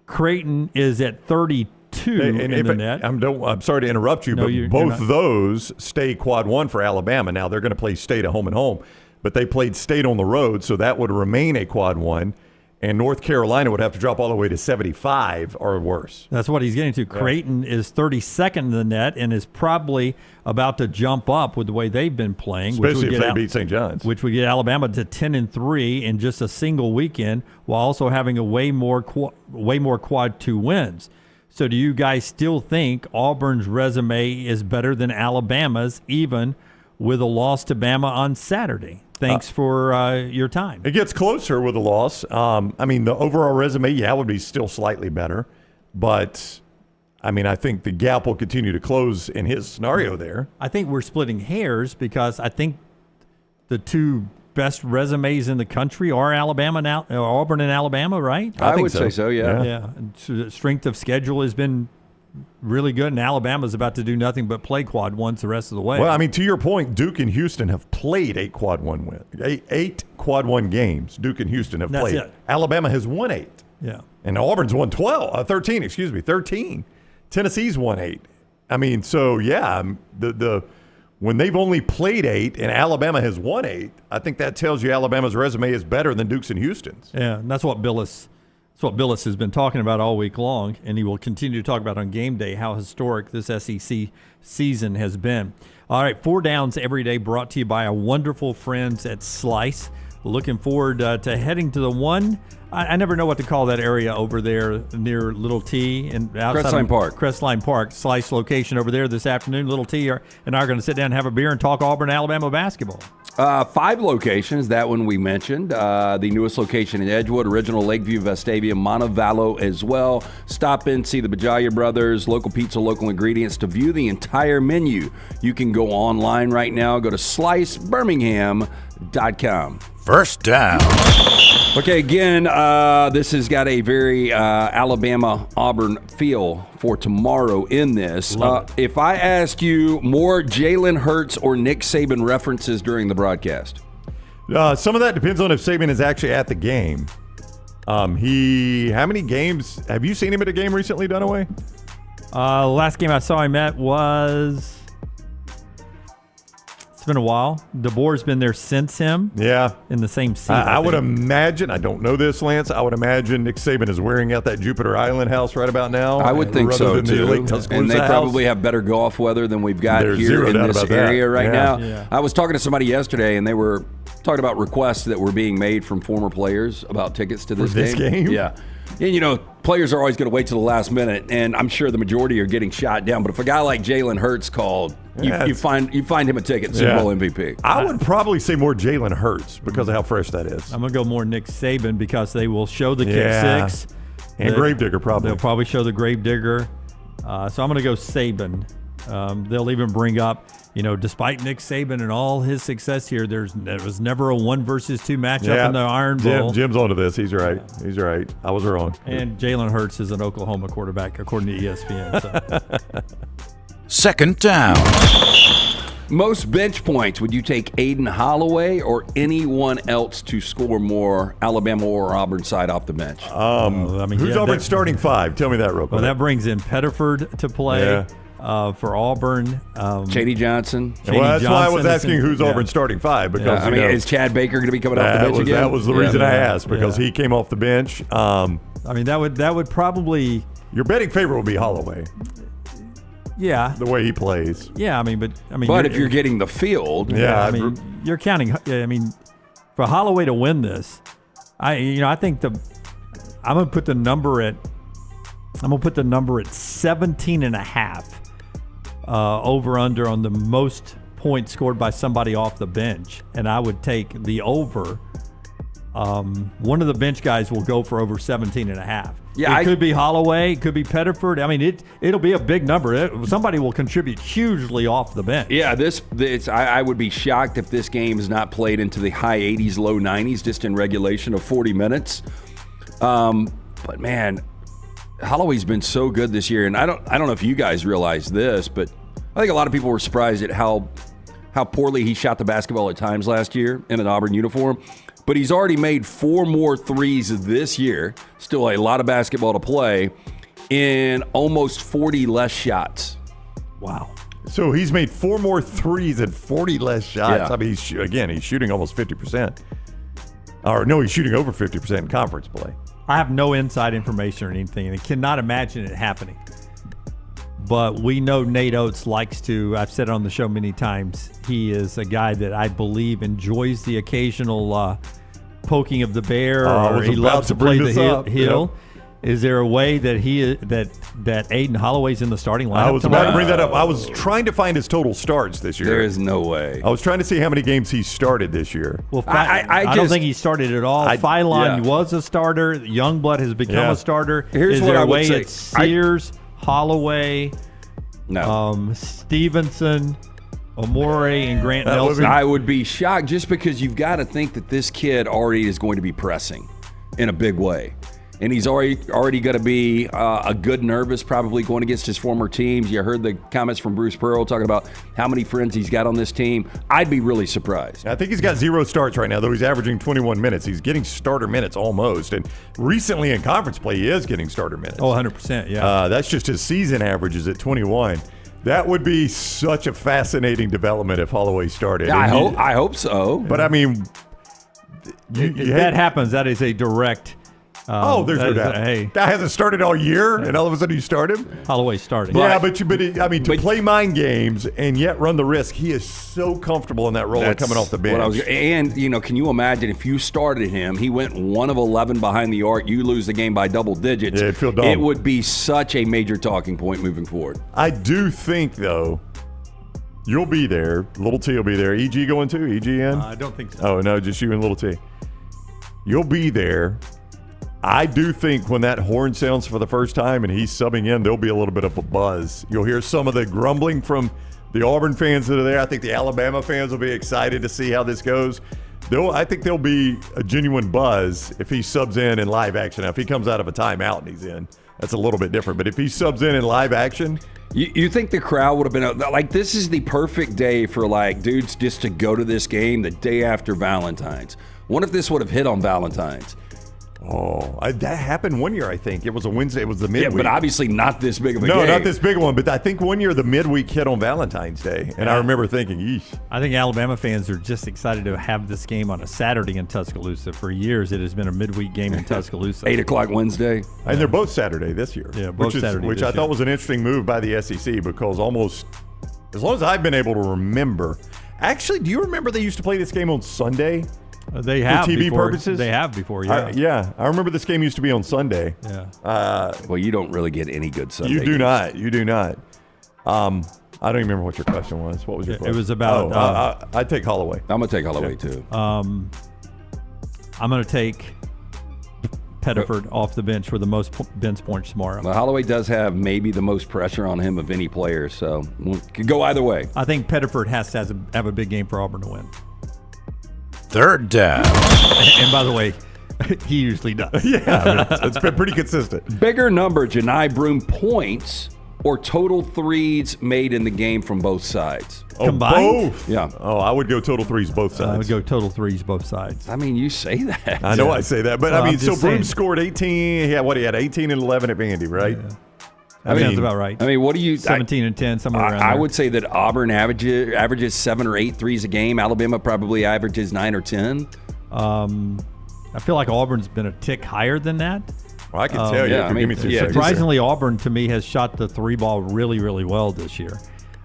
Creighton is at 32 in the net. I'm sorry to interrupt you, but both those stay quad one for Alabama. Now, they're going to play State at home and home, but they played State on the road, so that would remain a quad one. And North Carolina would have to drop all the way to 75 or worse. That's what he's getting to. Creighton is 32nd in the net and is probably about to jump up with the way they've been playing. Especially if they beat St. John's. Which would get Alabama to 10-3 in just a single weekend, while also having a way more quad two wins. So do you guys still think Auburn's resume is better than Alabama's, even with a loss to Bama on Saturday? Thanks for your time. It gets closer with a loss. I mean, the overall resume, would be still slightly better. But, I mean, I think the gap will continue to close in his scenario there. I think we're splitting hairs because I think the two best resumes in the country are Auburn and Alabama, right? I would say so, yeah. Yeah. And strength of schedule has been really good, and Alabama's about to do nothing but play quad ones the rest of the way. Well, I mean, to your point, Duke and Houston have played eight quad one quad one games. Duke and Houston have played. It. Alabama has won 8. Yeah. And Auburn's won 13. Tennessee's won 8. I mean, so when they've only played 8 and Alabama has won 8, I think that tells you Alabama's resume is better than Duke's and Houston's. Yeah, and that's what Billis has been talking about all week long, and he will continue to talk about on game day how historic this SEC season has been. All right, 4 Downs every day brought to you by our wonderful friends at Slice. Looking forward to heading to the one. I never know what to call that area over there near Little T and Crestline Park. Crestline Park, Slice location over there this afternoon. Little T and I are going to sit down and have a beer and talk Auburn-Alabama basketball. 5 locations. That one we mentioned. The newest location in Edgewood, original Lakeview, Vestavia, Montevallo as well. Stop in, see the Bajalia Brothers, local pizza, local ingredients. To view the entire menu, you can go online right now. Go to slicebirmingham.com. First down. Okay, again, this has got a very Alabama-Auburn feel for tomorrow in this. If I ask you more Jalen Hurts or Nick Saban references during the broadcast? Some of that depends on if Saban is actually at the game. How many games? Have you seen him at a game recently, Dunaway? Last game I saw him at was... It's been a while. DeBoer's been there since him. Yeah. In the same seat. I would imagine, I don't know this, Lance, I would imagine Nick Saban is wearing out that Jupiter Island house right about now. I would think so, too. And they probably have better golf weather than we've got here in this area right now. Yeah. I was talking to somebody yesterday, and they were talking about requests that were being made from former players about tickets to this game. Yeah. And, players are always going to wait till the last minute, and I'm sure the majority are getting shot down. But if a guy like Jalen Hurts called, you find him a ticket, Super Bowl MVP. I would probably say more Jalen Hurts because of how fresh that is. I'm going to go more Nick Saban because they will show the kick six. And Gravedigger probably. They'll probably show the Gravedigger. So I'm going to go Saban They'll even bring up, despite Nick Saban and all his success here, there was never a 1 versus 2 matchup in the Iron Bowl. Jim's onto this. He's right. He's right. I was wrong. And Jalen Hurts is an Oklahoma quarterback, according to ESPN. So. Second down. Most bench points, would you take Aden Holloway or anyone else to score more, Alabama or Auburn side off the bench? Who's Auburn's starting 5? Tell me that real quick. Well, that brings in Pettiford to play for Auburn. Chady Johnson. That's why I was asking who's Auburn's starting 5. Because is Chad Baker going to be coming off the bench again? That was the reason I asked, because he came off the bench. That would probably... Your betting favorite would be Holloway. Yeah, the way he plays. Yeah, but if you're getting the field, you're counting. For Holloway to win this, I think I'm gonna put the number at 17.5 over under on the most points scored by somebody off the bench, and I would take the over. One of the bench guys will go for over 17.5. Yeah, it could be Holloway, it could be Pettiford. It'll be a big number. Somebody will contribute hugely off the bench. Yeah, I would be shocked if this game is not played into the high 80s, low 90s, just in regulation of 40 minutes. But man, Holloway's been so good this year, and I don't know if you guys realize this, but I think a lot of people were surprised at how poorly he shot the basketball at times last year in an Auburn uniform. But he's already made 4 more threes this year. Still a lot of basketball to play in almost 40 less shots. Wow. So he's made 4 more threes and 40 less shots. Yeah. He's shooting almost 50%. Or no, he's shooting over 50% in conference play. I have no inside information or anything, and I cannot imagine it happening. But we know Nate Oates likes to, I've said it on the show many times, he is a guy that I believe enjoys the occasional poking of the bear, or he loves to play the hill. Yep. Is there a way that that Aden Holloway's in the starting lineup? I was about to bring that up. I was trying to find his total starts this year. There is no way. I was trying to see how many games he started this year. Well, I don't think he started at all. Philon was a starter. Youngblood has become a starter. Here's what I would say. It's Sears, Holloway, Stevenson, Amore, and Grant Nelson. I would be shocked, just because you've got to think that this kid already is going to be pressing in a big way. And he's already going to be a good nervous, probably going against his former teams. You heard the comments from Bruce Pearl talking about how many friends he's got on this team. I'd be really surprised. I think he's got 0 starts right now, though he's averaging 21 minutes. He's getting starter minutes almost. And recently in conference play, he is getting starter minutes. Oh, 100%, yeah. That's just his season averages at 21. That would be such a fascinating development if Holloway started. Yeah, I hope so. But, if that happens, that is a direct... there's no doubt. That hasn't started all year, and all of a sudden you start him? Holloway starting. Yeah, but to play mind games and yet run the risk, he is so comfortable in that role coming off the bench. Can you imagine if you started him, he went 1 of 11 behind the arc, you lose the game by double digits. Yeah, it'd feel dumb. It would be such a major talking point moving forward. I do think, though, you'll be there. Little T will be there. EG going too? EG in? I don't think so. Oh, no, just you and Little T. You'll be there. I do think when that horn sounds for the first time and he's subbing in, there'll be a little bit of a buzz. You'll hear some of the grumbling from the Auburn fans that are there. I think the Alabama fans will be excited to see how this goes. I think there'll be a genuine buzz if he subs in live action. Now, if he comes out of a timeout and he's in, that's a little bit different. But if he subs in live action... You think the crowd would have been like, this is the perfect day for dudes just to go to this game the day after Valentine's. What if this would have hit on Valentine's? Oh, that happened one year, I think. It was a Wednesday. It was the midweek. Yeah, but obviously not this big of a game. No, not this big one. But I think one year the midweek hit on Valentine's Day. And I remember thinking, yeesh. I think Alabama fans are just excited to have this game on a Saturday in Tuscaloosa. For years, it has been a midweek game in Tuscaloosa. 8 o'clock Wednesday. And they're both Saturday this year. Yeah, both Saturday Which I thought was an interesting move by the SEC, because almost, as long as I've been able to remember. Actually, do you remember they used to play this game on Sunday? They have for TV before, purposes. They have before, yeah. I remember this game used to be on Sunday. Yeah. Well, you don't really get any good Sunday. You do not. You do not. I don't even remember what your question was. What was your question? It was about. I'd take Holloway. I'm gonna take Holloway too. I'm gonna take Pettiford off the bench for the most bench points tomorrow. Well, Holloway does have maybe the most pressure on him of any player, so it could go either way. I think Pettiford has to have a big game for Auburn to win. Third down. And by the way, he usually does. Yeah, it's been pretty consistent. Bigger number, Janai Broom points or total threes made in the game from both sides? Combined? Both? Yeah. Oh, I would go total threes both sides. I would go total threes both sides. I mean, you say that. I know I say that, but Well, I mean, I'm so just Broom saying. scored 18. Yeah, what he had 18 and 11 at Vandy, right? Yeah. That sounds about right. I mean, what do you 17 and 10, somewhere around I there. would say that Auburn averages 7 or 8 threes a game. Alabama probably averages 9 or 10. I feel like Auburn's been a tick higher than that. Well, I can tell you. yeah, I mean, give me 2 seconds. Surprisingly, Auburn to me has shot the three ball really, really well this year.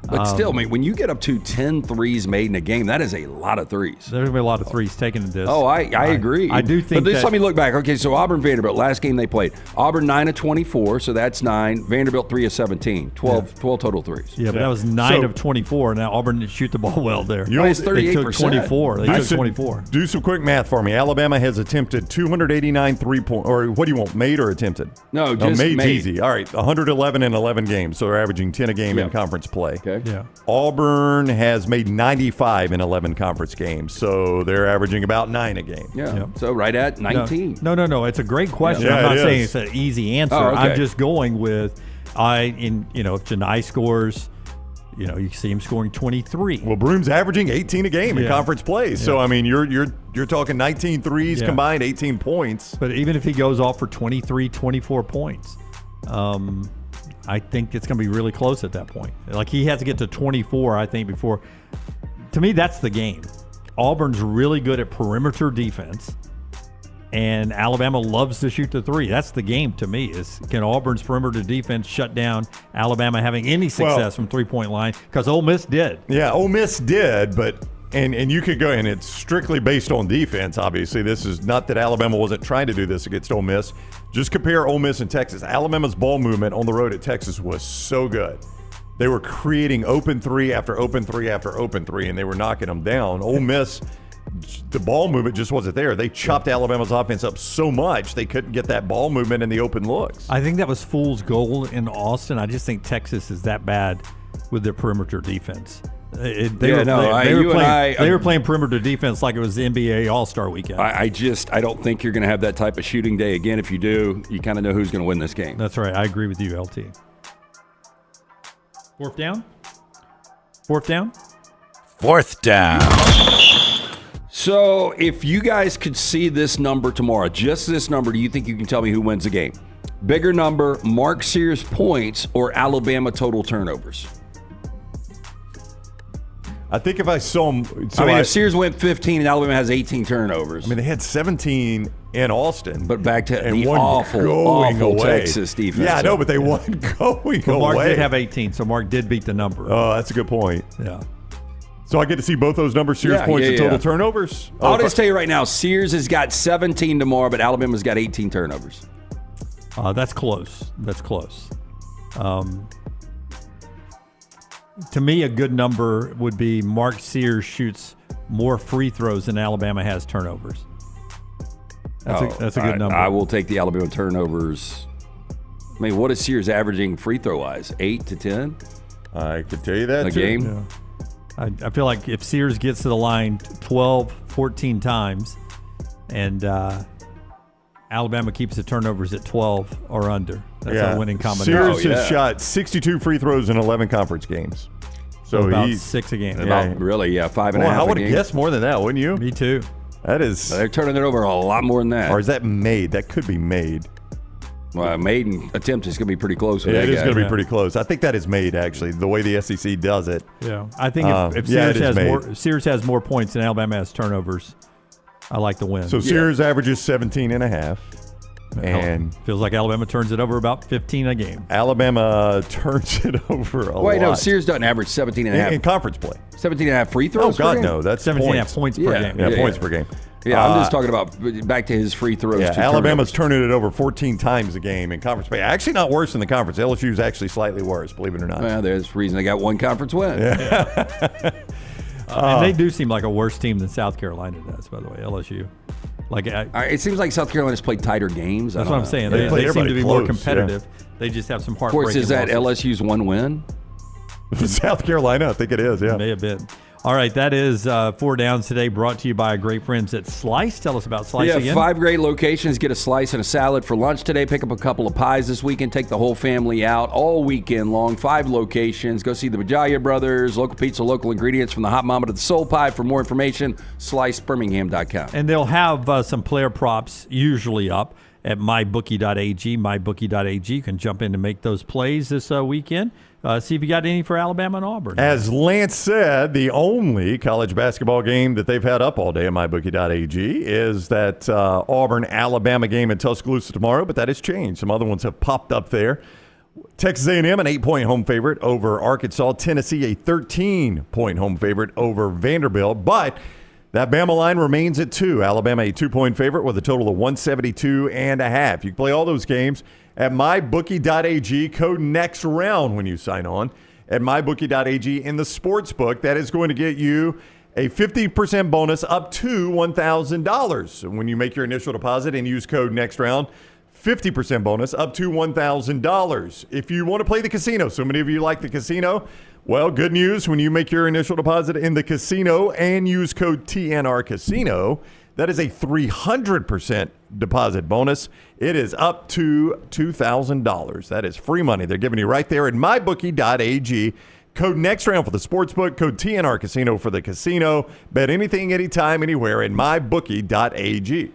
But still, I mean, when you get up to 10 threes made in a game, that is a lot of threes. There's going to be a lot of threes taken in this. Oh, I agree. I do think But just that, let me look back. Okay, so Auburn Vanderbilt, last game they played. Auburn 9 of 24, so that's 9. Vanderbilt 3 of 17, 12 total threes. Yeah, but that was 9 of 24. Now Auburn didn't shoot the ball well there. It's 38%. They took 24. They took 24. Do some quick math for me. Alabama has attempted 289 3-point, or what do you want, made or attempted? No, just made's made. easy. All right, 111 in 11 games, so they're averaging 10 a game in conference play. Okay. Yeah. Auburn has made 95 in 11 conference games, so they're averaging about 9 a game. Yeah. Yep. So right at 19. No. It's a great question. Yeah, I'm not it saying is. it's an easy answer. Oh, okay. I'm just going with if Janai scores, you see him scoring 23. Well, Broom's averaging 18 a game in Yeah. conference play, so I mean, you're talking 19 threes Yeah. combined, 18 points. But even if he goes off for 23, 24 points, I think it's going to be really close at that point. Like, he has to get to 24, I think, before. To me, that's the game. Auburn's really good at perimeter defense, and Alabama loves to shoot the three. That's the game to me, is can Auburn's perimeter defense shut down Alabama having any success from three-point line? Because Ole Miss did. Yeah, Ole Miss did, but and you could go, and it's strictly based on defense, obviously. This is not that Alabama wasn't trying to do this against Ole Miss. Just compare Ole Miss and Texas. Alabama's ball movement on the road at Texas was so good. They were creating open three after open three after open three, and they were knocking them down. Ole Miss, the ball movement just wasn't there. They chopped Alabama's offense up so much they couldn't get that ball movement and the open looks. I think that was fool's gold in Austin. I just think Texas is that bad with their perimeter defense. They were playing perimeter defense like it was the NBA All-Star Weekend. I don't think you're going to have that type of shooting day again. If you do, you kind of know who's going to win this game. That's right. I agree with you, LT. Fourth down? Fourth down. So if you guys could see this number tomorrow, just this number, do you think you can tell me who wins the game? Bigger number, Mark Sears points, or Alabama total turnovers? I think if I saw them... if Sears went 15 and Alabama has 18 turnovers. I mean, they had 17 in Austin. But back to and the one awful away. Texas defense. Yeah, I know, but they won going But Mark away. did have 18, so Mark did beat the number. Oh, that's a good point. Yeah. So I get to see both those numbers, Sears points and total turnovers? I'll just tell you right now, Sears has got 17 tomorrow, but Alabama's got 18 turnovers. That's close. To me, a good number would be Mark Sears shoots more free throws than Alabama has turnovers. That's a good number. I will take the Alabama turnovers. I mean, what is Sears averaging free throw-wise? 8 to 10? I could tell you that, a too. game? Yeah. I feel like if Sears gets to the line 12, 14 times, and Alabama keeps the turnovers at 12 or under, that's a winning combination. Sears has shot 62 free throws in 11 conference games. So about he's 6 a game. Really, 5.5 I a would game. have guessed more than that, wouldn't you? Me too. That is... They're turning it over a lot more than that. Or is that made? That could be made. Well, maiden attempt is going to be pretty close with Yeah, that it is guy. going to be pretty close. I think that is made, actually, the way the SEC does it. Yeah, I think if Sears has more points than Alabama has turnovers, I like the win. So Sears averages 17 and a half. And feels like Alabama turns it over about 15 a game. Alabama turns it over a lot. Wait, no, Sears doesn't average 17 and a half. In conference play. 17 and a half free throws Oh, God, per game? no. That's 17 and a half points. points per game. Yeah, points per game. Yeah, I'm just talking about back to his free throws. Yeah, to Alabama's turnovers. turning it over 14 times a game in conference play. Actually, not worse than the conference. LSU's actually slightly worse, believe it or not. Well, there's a reason they got one conference win. And they do seem like a worse team than South Carolina does, by the way, LSU. Like it seems like South Carolina's played tighter games. That's what I'm saying. They seem to be more competitive. They just have some heartbreaking Of course, is that losses. LSU's one win? South Carolina, I think it is, yeah. May have been. All right, that is 4 Downs today, brought to you by our great friends at Slice. Tell us about Slice again. 5 great locations. Get a slice and a salad for lunch today. Pick up a couple of pies this weekend. Take the whole family out all weekend long. 5 locations. Go see the Bajalia Brothers, local pizza, local ingredients from the Hot Mama to the Soul Pie. For more information, slicebirmingham.com. And they'll have some player props usually up at mybookie.ag. Mybookie.ag. You can jump in to make those plays this weekend. See if you got any for Alabama and Auburn. As Lance said, the only college basketball game that they've had up all day at mybookie.ag is that Auburn-Alabama game in Tuscaloosa tomorrow, but that has changed. Some other ones have popped up there. Texas A&M, an 8-point home favorite over Arkansas. Tennessee, a 13-point home favorite over Vanderbilt. But that Bama line remains at 2. Alabama, a 2-point favorite with a total of 172.5. You can play all those games at mybookie.ag. Code NEXTROUND when you sign on at mybookie.ag in the sports book. That is going to get you a 50% bonus up to $1,000. So when you make your initial deposit and use code NEXTROUND, 50% bonus up to $1,000. If you want to play the casino, so many of you like the casino, well, good news. When you make your initial deposit in the casino and use code TNR Casino, that is a 300% deposit bonus. It is up to $2,000. That is free money they're giving you right there at mybookie.ag. Code NEXTROUND for the sportsbook. Code TNR Casino for the casino. Bet anything, anytime, anywhere at mybookie.ag.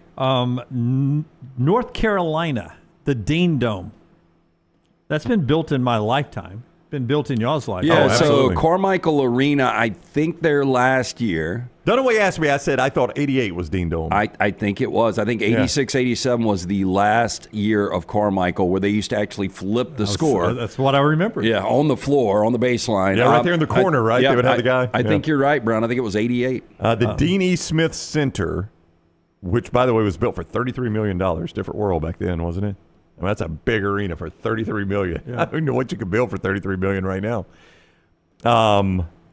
North Carolina, the Dean Dome. That's been built in my lifetime. Been built in y'all's lifetime. Yeah, so Carmichael Arena, I think their last year. Dunaway asked me, I said, I thought 88 was Dean Dome. I think it was. I think 86, 87 was the last year of Carmichael where they used to actually flip the score. That's what I remember. Yeah, on the floor, on the baseline. Yeah, right there in the corner, right? Yeah, they would have the guy. I think you're right, Brown. I think it was 88. The Dean E. Smith Center, which, by the way, was built for $33 million. Different world back then, wasn't it? I mean, that's a big arena for $33 million. Yeah. I don't know what you could build for $33 million right now.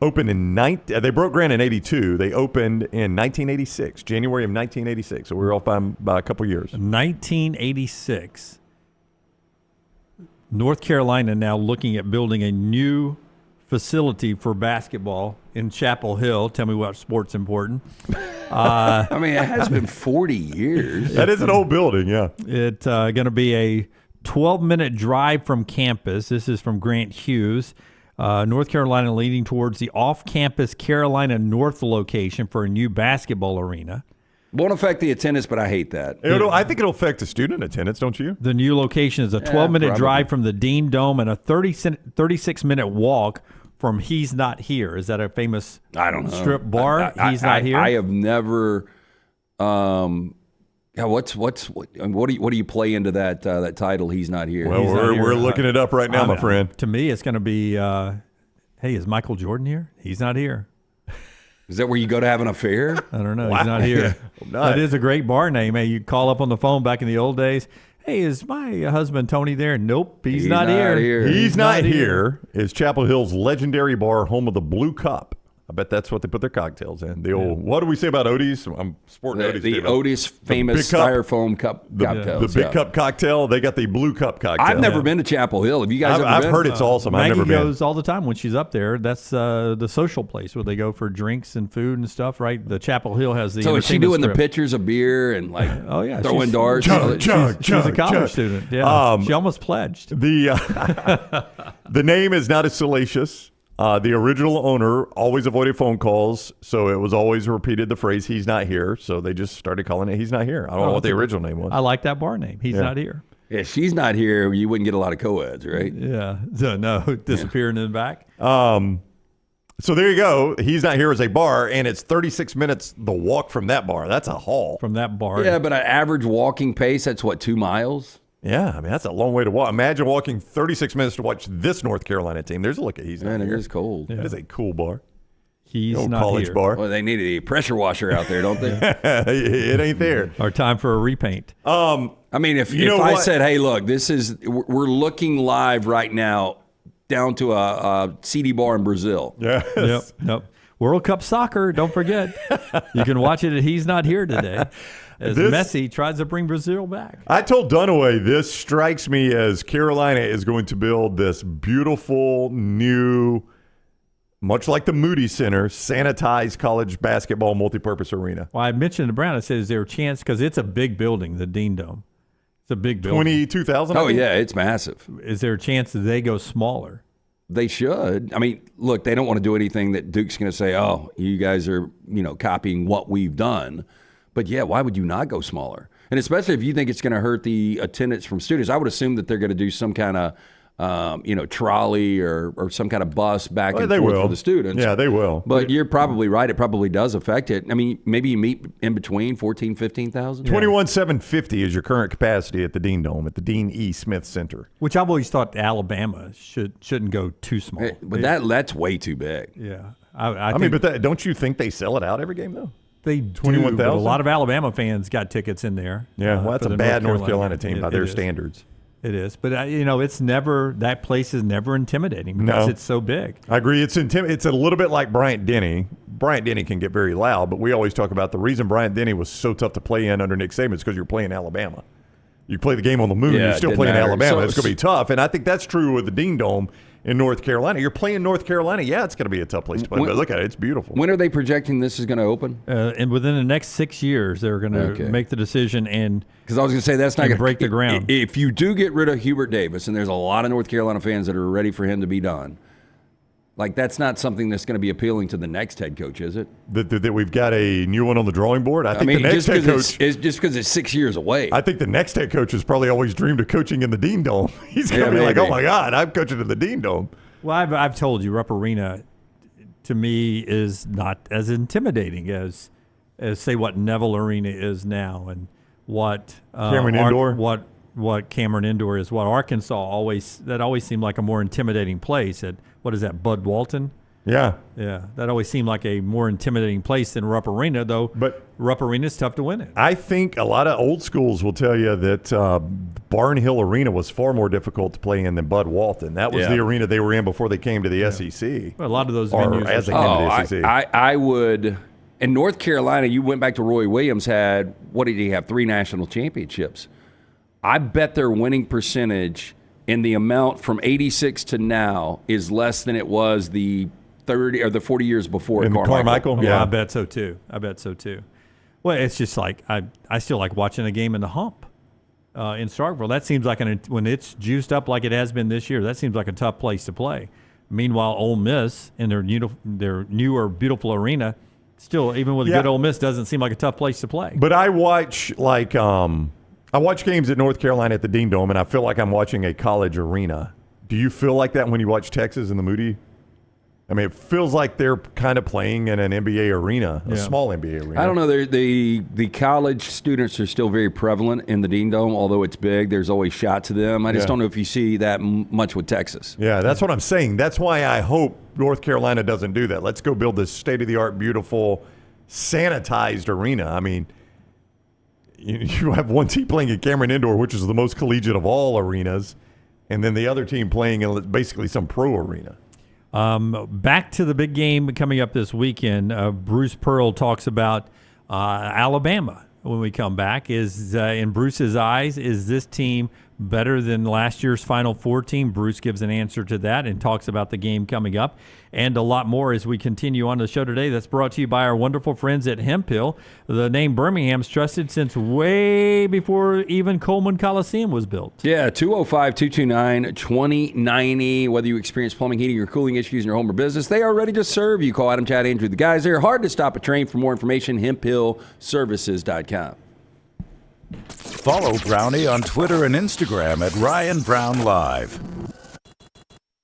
Opened in they broke ground in 82. They opened in 1986, January of 1986. So we were off by a couple years. 1986. North Carolina now looking at building a new facility for basketball in Chapel Hill. Tell me what sport's important. I mean, it has been 40 years. That is an old building, yeah. It's going to be a 12-minute drive from campus. This is from Grant Hughes. North Carolina leading towards the off-campus Carolina North location for a new basketball arena. Won't affect the attendance, but I hate that. I think it'll affect the student attendance, don't you? The new location is a 12-minute drive from the Dean Dome and a 36-minute walk from He's Not Here. Is that a famous strip bar? He's Not Here? I have never what do you play into that title? He's Not Here. Well, we're looking it up right now, my friend. To me, it's going to be, hey, is Michael Jordan here? He's not here. Is that where you go to have an affair? I don't know. Wow. He's not here. That is a great bar name. Hey, you call up on the phone back in the old days. Hey, is my husband Tony there? Nope, he's not here. He's not here. Is Chapel Hill's legendary bar, home of the Blue Cup. I bet that's what they put their cocktails in. The old, what do we say about Otis? I'm sporting Otis. The Otis famous styrofoam cup cocktails. The big cup cocktail. They got the Blue Cup cocktail. I've never been to Chapel Hill. Have you guys ever been? I've heard it's awesome. I've never been. Maggie goes all the time when she's up there. That's the social place where they go for drinks and food and stuff, right? The Chapel Hill has the. So is she doing the pitchers of beer and throwing darts? She's a college student. Yeah, she almost pledged. The name is not as salacious. The original owner always avoided phone calls, so it was always repeated the phrase, he's not here. So they just started calling it, he's not here. I don't know what the original name was. I like that bar name, he's not here. Yeah, she's not here. You wouldn't get a lot of co-eds, right? Yeah. No, disappearing in the back. So there you go. He's not here as a bar, and it's 36 minutes the walk from that bar. That's a haul. From that bar. Yeah, but an average walking pace, that's what, 2 miles? Yeah, I mean, that's a long way to walk. Imagine walking 36 minutes to watch this North Carolina team. There's a look at He's Not Here. It is cold. It is a cool bar. He's Not college here. Bar. Well, they needed a pressure washer out there, don't they? It ain't there. Our time for a repaint. I mean, if I said, hey, look, we're looking live right now down to a CD bar in Brazil. Yes. Yep. World Cup soccer, don't forget. You can watch it at He's Not Here today. as Messi tries to bring Brazil back. I told Dunaway this strikes me as Carolina is going to build this beautiful new, much like the Moody Center, sanitized college basketball multipurpose arena. Well, I mentioned to Brown, I said, is there a chance, because it's a big building, the Dean Dome. It's a big building. 22,000? Oh, yeah, it's massive. Is there a chance that they go smaller? They should. I mean, look, they don't want to do anything that Duke's going to say, oh, you guys are, copying what we've done. But, yeah, why would you not go smaller? And especially if you think it's going to hurt the attendance from students. I would assume that they're going to do some kind of, trolley or some kind of bus back and forth for the students. Yeah, they will. But you're probably right. It probably does affect it. I mean, maybe you meet in between 14,000, 15,000. 21,750 is your current capacity at the Dean Dome, at the Dean E. Smith Center. Which I've always thought Alabama shouldn't go too small. But that's way too big. Yeah. I mean, but don't you think they sell it out every game, though? They do, 21,000? but a lot of Alabama fans got tickets in there. Yeah, well, that's a bad North Carolina team by their standards. It is, but it's never, that place is never intimidating because it's so big. I agree. It's a little bit like Bryant-Denny. Bryant-Denny can get very loud, but we always talk about the reason Bryant-Denny was so tough to play in under Nick Saban is because you're playing Alabama. You play the game on the moon, you're still playing Alabama. It's going to be tough, and I think that's true with the Dean Dome in North Carolina. You're playing North Carolina, yeah, it's going to be a tough place to play, but look at it, it's beautiful. When are they projecting this is going to open? And within the next 6 years, they're going to make the decision, and because I was going to say that's not going to break the ground. If you do get rid of Hubert Davis, and there's a lot of North Carolina fans that are ready for him to be done, like that's not something that's going to be appealing to the next head coach, is it? That we've got a new one on the drawing board. I think mean, the next head coach is just because it's 6 years away. I think the next head coach has probably always dreamed of coaching in the Dean Dome. He's going to be like, oh my God, I'm coaching in the Dean Dome. Well, I've told you, Rupp Arena, to me, is not as intimidating as say what Neville Arena is now, and what Cameron Indoor, what Cameron Indoor is, what Arkansas always seemed like a more intimidating place. At what is that, Bud Walton? Yeah, that always seemed like a more intimidating place than Rupp Arena, though. But Rupp Arena is tough to win it. I think a lot of old schools will tell you that Barnhill Arena was far more difficult to play in than Bud Walton. That was the arena they were in before they came to the SEC. Well, a lot of those venues as they came to the SEC. I would. In North Carolina, you went back to Roy Williams. Had what did he have? 3 national championships. I bet their winning percentage in the amount from '86 to now is less than it was the 30 or the 40 years before Carmichael. Yeah, I bet so too. Well, it's just like I still like watching a game in the Hump in Starkville. That seems like when it's juiced up like it has been this year, that seems like a tough place to play. Meanwhile, Ole Miss in their newer beautiful arena, still even with a good Ole Miss, doesn't seem like a tough place to play. But I watch I watch games at North Carolina at the Dean Dome, and I feel like I'm watching a college arena. Do you feel like that when you watch Texas in the Moody? I mean, it feels like they're kind of playing in an NBA arena, a small NBA arena. I don't know. The college students are still very prevalent in the Dean Dome, although it's big. There's always shots of them. I just don't know if you see that much with Texas. Yeah, that's what I'm saying. That's why I hope North Carolina doesn't do that. Let's go build this state-of-the-art, beautiful, sanitized arena. I mean, you have one team playing at Cameron Indoor, which is the most collegiate of all arenas, and then the other team playing in basically some pro arena. Back to the big game coming up this weekend. Bruce Pearl talks about Alabama when we come back. Is in Bruce's eyes, is this team better than last year's Final Four team? Bruce gives an answer to that and talks about the game coming up and a lot more as we continue on the show today. That's brought to you by our wonderful friends at Hemp Hill, the name Birmingham's trusted since way before even Coleman Coliseum was built. Yeah, 205-229-2090. Whether you experience plumbing, heating, or cooling issues in your home or business, they are ready to serve you. Call Adam, Chad, Andrew, the guys. They're hard to stop a train. For more information, hemphillservices.com. Follow Brownie on Twitter and Instagram at Ryan Brown Live.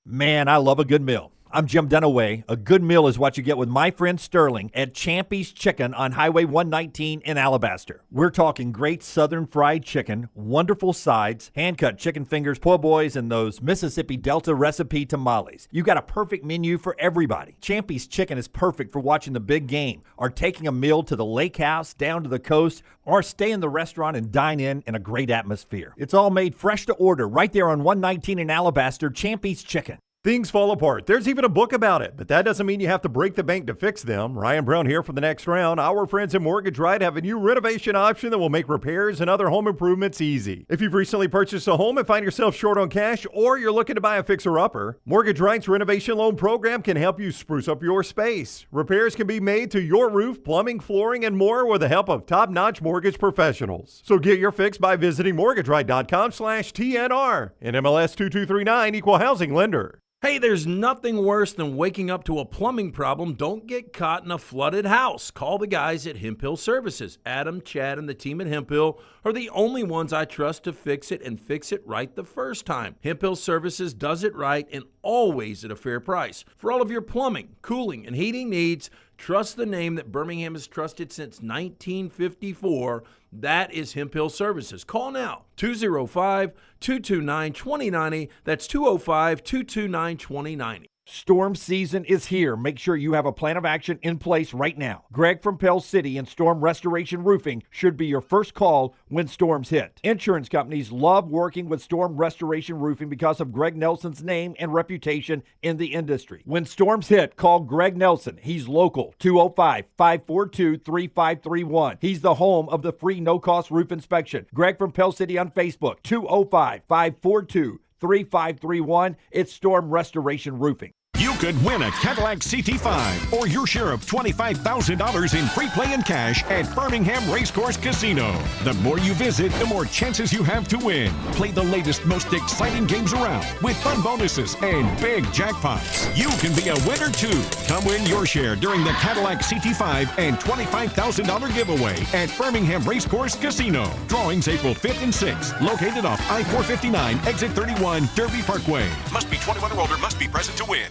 Man, I love a good meal. I'm Jim Dunaway. A good meal is what you get with my friend Sterling at Champy's Chicken on Highway 119 in Alabaster. We're talking great southern fried chicken, wonderful sides, hand-cut chicken fingers, po' boys, and those Mississippi Delta recipe tamales. You got a perfect menu for everybody. Champy's Chicken is perfect for watching the big game, or taking a meal to the lake house, down to the coast, or stay in the restaurant and dine in a great atmosphere. It's all made fresh to order right there on 119 in Alabaster, Champy's Chicken. Things fall apart. There's even a book about it, but that doesn't mean you have to break the bank to fix them. Ryan Brown here for the Next Round. Our friends at Mortgage Right have a new renovation option that will make repairs and other home improvements easy. If you've recently purchased a home and find yourself short on cash, or you're looking to buy a fixer-upper, Mortgage Right's renovation loan program can help you spruce up your space. Repairs can be made to your roof, plumbing, flooring, and more with the help of top-notch mortgage professionals. So get your fix by visiting mortgageright.com/TNR. And MLS 2239, Equal Housing Lender. Hey, there's nothing worse than waking up to a plumbing problem. Don't get caught in a flooded house. Call the guys at Hemp Hill Services. Adam, Chad, and the team at Hemp Hill are the only ones I trust to fix it and fix it right the first time. Hemp Hill Services does it right and always at a fair price. For all of your plumbing, cooling, and heating needs, trust the name that Birmingham has trusted since 1954. That is Hemp Hill Services. Call now, 205-229-2090. That's 205-229-2090. Storm season is here. Make sure you have a plan of action in place right now. Greg from Pell City and Storm Restoration Roofing should be your first call when storms hit. Insurance companies love working with Storm Restoration Roofing because of Greg Nelson's name and reputation in the industry. When storms hit, call Greg Nelson. He's local, 205-542-3531. He's the home of the free no-cost roof inspection. Greg from Pell City on Facebook, 205-542-3531. It's Storm Restoration Roofing. You could win a Cadillac CT5 or your share of $25,000 in free play and cash at Birmingham Racecourse Casino. The more you visit, the more chances you have to win. Play the latest, most exciting games around with fun bonuses and big jackpots. You can be a winner too. Come win your share during the Cadillac CT5 and $25,000 giveaway at Birmingham Racecourse Casino. Drawings April 5th and 6th. Located off I-459, exit 31, Derby Parkway. Must be 21 or older, must be present to win.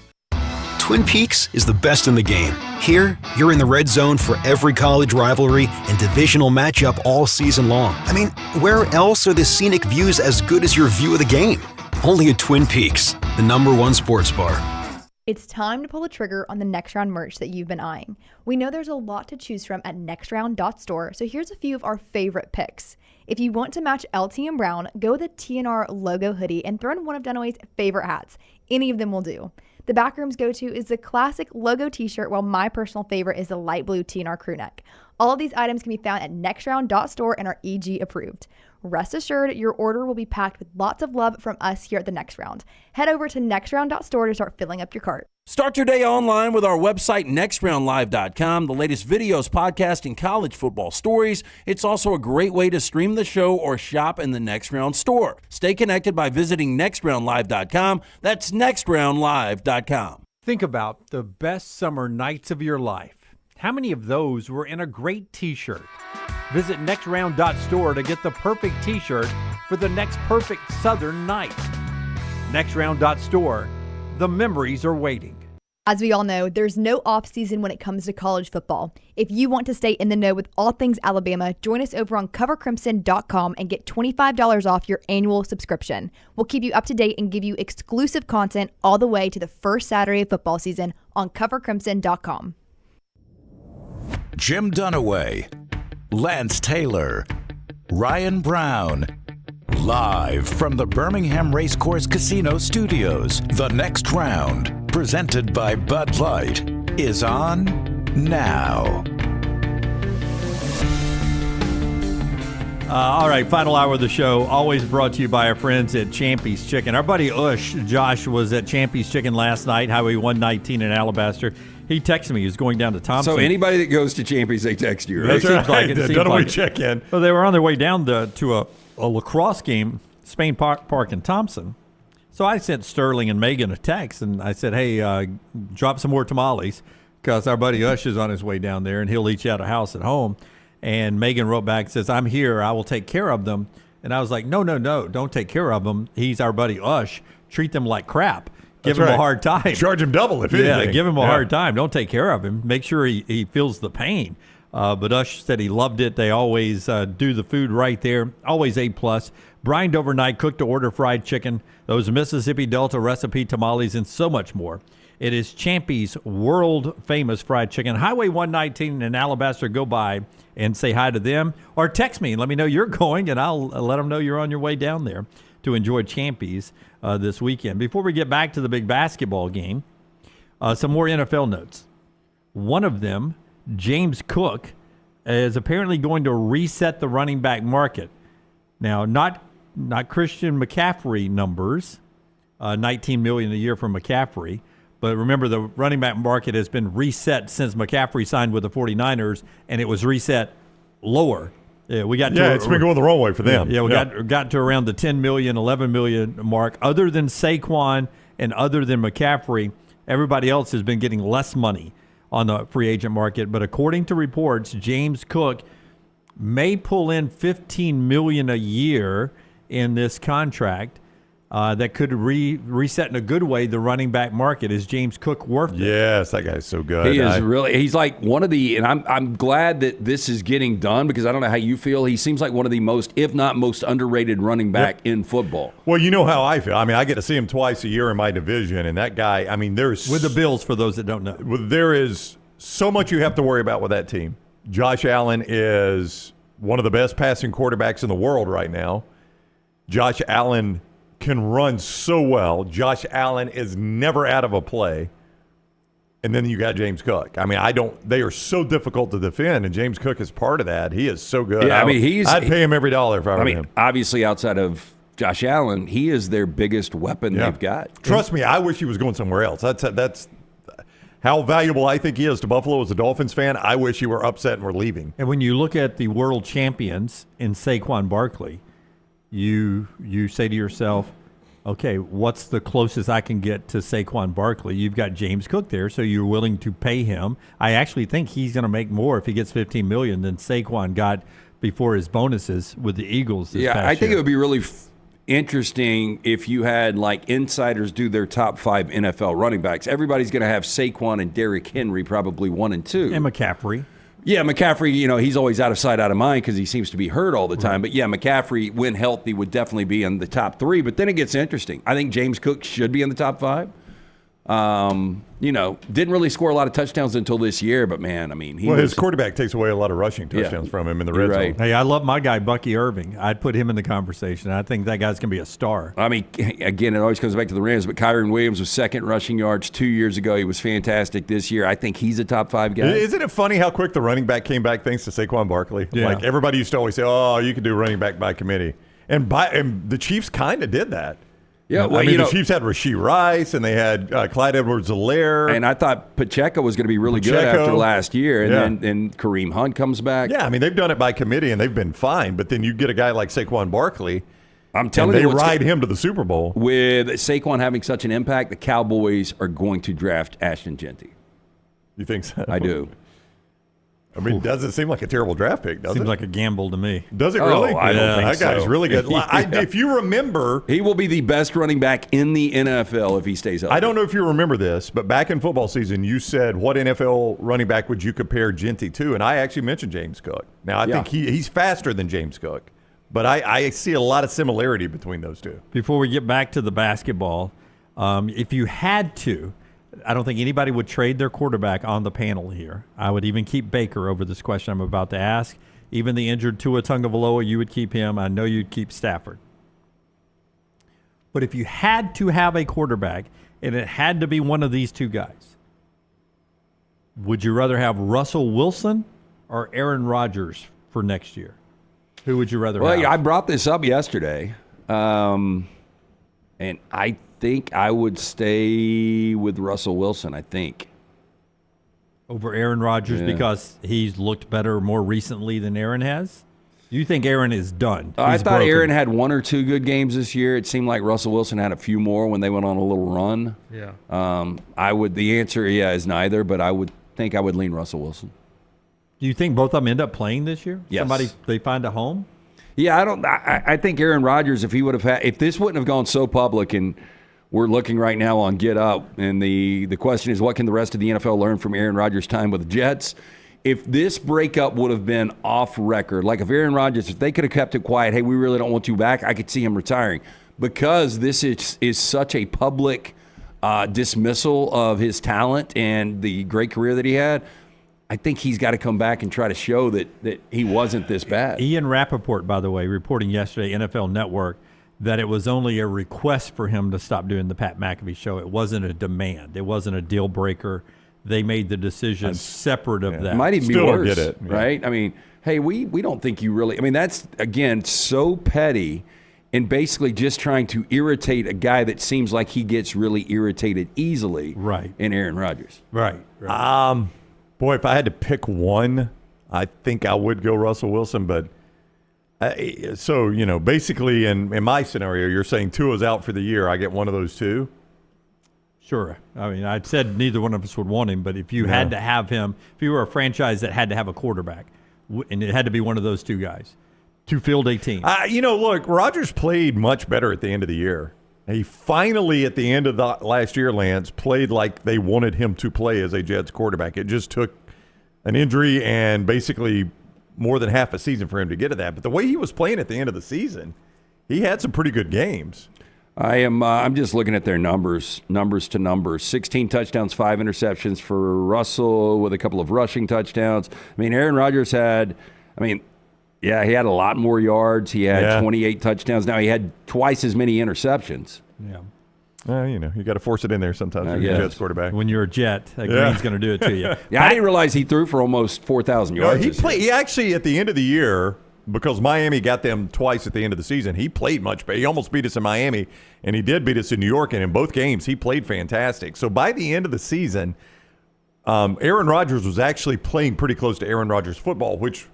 Twin Peaks is the best in the game. Here, you're in the red zone for every college rivalry and divisional matchup all season long. I mean, where else are the scenic views as good as your view of the game? Only at Twin Peaks, the #1 sports bar. It's time to pull the trigger on the Next Round merch that you've been eyeing. We know there's a lot to choose from at nextround.store, so here's a few of our favorite picks. If you want to match LT and Brown, go with the TNR logo hoodie and throw in one of Dunaway's favorite hats. Any of them will do. The Backroom's go-to is the classic logo t-shirt, while my personal favorite is the light blue TNR crew neck. All of these items can be found at nextround.store and are EG approved. Rest assured, your order will be packed with lots of love from us here at the Next Round. Head over to nextround.store to start filling up your cart. Start your day online with our website, nextroundlive.com. The latest videos, podcasts, and college football stories. It's also a great way to stream the show or shop in the Next Round store. Stay connected by visiting nextroundlive.com. That's nextroundlive.com. Think about the best summer nights of your life. How many of those were in a great t-shirt? Visit nextround.store to get the perfect t-shirt for the next perfect southern night. Nextround.store. The memories are waiting. As we all know, there's no off-season when it comes to college football. If you want to stay in the know with all things Alabama, join us over on covercrimson.com and get $25 off your annual subscription. We'll keep you up to date and give you exclusive content all the way to the first Saturday of football season on covercrimson.com. Jim Dunaway, Lance Taylor, Ryan Brown. Live from the Birmingham Racecourse Casino Studios, the Next Round, presented by Bud Light, is on now. All right, final hour of the show, always brought to you by our friends at Champy's Chicken. Our buddy Josh, was at Champy's Chicken last night, Highway 119 in Alabaster. He texted me. He was going down to Thompson. So anybody that goes to Champy's, they text you, right? That's right. Dunaway check in. Well, they were on their way down to a lacrosse game, Spain Park in Thompson. So I sent Sterling and Megan a text, and I said, hey, drop some more tamales, because our buddy Ush is on his way down there, and he'll eat you out a house at home. And Megan wrote back, says, I'm here. I will take care of them. And I was like, no, don't take care of them. He's our buddy Ush. Treat them like crap. Give him a hard time. Charge him double if anything. Yeah, give him a hard time. Don't take care of him. Make sure he feels the pain. But Ush said he loved it. They always do the food right there. Always A+. Brined overnight, cooked to order fried chicken, those Mississippi Delta recipe tamales, and so much more. It is Champy's world-famous fried chicken. Highway 119 in Alabaster. Go by and say hi to them. Or text me and let me know you're going, and I'll let them know you're on your way down there to enjoy Champy's this weekend. Before we get back to the big basketball game, some more NFL notes. One of them, James Cook, is apparently going to reset the running back market. Now, not Christian McCaffrey numbers, $19 million a year for McCaffrey, but remember the running back market has been reset since McCaffrey signed with the 49ers, and it was reset lower. Yeah, it's been going the wrong way for them. Yeah, we got to around the 10 million, 11 million mark. Other than Saquon and other than McCaffrey, everybody else has been getting less money on the free agent market. But according to reports, James Cook may pull in $15 million a year in this contract that could reset in a good way the running back market. Is James Cook worth it? Yes, that guy's so good. He is really. He's like one of the, and I'm glad that this is getting done because I don't know how you feel. He seems like one of the most, if not most, underrated running back in football. Well, you know how I feel. I mean, I get to see him twice a year in my division, and that guy. I mean, there's with the Bills for those that don't know. There is so much you have to worry about with that team. Josh Allen is one of the best passing quarterbacks in the world right now. Josh Allen can run so well. Josh Allen is never out of a play. And then you got James Cook. I mean, they are so difficult to defend, and James Cook is part of that. He is so good. Yeah, I'd pay him every dollar if I were him. Obviously, outside of Josh Allen, he is their biggest weapon they've got. Trust me, I wish he was going somewhere else. That's how valuable I think he is to Buffalo as a Dolphins fan. I wish he were upset and were leaving. And when you look at the world champions in Saquon Barkley, you say to yourself, okay, what's the closest I can get to Saquon Barkley? You've got James Cook there, so you're willing to pay him. I actually think he's going to make more if he gets $15 million than Saquon got before his bonuses with the Eagles this past year. I think it would be really interesting if you had like insiders do their top 5 NFL running backs. Everybody's going to have Saquon and Derrick Henry probably 1 and 2. And McCaffrey. Yeah, McCaffrey, he's always out of sight, out of mind because he seems to be hurt all the time. Right. But, yeah, McCaffrey, when healthy, would definitely be in the top 3. But then it gets interesting. I think James Cook should be in the top 5. Didn't really score a lot of touchdowns until this year, but man, I mean, his quarterback takes away a lot of rushing touchdowns from him in the red zone. Hey, I love my guy Bucky Irving. I'd put him in the conversation. I think that guy's gonna be a star. I mean, again, it always comes back to the Rams, but Kyron Williams was 2nd rushing yards 2 years ago. He was fantastic this year. I think he's a top 5 guy. Isn't it funny how quick the running back came back thanks to Saquon Barkley? Yeah. Like everybody used to always say, "Oh, you can do running back by committee," and the Chiefs kind of did that. Yeah, well, the Chiefs had Rashee Rice, and they had Clyde Edwards-Helaire. And I thought Pacheco was going to be really good after last year, and then Kareem Hunt comes back. Yeah, I mean, they've done it by committee, and they've been fine. But then you get a guy like Saquon Barkley, I'm telling and you, they ride him to the Super Bowl. With Saquon having such an impact, the Cowboys are going to draft Ashton Genty. You think so? I do. I mean, it doesn't seem like a terrible draft pick, does it? Seems like a gamble to me. Does it really? I don't think that guy's so. really good. If you remember, he will be the best running back in the NFL if he stays healthy. I don't know if you remember this, but back in football season, you said, what NFL running back would you compare Genty to? And I actually mentioned James Cook. Now, I think he's faster than James Cook, but I see a lot of similarity between those two. Before we get back to the basketball, if you had to, I don't think anybody would trade their quarterback on the panel here. I would even keep Baker over this question I'm about to ask. Even the injured Tua Tagovailoa, you would keep him. I know you'd keep Stafford. But if you had to have a quarterback, and it had to be one of these two guys, would you rather have Russell Wilson or Aaron Rodgers for next year? Who would you rather have? Well, I brought this up yesterday, and I think I would stay with Russell Wilson, I think. Over Aaron Rodgers because he's looked better more recently than Aaron has? You think Aaron is done? I thought Aaron had 1 or 2 good games this year. It seemed like Russell Wilson had a few more when they went on a little run. Yeah. The answer, is neither, but I would think I would lean Russell Wilson. Do you think both of them end up playing this year? Yes. They find a home? Yeah, I think Aaron Rodgers, if this wouldn't have gone so public, and we're looking right now on Get Up, and the question is, what can the rest of the NFL learn from Aaron Rodgers' time with the Jets? If this breakup would have been off record, like if Aaron Rodgers, if they could have kept it quiet, hey, we really don't want you back, I could see him retiring. Because this is such a public dismissal of his talent and the great career that he had, I think he's got to come back and try to show that he wasn't this bad. Ian Rappaport, by the way, reporting yesterday, NFL Network, that it was only a request for him to stop doing the Pat McAfee show. It wasn't a demand. It wasn't a deal breaker. They made the decision separate of that. It might even Still be don't worse, get it. Yeah. right? I mean, hey, we don't think you really – I mean, that's, again, so petty and basically just trying to irritate a guy that seems like he gets really irritated easily in Aaron Rodgers. Right. Boy, if I had to pick one, I think I would go Russell Wilson. But so, basically in my scenario, you're saying Tua's out for the year. I get one of those two? Sure. I mean, I said neither one of us would want him, but if you had to have him, if you were a franchise that had to have a quarterback, and it had to be one of those two guys to field a team. Look, Rodgers played much better at the end of the year. He finally, at the end of the last year, Lance, played like they wanted him to play as a Jets quarterback. It just took an injury and basically more than half a season for him to get to that. But the way he was playing at the end of the season, he had some pretty good games. I'm just looking at their numbers to numbers. 16 touchdowns, 5 interceptions for Russell with a couple of rushing touchdowns. I mean, Aaron Rodgers he had a lot more yards. He had 28 touchdowns. Now, he had twice as many interceptions. Yeah. You got to force it in there sometimes when you're a Jets quarterback. When you're a Jet, Green's going to do it to you. I didn't realize he threw for almost 4,000 yards. He actually, at the end of the year, because Miami got them twice at the end of the season, he played much better. He almost beat us in Miami, and he did beat us in New York, and in both games, he played fantastic. So by the end of the season, Aaron Rodgers was actually playing pretty close to Aaron Rodgers football, which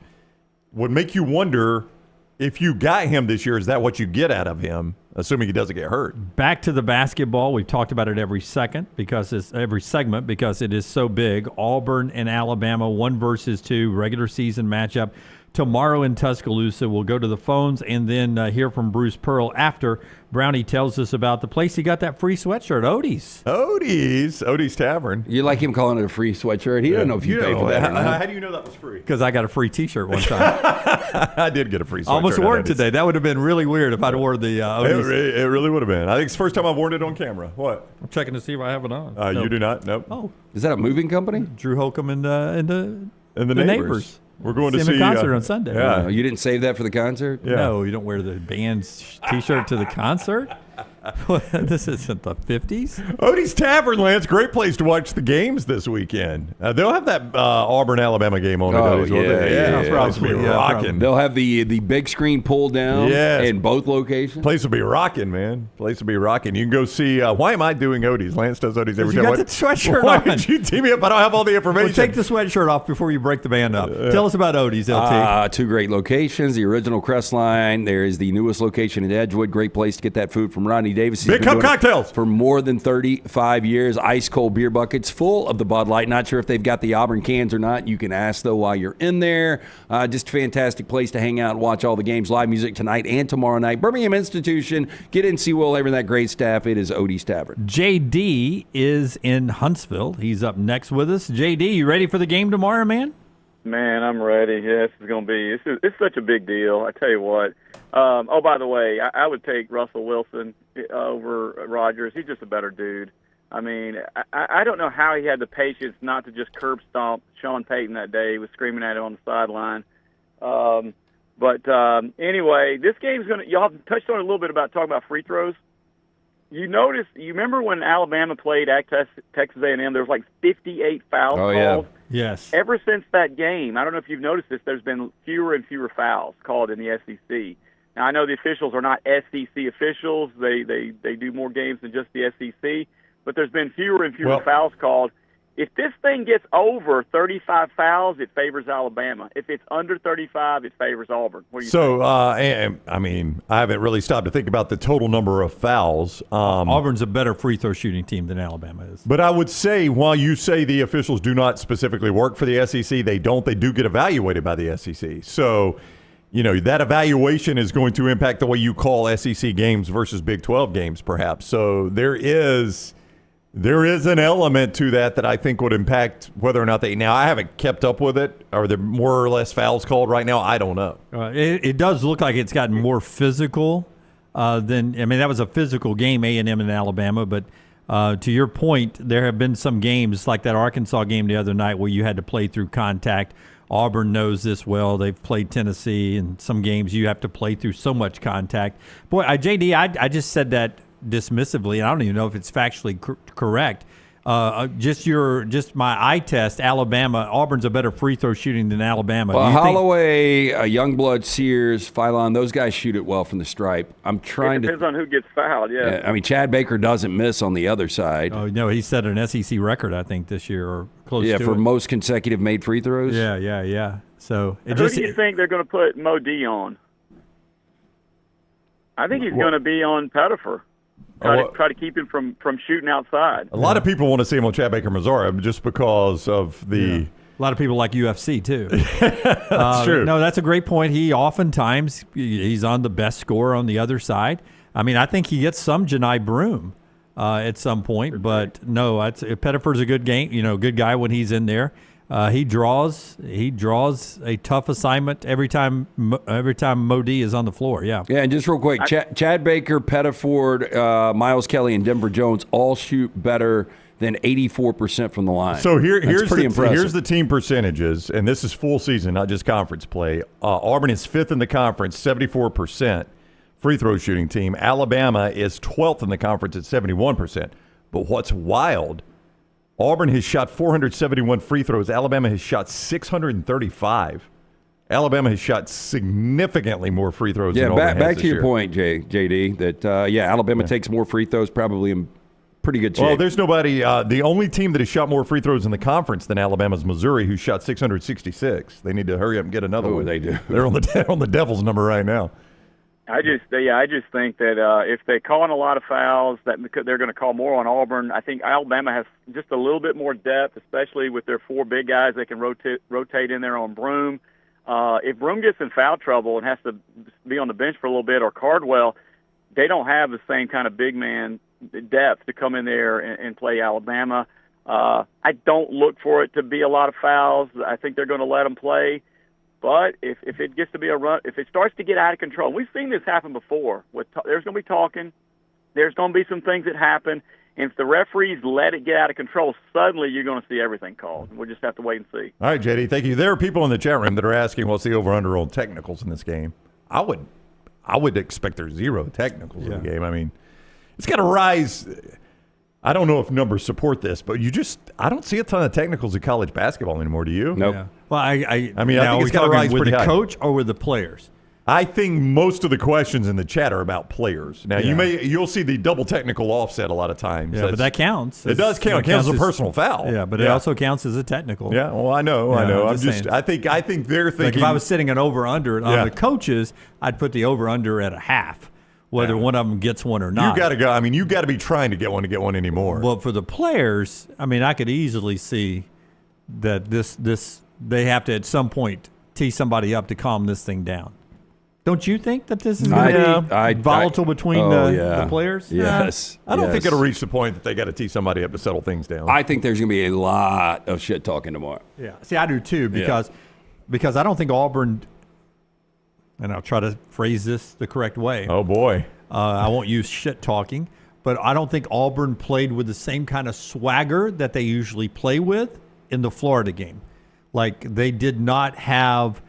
would make you wonder, if you got him this year, is that what you get out of him, assuming he doesn't get hurt? Back to the basketball. We've talked about it every segment because it is so big. Auburn and Alabama, 1 versus 2, regular season matchup. Tomorrow in Tuscaloosa, we'll go to the phones and then hear from Bruce Pearl after Brownie tells us about the place he got that free sweatshirt, Odie's Tavern. You like him calling it a free sweatshirt? He doesn't know if you paid for that or not. How do you know that was free? Because I got a free T-shirt one time. I did get a free sweatshirt. Almost wore it today. That would have been really weird if I'd worn the Odie's. It really would have been. I think it's the first time I've worn it on camera. What? I'm checking to see if I have it on. You do not? Nope. Oh. Is that a moving company? Drew Holcomb and the neighbors. We're going to see a concert on Sunday. Yeah. You didn't save that for the concert? Yeah. No, you don't wear the band's T-shirt to the concert? This isn't the 50s. Odie's Tavern, Lance, great place to watch the games this weekend. They'll have that Auburn-Alabama game on. Probably rocking. They'll have the big screen pulled down in both locations. Place will be rocking, man. Place will be rocking. You can go see. Why am I doing Odie's? Lance does Odie's every time. You got the sweatshirt Why on. did you team me up? I don't have all the information. Well, take the sweatshirt off before you break the band up. Tell us about Odie's, LT. 2 great locations. The original Crestline. There is the newest location in Edgewood. Great place to get that food from Rodney Davis. Big Cup cocktails for more than 35 years. Ice cold beer buckets full of the Bud Light. Not sure if they've got the Auburn cans or not. You can ask though while you're in there. Just a fantastic place to hang out and watch all the games. Live music tonight and tomorrow night. Birmingham Institution. Get in, see Will Avery and that great staff. It is Odie's Tavern. JD is in Huntsville. He's up next with us. JD, you ready for the game tomorrow, man? Man, I'm ready. Yes, it's going to be. It's such a big deal. I tell you what. By the way, I would take Russell Wilson over Rodgers. He's just a better dude. I mean, I don't know how he had the patience not to just curb stomp Sean Payton that day. He was screaming at him on the sideline. Anyway, this game's going to – y'all touched on it a little bit about talking about free throws. You remember when Alabama played at Texas A&M, there was like 58 fouls called? Yeah. Yes. Ever since that game, I don't know if you've noticed this, there's been fewer and fewer fouls called in the SEC. Now, I know the officials are not SEC officials. They do more games than just the SEC. But there's been fewer and fewer fouls called. If this thing gets over 35 fouls, it favors Alabama. If it's under 35, it favors Auburn. What do you think? I mean, I haven't really stopped to think about the total number of fouls. Auburn's a better free throw shooting team than Alabama is. But I would say, while you say the officials do not specifically work for the SEC, they do get evaluated by the SEC. So, that evaluation is going to impact the way you call SEC games versus Big 12 games, perhaps. So there is an element to that I think would impact whether or not they – now, I haven't kept up with it. Are there more or less fouls called right now? I don't know. It does look like it's gotten more physical that was a physical game, A&M and Alabama, but To your point, there have been some games like that Arkansas game the other night where you had to play through contact. Auburn knows this well. They've played Tennessee, and some games you have to play through so much contact. Boy, JD, I just said that dismissively, and I don't even know if it's factually correct. Just my eye test, Alabama, Auburn's a better free throw shooting than Alabama. Well, Holloway, Youngblood, Sears, Philon, those guys shoot it well from the stripe. I'm trying to. It depends on who gets fouled. Yeah. I mean, Chad Baker doesn't miss on the other side. Oh no, he set an SEC record, I think, this year or close. Yeah, to for it. Most consecutive made free throws. Yeah. So who do you think they're going to put Mo D on? I think he's going to be on Pettifer. Try to keep him from shooting outside. A lot of people want to see him on Chad Baker Missouri just because of the. Yeah. A lot of people like UFC too. That's true. No, that's a great point. He oftentimes he's on the best scorer on the other side. I mean, I think he gets some Janai Broom at some point, but no, Pettifer's a good good guy when he's in there. He draws a tough assignment every time Modi is on the floor. Yeah. Yeah, and just real quick, Chad Baker, Pettiford, Miles Kelly, and Denver Jones all shoot better than 84% from the line. So here's the team percentages, and this is full season, not just conference play. Auburn is 5th in the conference, 74% free throw shooting team. Alabama is 12th in the conference at 71%. But what's wild? Auburn has shot 471 free throws. Alabama has shot 635. Alabama has shot significantly more free throws than Auburn has back this to your year. point, JD, that, Alabama takes more free throws, probably in pretty good shape. Well, there's nobody. The only team that has shot more free throws in the conference than Alabama is Missouri, who shot 666. They need to hurry up and get another one. They do. They're on the Devils number right now. I just think that if they call in a lot of fouls, that they're going to call more on Auburn. I think Alabama has just a little bit more depth, especially with their 4 big guys they can rotate in there on Broom. If Broom gets in foul trouble and has to be on the bench for a little bit, or Cardwell, they don't have the same kind of big man depth to come in there and play Alabama. I don't look for it to be a lot of fouls. I think they're going to let them play. But if it gets to be a run, if it starts to get out of control, we've seen this happen before. There's going to be talking. There's going to be some things that happen. And if the referees let it get out of control, suddenly you're going to see everything called. We'll just have to wait and see. All right, JD, thank you. There are people in the chat room that are asking what's the over-under on technicals in this game. I would expect there's 0 technicals in the game. I mean, it's got to rise. I don't know if numbers support this, but I don't see a ton of technicals in college basketball anymore. Do you? Nope. Yeah. Well, I think it's got to rise with pretty the high. coach or with the players. I think most of the questions in the chat are about players. Now you'll see the double technical offset a lot of times. Yeah, but that counts. It does count. It counts as a personal foul. Yeah, but it also counts as a technical. Yeah, well, I know. I think they're thinking. Like if I was sitting an over under on the coaches, I'd put the over under at a half. Whether one of them gets one or not. You got to go. I mean, you got to be trying to get one anymore. Well, for the players, I mean, I could easily see that this they have to at some point tee somebody up to calm this thing down. Don't you think that this is going to be volatile between the players? Yes. I don't think it'll reach the point that they got to tee somebody up to settle things down. I think there's going to be a lot of shit talking tomorrow. Yeah. See, I do too because I don't think Auburn. And I'll try to phrase this the correct way. Oh, boy. I won't use shit talking, but I don't think Auburn played with the same kind of swagger that they usually play with in the Florida game. Like, they did not have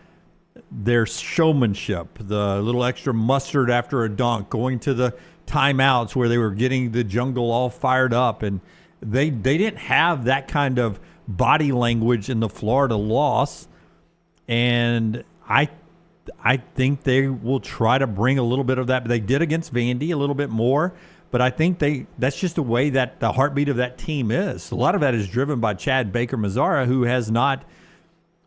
their showmanship, the little extra mustard after a dunk, going to the timeouts where they were getting the jungle all fired up. And they didn't have that kind of body language in the Florida loss. And I think they will try to bring a little bit of that. They did against Vandy a little bit more, but I think that's just the way that the heartbeat of that team is. A lot of that is driven by Chad Baker Mazara, who has not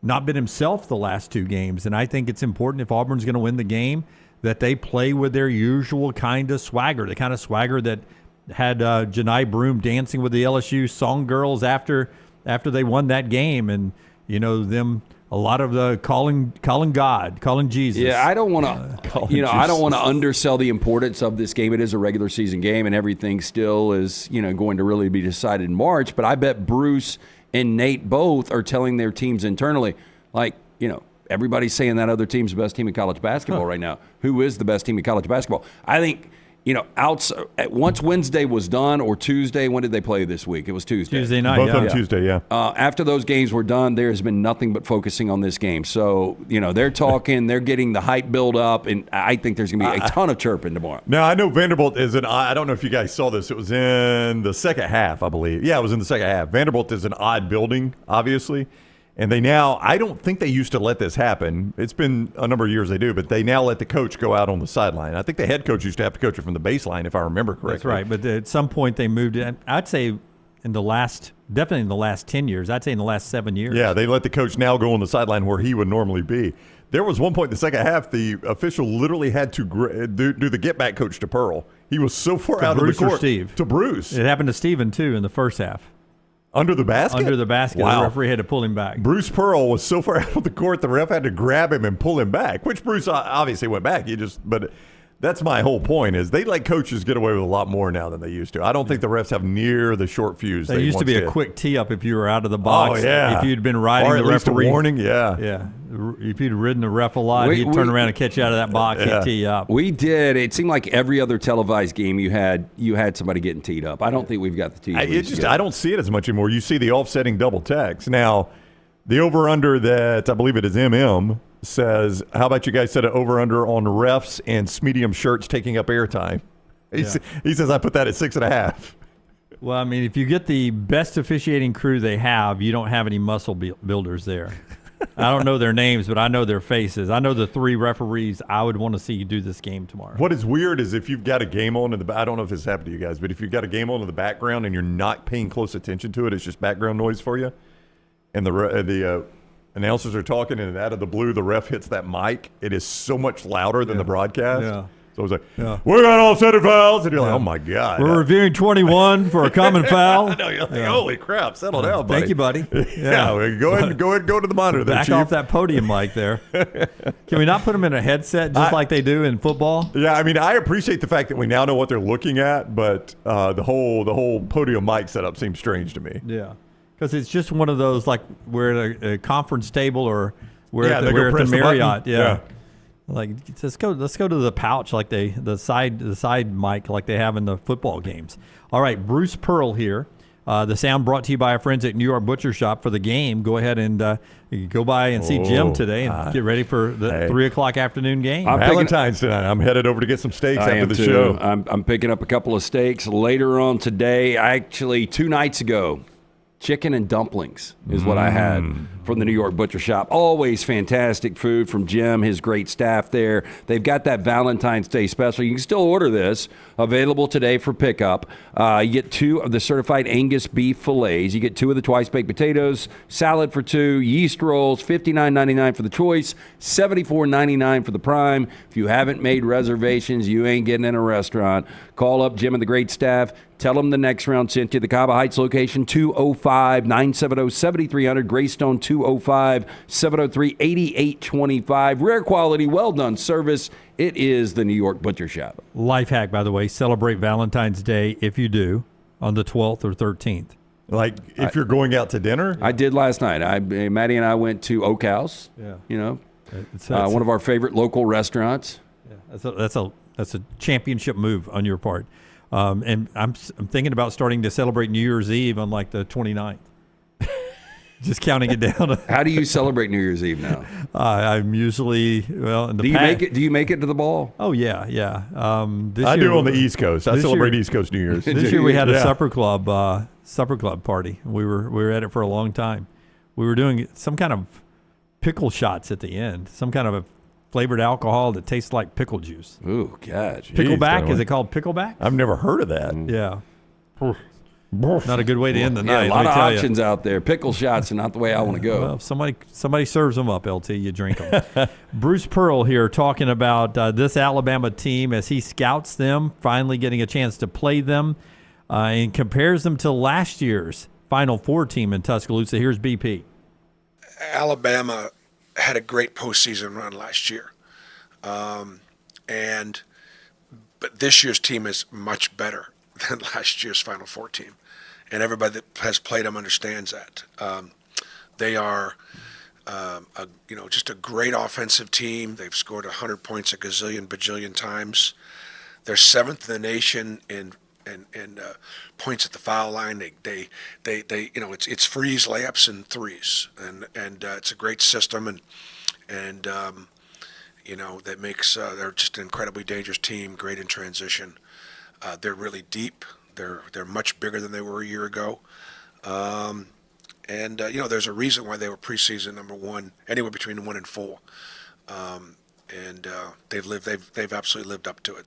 been himself the last 2 games. And I think it's important if Auburn's going to win the game that they play with their usual kind of swagger, the kind of swagger that had Janai Broom dancing with the LSU song girls after they won that game, and them. A lot of the calling God, calling Jesus. Yeah, I don't want to, I don't want to undersell the importance of this game. It is a regular season game, and everything still is, going to really be decided in March. But I bet Bruce and Nate both are telling their teams internally, like, everybody's saying that other team's the best team in college basketball right now. Who is the best team in college basketball? I think, once Wednesday was done or Tuesday, when did they play this week? It was Tuesday. Tuesday night. Both on Tuesday, yeah. After those games were done, there has been nothing but focusing on this game. So, they're talking, they're getting the hype build up, and I think there's going to be a ton of chirping tomorrow. Now, I know Vanderbilt is I don't know if you guys saw this. It was in the second half, I believe. Yeah, it was in the second half. Vanderbilt is an odd building, obviously. And I don't think they used to let this happen. It's been a number of years they do, but they now let the coach go out on the sideline. I think the head coach used to have to coach it from the baseline, if I remember correctly. That's right. But at some point they moved it. I'd say definitely in the last 10 years. I'd say in the last 7 years. Yeah, they let the coach now go on the sideline where he would normally be. There was one point in the second half, the official literally had to do the get-back coach to Pearl. He was so far out Bruce of the court. Or Steve? To Bruce. It happened to Steven, too, in the first half. Under the basket? Under the basket. Wow. The referee had to pull him back. Bruce Pearl was so far out of the court, the ref had to grab him and pull him back, which Bruce obviously went back. But that's my whole point is they let coaches get away with a lot more now than they used to. I don't think the refs have near the short fuse There used to be a quick tee-up if you were out of the box. Oh, yeah. If you'd been riding or at the least referee. a warning, yeah. Yeah. If you'd ridden the ref a lot, he'd turn around and catch you out of that box. He'd tee you up. We did. It seemed like every other televised game you had somebody getting teed up. I don't think we've got the tees. I don't see it as much anymore. You see the offsetting double text. Now, the over-under that I believe it is says, how about you guys set an over-under on refs and medium shirts taking up airtime? He says, I put that at 6.5. Well, I mean, if you get the best officiating crew they have, you don't have any muscle builders there. I don't know their names, but I know their faces. I know the 3 referees I would want to see do this game tomorrow. What is weird is if you've got a game on I don't know if this happened to you guys, but if you've got a game on in the background and you're not paying close attention to it, it's just background noise for you, and the announcers are talking, and out of the blue, the ref hits that mic. It is so much louder than the broadcast. Yeah. So it's like, we got all set of fouls. And you're like, oh, my God. We're reviewing 21 for a common foul. I know. You're like, holy crap. Settle down, buddy. Thank you, buddy. Go ahead and go to the monitor there, Back Chief. off that podium mic there. Can we not put them in a headset just like they do in football? Yeah, I mean, I appreciate the fact that we now know what they're looking at, but the whole podium mic setup seems strange to me. Yeah. Because it's just one of those, like we're at a conference table or we're at the Marriott. Yeah. Like let's go to the pouch like the side mic like they have in the football games. All right, Bruce Pearl here. The sound brought to you by our friends at New York Butcher Shop for the game. Go ahead and go by and see Jim today and get ready for the 3:00 afternoon game. Valentine's tonight. I'm headed over to get some steaks after the show. I'm picking up a couple of steaks later on today. Actually, 2 nights ago. Chicken and dumplings is what I had from the New York Butcher Shop. Always fantastic food from Jim, his great staff there. They've got that Valentine's Day special. You can still order this. Available today for pickup. You get 2 of the certified Angus beef fillets. You get 2 of the twice-baked potatoes, salad for 2, yeast rolls, $59.99 for the choice, $74.99 for the prime. If you haven't made reservations, you ain't getting in a restaurant. Call up Jim and the great staff. Tell them the next round sent you. The Cava Heights location, 205-970-7300. Greystone, 205-703-8825. Rare quality, well-done service. It is the New York Butcher Shop. Life hack, by the way. Celebrate Valentine's Day, if you do, on the 12th or 13th. Like if you're going out to dinner? I did last night. Maddie and I went to Oak House. Yeah. One of our favorite local restaurants. Yeah, that's a championship move on your part. And I'm thinking about starting to celebrate New Year's Eve on like the 29th. Just counting it down. How do you celebrate New Year's Eve now? I'm usually in the. Do you make it to the ball? Oh yeah. I do on the East Coast. I celebrate East Coast New Year's. This year we had a supper club party. We were at it for a long time. We were doing some kind of pickle shots at the end. Some kind of a flavored alcohol that tastes like pickle juice. Ooh, God. Pickleback? Is it called pickleback? I've never heard of that. Yeah. Not a good way to end the night. A lot of options out there. Pickle shots are not the way I want to go. Well, if somebody serves them up, LT, you drink them. Bruce Pearl here talking about this Alabama team as he scouts them, finally getting a chance to play them, and compares them to last year's Final Four team in Tuscaloosa. Here's BP. Alabama had a great postseason run last year, but this year's team is much better than last year's Final Four team, and everybody that has played them understands that. They are, just a great offensive team. They've scored 100 points a bajillion times. They're 7th in the nation in points at the foul line. They it's freeze, layups, and threes, and it's a great system, and that makes they're just an incredibly dangerous team. Great in transition. They're really deep. They're much bigger than they were a year ago. There's a reason why they were preseason number 1, anywhere between 1 and 4. They've absolutely lived up to it.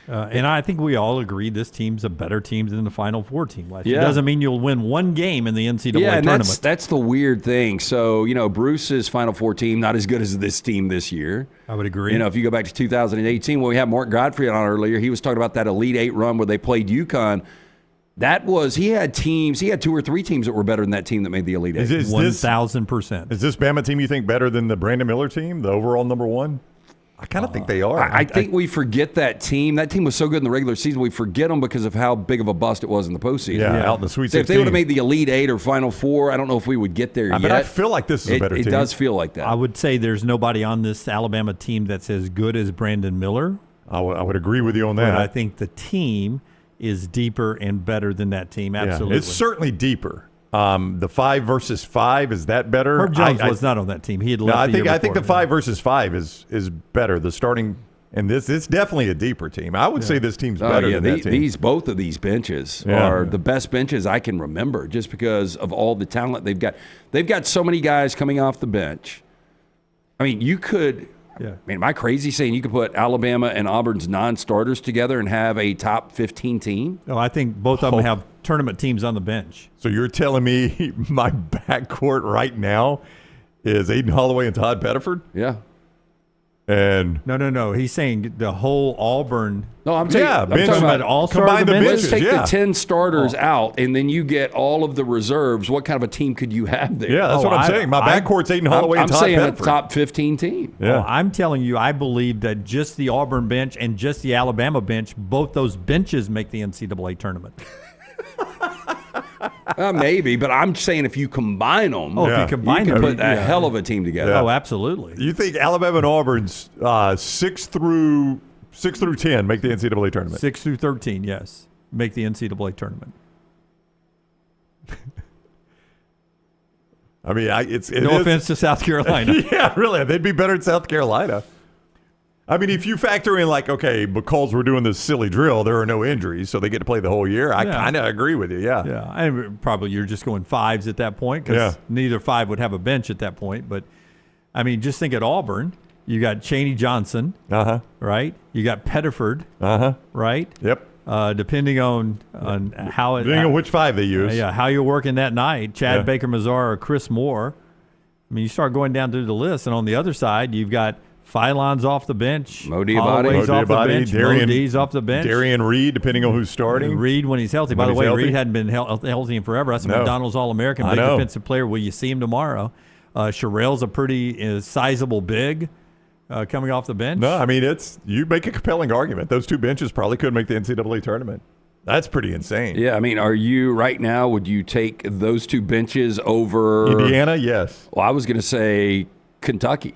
And I think we all agree this team's a better team than the Final Four team last year. Yeah. It doesn't mean you'll win one game in the NCAA tournament. That's the weird thing. So, Bruce's Final Four team, not as good as this team this year. I would agree. If you go back to 2018, when we had Mark Gottfried on earlier, he was talking about that Elite Eight run where they played UConn. He had 2 or 3 teams that were better than that team that made the Elite Eight. 1,000%. Is this Bama team you think better than the Brandon Miller team, the overall number 1? I kind of think they are. I think we forget that team. That team was so good in the regular season. We forget them because of how big of a bust it was in the postseason. Yeah, out in the Sweet 16. If they would have made the Elite Eight or Final Four, I don't know if we would get there yet. But I feel like this is a better team. It does feel like that. I would say there's nobody on this Alabama team that's as good as Brandon Miller. I would agree with you on that. But I think the team is deeper and better than that team. Absolutely. Yeah, it's certainly deeper. The 5 versus 5, is that better? Herb Jones was not on that team. He had left. I think the 5 versus 5 is better. The starting, and it's definitely a deeper team. I would say this team's better than that team. Both of these benches are the best benches I can remember, just because of all the talent they've got. They've got so many guys coming off the bench. I mean, you could. Yeah. I mean, am I crazy saying you could put Alabama and Auburn's non-starters together and have a top 15 team? No, I think both of them have tournament teams on the bench. So you're telling me my backcourt right now is Aden Holloway and Todd Pettiford? Yeah. And no. He's saying the whole Auburn. No, I'm saying I'm talking about all-star Let's take the 10 starters out, and then you get all of the reserves. What kind of a team could you have there? Yeah, that's what I'm saying. My backcourt's Aden Holloway and Todd Pettiford. I'm saying a top 15 team. Yeah. Well, I'm telling you, I believe that just the Auburn bench and just the Alabama bench, both those benches make the NCAA tournament. Maybe, but I'm saying if you combine them, if you combine them, put a hell of a team together. Yeah. Oh, absolutely. You think Alabama and Auburn's 6 through 10 make the NCAA tournament? 6 through 13, yes, make the NCAA tournament. I mean, no offense to South Carolina. Yeah, really, they'd be better than South Carolina. I mean, if you factor in, because we're doing this silly drill, there are no injuries, so they get to play the whole year. I kind of agree with you, yeah. Yeah, and probably you're just going 5s at that point, because neither 5 would have a bench at that point. But, I mean, just think at Auburn, you got Chaney Johnson, right? You got Pettiford, right? Yep. Depending on how depending on which 5 they use. How you're working that night, Chad Baker Mazar or Chris Moore. I mean, you start going down through the list, and on the other side, you've got Philon's off the bench. Holloway's off the bench. D's off the bench. Darian Reed, depending on who's starting. Reed when he's healthy. By the way, Reed hadn't been healthy in forever. That's a McDonald's All-American, big defensive player. Will you see him tomorrow? Sherrell's a pretty sizable big coming off the bench. No, I mean, you make a compelling argument. Those 2 benches probably could make the NCAA tournament. That's pretty insane. Yeah, I mean, would you take those 2 benches over Indiana? Yes. Well, I was going to say Kentucky.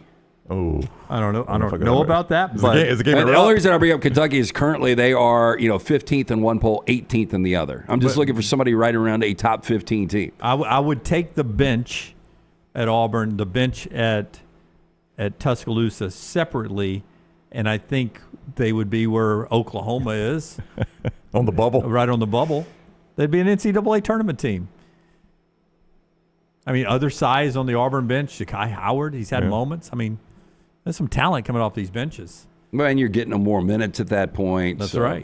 Oh, I don't know. I don't know about that. But the only reason I bring up Kentucky is currently they are 15th in one poll, 18th in the other. I'm just looking for somebody right around a top 15 team. I would take the bench at Auburn, the bench at Tuscaloosa separately, and I think they would be where Oklahoma is. On the bubble. Right on the bubble. They'd be an NCAA tournament team. I mean, other size on the Auburn bench, Shakai Howard, he's had moments. I mean, there's some talent coming off these benches. Well, and you're getting them more minutes at that point. That's right.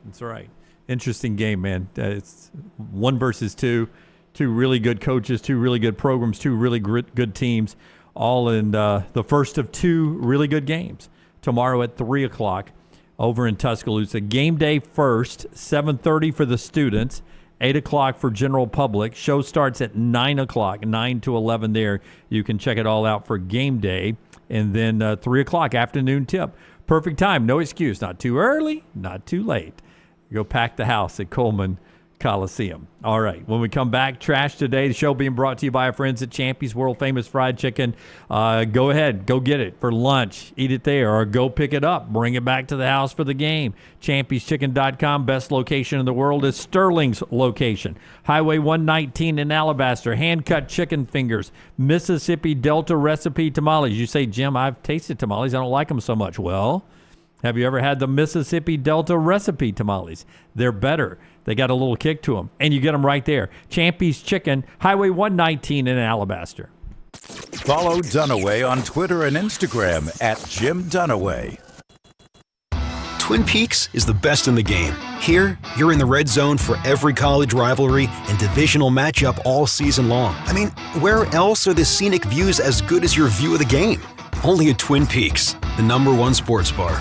That's right. Interesting game, man. It's 1 versus 2. 2 really good coaches, 2 really good programs, 2 really good teams, all in the first of 2 really good games. Tomorrow at 3 o'clock over in Tuscaloosa. Game day first, 7:30 for the students, 8 o'clock for general public. Show starts at 9 o'clock, 9 to 11 there. You can check it all out for game day. And then 3 o'clock afternoon tip. Perfect time, no excuse. Not too early, not too late. Go pack the house at Coleman Coliseum. All right. When we come back, Trash Today, the show being brought to you by our friends at Champy's World Famous Fried Chicken. Go ahead. Go get it for lunch. Eat it there or go pick it up. Bring it back to the house for the game. Champy'sChicken.com. Best location in the world is Sterling's location. Highway 119 in Alabaster. Hand-cut chicken fingers. Mississippi Delta recipe tamales. You say, Jim, I've tasted tamales. I don't like them so much. Well, have you ever had the Mississippi Delta recipe tamales? They're better. They got a little kick to them, and you get them right there. Champy's Chicken, Highway 119 in Alabaster. Follow Dunaway on Twitter and Instagram at Jim Dunaway. Twin Peaks is the best in the game. Here, you're in the red zone for every college rivalry and divisional matchup all season long. I mean, where else are the scenic views as good as your view of the game? Only at Twin Peaks, the #1 sports bar.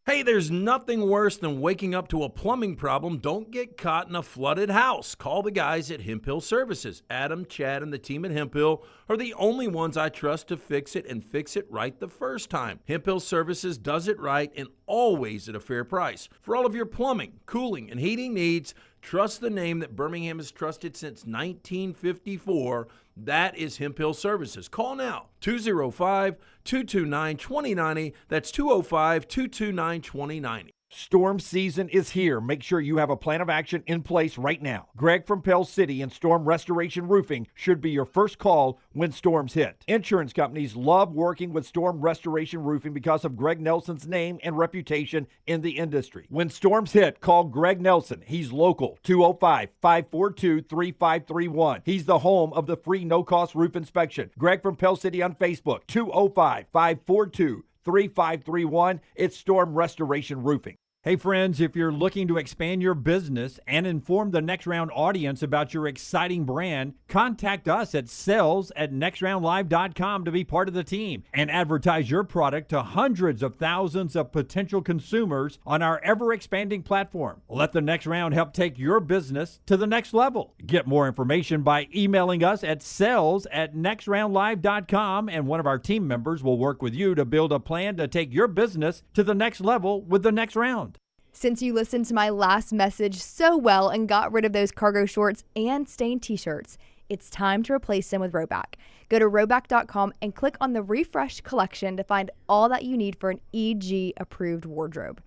Hey, there's nothing worse than waking up to a plumbing problem. Don't get caught in a flooded house. Call the guys at Hemphill Services. Adam, Chad, and the team at Hemphill are the only ones I trust to fix it and fix it right the first time. Hemphill Services does it right and always at a fair price. For all of your plumbing, cooling, and heating needs, trust the name that Birmingham has trusted since 1954. That is Hemphill Services. Call now, 205-229-2090. That's 205-229-2090. Storm season is here. Make sure you have a plan of action in place right now. Greg from Pell City and Storm Restoration Roofing should be your first call when storms hit. Insurance companies love working with Storm Restoration Roofing because of Greg Nelson's name and reputation in the industry. When storms hit, call Greg Nelson. He's local, 205-542-3531. He's the home of the free no-cost roof inspection. Greg from Pell City on Facebook, 205-542-3531. It's Storm Restoration Roofing. Hey friends, if you're looking to expand your business and inform the Next Round audience about your exciting brand, contact us at sales@nextroundlive.com to be part of the team and advertise your product to hundreds of thousands of potential consumers on our ever-expanding platform. Let the Next Round help take your business to the next level. Get more information by emailing us at sales@nextroundlive.com, and one of our team members will work with you to build a plan to take your business to the next level with the Next Round. Since you listened to my last message so well and got rid of those cargo shorts and stained t-shirts, it's time to replace them with Roback. Go to roback.com and click on the refreshed collection to find all that you need for an EG-approved wardrobe.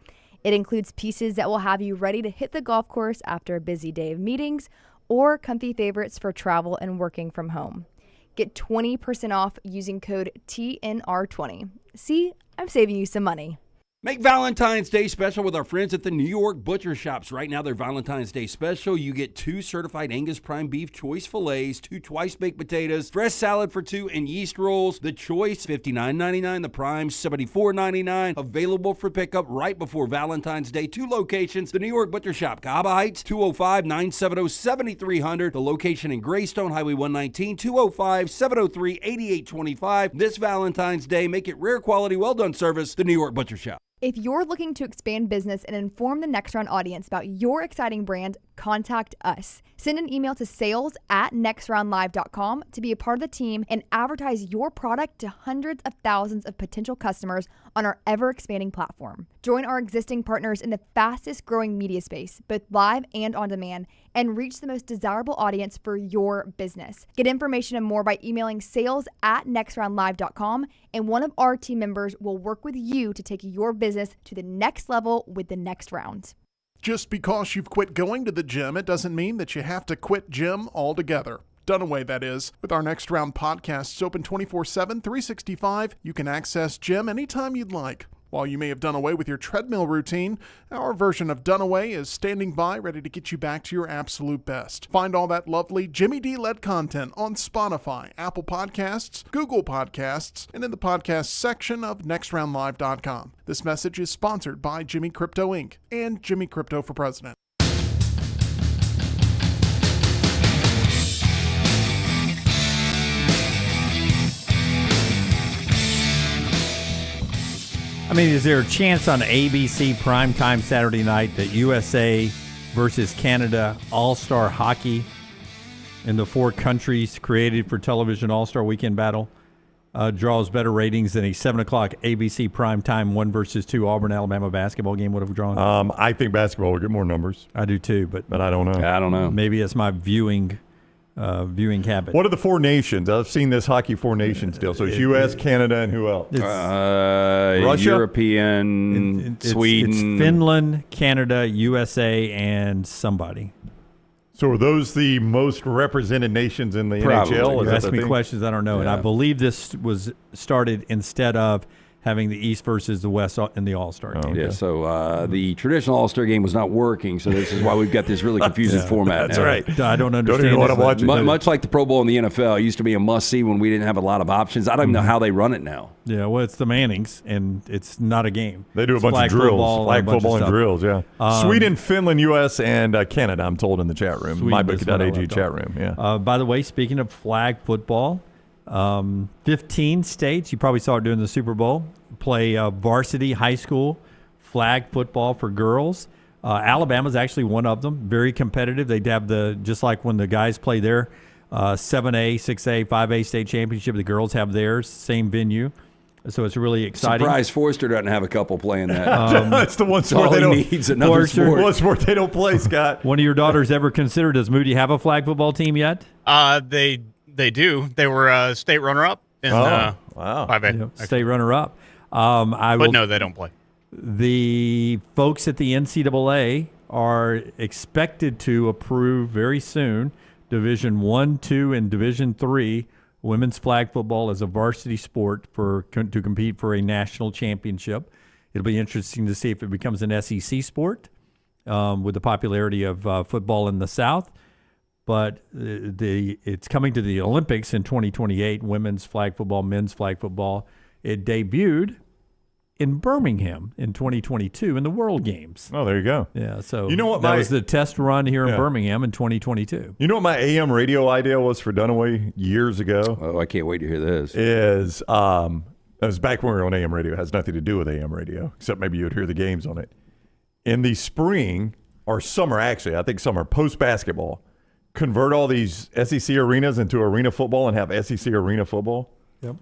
It includes pieces that will have you ready to hit the golf course after a busy day of meetings or comfy favorites for travel and working from home. Get 20% off using code TNR20. See, I'm saving you some money. Make Valentine's Day special with our friends at the New York Butcher Shops. Right now, their Valentine's Day special, you get 2 certified Angus prime beef choice fillets, 2 twice baked potatoes, fresh salad for 2, and yeast rolls. The choice, $59.99. The prime, $74.99. Available for pickup right before Valentine's Day. 2 locations. The New York Butcher Shop, Cahaba Heights, 205-970-7300. The location in Greystone, Highway 119, 205-703-8825. This Valentine's Day, make it rare quality, well-done service. The New York Butcher Shop. If you're looking to expand business and inform the Next Round audience about your exciting brand, contact us. Send an email to sales@nextroundlive.com to be a part of the team and advertise your product to hundreds of thousands of potential customers on our ever-expanding platform. Join our existing partners in the fastest-growing media space, both live and on demand, and reach the most desirable audience for your business. Get information and more by emailing sales@nextroundlive.com, and one of our team members will work with you to take your business to the next level with the Next Round. Just because you've quit going to the gym, it doesn't mean that you have to quit gym altogether. Dunaway, that is. With our Next Round podcasts open 24/7, 365, you can access gym anytime you'd like. While you may have done away with your treadmill routine, our version of Dunaway is standing by ready to get you back to your absolute best. Find all that lovely Jimmy D-led content on Spotify, Apple Podcasts, Google Podcasts, and in the podcast section of nextroundlive.com. This message is sponsored by Jimmy Crypto Inc. and Jimmy Crypto for President. I mean, is there a chance on ABC primetime Saturday night that USA versus Canada All-Star Hockey in the 4 countries created for television All-Star Weekend battle? draws better ratings than a 7 o'clock ABC primetime 1 versus 2 Auburn-Alabama basketball game would have drawn? I think basketball would get more numbers. I do too, but I don't know. I don't know. Maybe it's my viewing habit. What are the 4 nations? I've seen this hockey 4 nations deal. So it's U.S., Canada, and who else? Russia, European, Sweden. It's Finland, Canada, USA, and somebody. So are those the most represented nations in the NHL? You ask me questions I don't know. Yeah. And I believe this was started instead of having the East versus the West in the All-Star game. Yeah, so the traditional All-Star game was not working, so this is why we've got this really confusing format. That's right. I don't understand. Don't even know what I'm watching. Much like the Pro Bowl in the NFL, it used to be a must-see when we didn't have a lot of options. I don't even know how they run it now. Yeah, well, it's the Mannings, and it's not a game. They do a bunch of drills, flag football and drills, yeah. Sweden, Finland, U.S., and Canada, I'm told in the chat room, mybookie.ag chat room. Yeah. By the way, speaking of flag football, 15 states, you probably saw it during the Super Bowl, play varsity high school flag football for girls. Alabama's actually one of them. Very competitive. They have just like when the guys play their 7A, 6A, 5A state championship, the girls have theirs, same venue. So it's really exciting. Surprised Forster doesn't have a couple playing that. That's the one sport they don't needs another sport. One sport they don't play, Scott. One of your daughters ever considered, does Moody have a flag football team yet? They do. They were state runner-up in wow. 5A. State runner-up. But no, they don't play. The folks at the NCAA are expected to approve very soon Division 1, 2, and Division 3 women's flag football as a varsity sport to compete for a national championship. It'll be interesting to see if it becomes an SEC sport with the popularity of football in the South. But it's coming to the Olympics in 2028, women's flag football, men's flag football. It debuted in Birmingham in 2022 in the World Games. Oh, there you go. Yeah, so you know what that was the test run here in Birmingham in 2022. You know what my AM radio idea was for Dunaway years ago? Oh, I can't wait to hear this. It was back when we were on AM radio. It has nothing to do with AM radio, except maybe you'd hear the games on it. In the spring or summer, actually, I think summer, post-basketball, convert all these SEC arenas into arena football and have SEC arena football. Yep.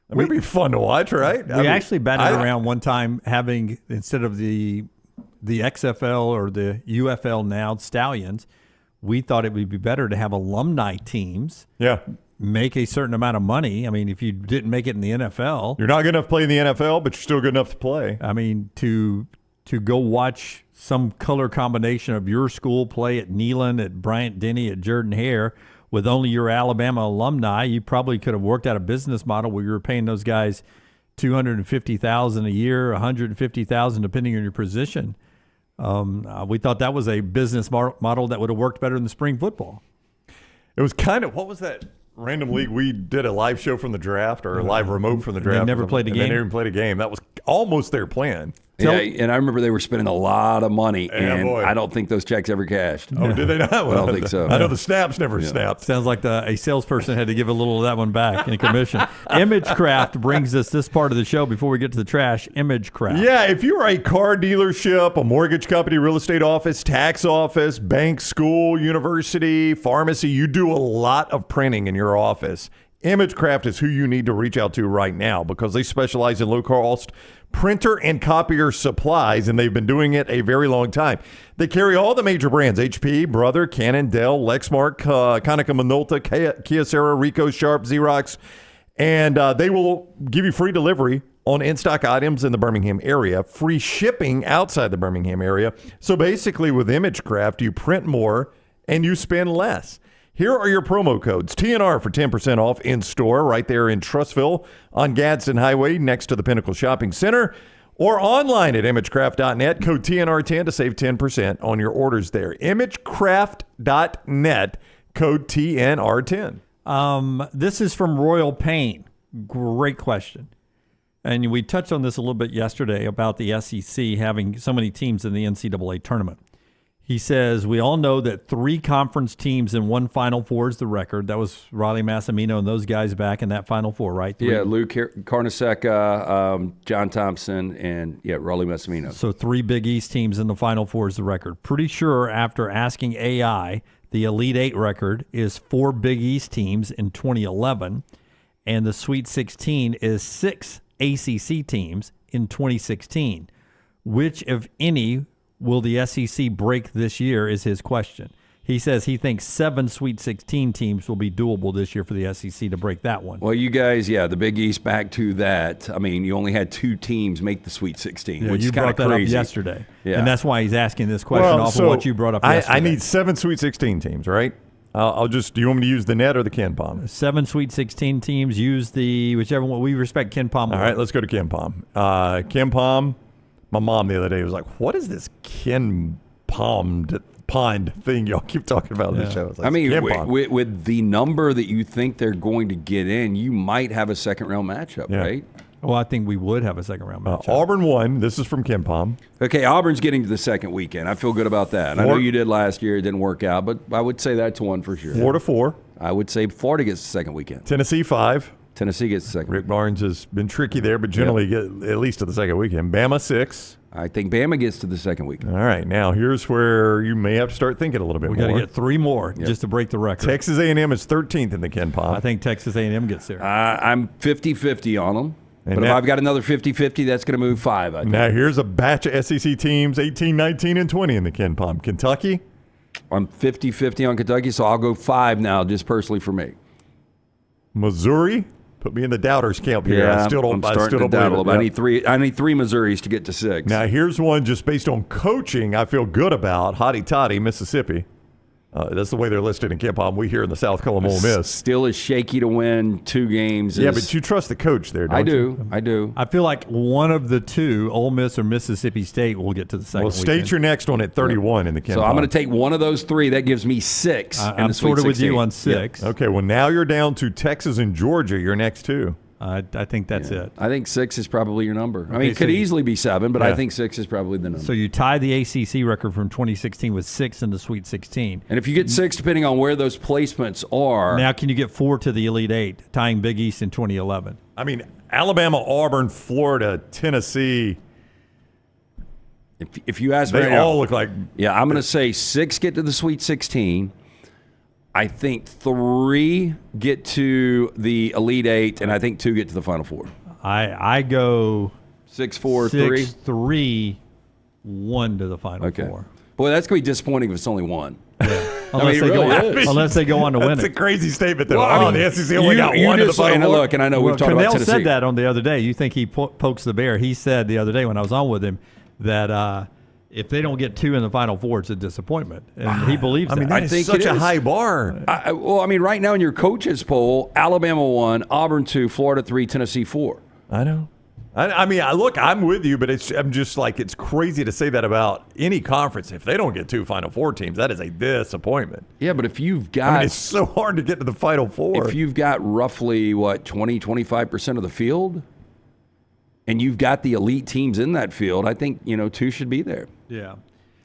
That would be fun to watch, right? We actually batted around one time having, instead of the XFL or the UFL now Stallions, we thought it would be better to have alumni teams. Yeah. Make a certain amount of money. I mean, if you didn't make it in the NFL. You're not good enough to play in the NFL, but you're still good enough to play. I mean, to go watch some color combination of your school play at Neyland, at Bryant-Denny, at Jordan-Hare with only your Alabama alumni, you probably could have worked out a business model where you were paying those guys $250,000 a year, $150,000 depending on your position. We thought that was a business model that would have worked better than spring football. It was kind of, what was that random league? We did a live show from the draft or a live remote from the draft. They never played a game? They never even played a game. That was almost their plan. Yeah, and I remember they were spending a lot of money, and boy. I don't think those checks ever cashed. Oh, did they not? Well, I don't think so. I know the snaps never snapped. Sounds like a salesperson had to give a little of that one back in commission. ImageCraft brings us this part of the show before we get to the trash. ImageCraft. Yeah, if you're a car dealership, a mortgage company, real estate office, tax office, bank, school, university, pharmacy, you do a lot of printing in your office. ImageCraft is who you need to reach out to right now because they specialize in low-cost printer and copier supplies, and they've been doing it a very long time. They carry all the major brands: HP, Brother, Canon, Dell, Lexmark, Konica Minolta, Kyocera, Ricoh, Sharp, Xerox, and they will give you free delivery on in-stock items in the Birmingham area, free shipping outside the Birmingham area. So basically with ImageCraft, you print more and you spend less. Here are your promo codes. TNR for 10% off in-store right there in Trussville on Gadsden Highway next to the Pinnacle Shopping Center, or online at imagecraft.net. Code TNR10 to save 10% on your orders there. Imagecraft.net, code TNR10. This is from Royal Payne. Great question. And we touched on this a little bit yesterday about the SEC having so many teams in the NCAA tournament. He says, we all know that 3 conference teams in one Final Four is the record. That was Riley Massimino and those guys back in that Final Four, right? 3. Yeah, Lou Carnesecca, John Thompson, and Riley Massimino. So 3 Big East teams in the Final Four is the record. Pretty sure after asking AI, the Elite 8 record is 4 Big East teams in 2011. and the Sweet 16 is 6 ACC teams in 2016. Which, if any, will the SEC break this year is his question. He says he thinks 7 Sweet 16 teams will be doable this year for the SEC to break that one. Well, you guys, the Big East, back to that. I mean, you only had 2 teams make the Sweet 16, which is kind of crazy. You brought that up yesterday. Yeah. And that's why he's asking this question off of what you brought up yesterday. I need 7 Sweet 16 teams, right? Do you want me to use the net or the Ken Palm? 7 Sweet 16 teams. Use whichever one. We respect Ken Palm. All right, let's go to Ken Palm. Ken Palm, my mom the other day was like, what is this Ken Palmed pond thing y'all keep talking about on this show? Like, I mean, with the number that you think they're going to get in, you might have a second-round matchup, right? Well, I think we would have a second-round matchup. Auburn won. This is from Ken Palm. Okay, Auburn's getting to the second weekend. I feel good about that. I know you did last year. It didn't work out, but I would say that's one for sure. Florida 4. I would say Florida gets the second weekend. Tennessee 5. Tennessee gets the second. Rick Barnes has been tricky there, but generally get at least to the second weekend. Bama 6. I think Bama gets to the second weekend. All right, now here's where you may have to start thinking a little bit more. We got to get 3 more just to break the record. Texas A&M is 13th in the Ken Palm. I think Texas A&M gets there. I'm 50-50 on them. And but if I've got another 50-50, that's going to move 5. I think. Now here's a batch of SEC teams, 18, 19, and 20 in the Ken Palm. Kentucky? I'm 50-50 on Kentucky, so I'll go 5 now, just personally for me. Missouri? Put me in the doubters camp here. Yeah, I still don't believe it. I need 3 Missouris to get to 6. Now here's one just based on coaching I feel good about. Hotty Toddy, Mississippi. That's the way they're listed in Ken Palm. We here in the South call them Ole Miss. Still is shaky to win 2 games. Yeah, but you trust the coach there, don't you? I do. I feel like one of the 2, Ole Miss or Mississippi State, will get to the second weekend. Well, state your next one at 31 in the Ken Palm. So I'm going to take one of those 3. That gives me 6 in the Sweet 16. I'm sort of with you on 6. Yeah. Okay, well, now you're down to Texas and Georgia, your next 2. I think that's it. I think 6 is probably your number. I mean, it could easily be 7, but I think 6 is probably the number. So you tie the ACC record from 2016 with 6 in the Sweet 16. And if you get 6, depending on where those placements are. Now can you get 4 to the Elite 8, tying Big East in 2011? I mean, Alabama, Auburn, Florida, Tennessee. If you ask me, they all look like. Yeah, I'm going to say 6 get to the Sweet 16. I think 3 get to the Elite 8, and I think 2 get to the Final 4. I go 6, 4, 3. 6, 3, 1 to the Final 4. Boy, that's going to be disappointing if it's only 1. Unless they go on to win it. That's a crazy statement, though. Well, the SEC only got 1 to the Final 4. Look, and I know we've talked about Tennessee. said that on the other day. You think he pokes the bear. He said the other day when I was on with him that if they don't get 2 in the Final 4, it's a disappointment. And he believes that. I mean, that is such a high bar. Right now in your coaches poll, Alabama 1, Auburn 2, Florida 3, Tennessee 4. I know. Look, I'm with you, but I'm just like, it's crazy to say that about any conference. If they don't get 2 Final 4 teams, that is a disappointment. Yeah, but if you've got... it's so hard to get to the Final 4. If you've got roughly, 20-25% of the field, and you've got the elite teams in that field, I think, 2 should be there. Yeah.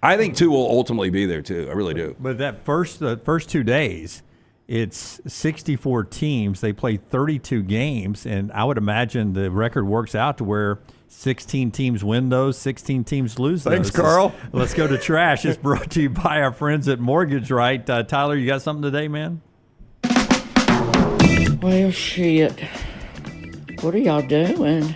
I think 2 will ultimately be there, too. I really do. But the first 2 days, it's 64 teams. They play 32 games, and I would imagine the record works out to where 16 teams win those, 16 teams lose those. Thanks, Carl. Let's go to trash. It's brought to you by our friends at Mortgage Right. Tyler, you got something today, man? Well, shit. What are y'all doing?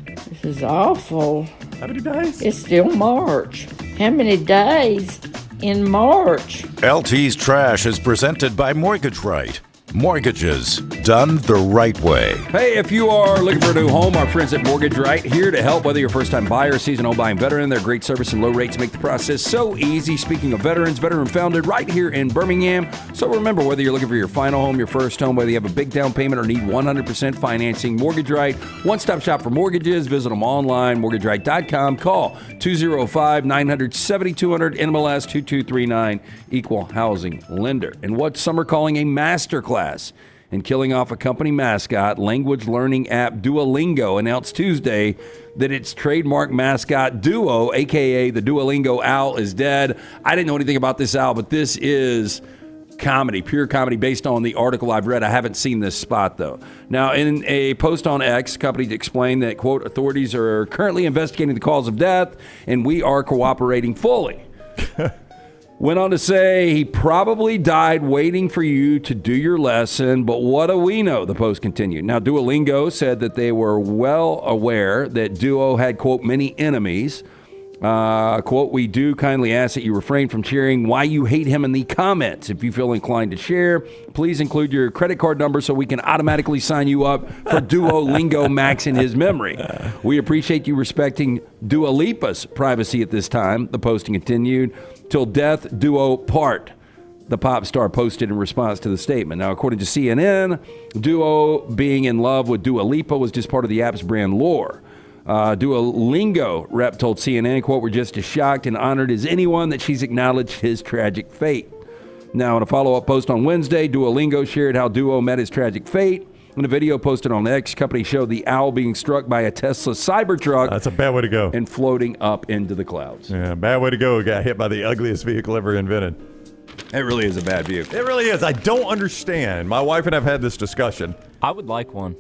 This is awful. How many days? It's still March. How many days in March? LT's Trash is presented by Mortgage Right. Mortgages done the right way. Hey, if you are looking for a new home, our friends at Mortgage Right here to help. Whether you're a first-time buyer, seasonal buying veteran, their great service and low rates make the process so easy. Speaking of veterans, veteran-founded right here in Birmingham. So remember, whether you're looking for your final home, your first home, whether you have a big down payment or need 100% financing, Mortgage Right, one-stop shop for mortgages. Visit them online, mortgageright.com. Call 205-900-7200, NMLS 2239, Equal Housing Lender. And what some are calling a masterclass in killing off a company mascot, language learning app Duolingo announced Tuesday that its trademark mascot Duo, a.k.a. the Duolingo owl, is dead. I didn't know anything about this owl, but this is comedy, pure comedy based on the article I've read. I haven't seen this spot, though. Now, in a post on X, company explained that, quote, authorities are currently investigating the cause of death, and we are cooperating fully. Went on to say he probably died waiting for you to do your lesson, but what do we know? The Post continued. Now, Duolingo said that they were well aware that Duo had, quote, many enemies. Quote, we do kindly ask that you refrain from sharing why you hate him in the comments. If you feel inclined to share, please include your credit card number so we can automatically sign you up for Duolingo Max in his memory. We appreciate you respecting Dua Lipa's privacy at this time, the posting continued. Till death, Duo part, the pop star posted in response to the statement. Now, according to CNN, Duo being in love with Dua Lipa was just part of the app's brand lore. Duolingo rep told CNN, quote, we're just as shocked and honored as anyone that she's acknowledged his tragic fate. Now, in a follow-up post on Wednesday, Duolingo shared how Duo met his tragic fate. In a video posted on X, company showed the owl being struck by a Tesla Cybertruck. That's a bad way to go. And floating up into the clouds. Yeah, bad way to go. Got hit by the ugliest vehicle ever invented. It really is a bad vehicle. It really is. I don't understand. My wife and I have had this discussion. I would like one.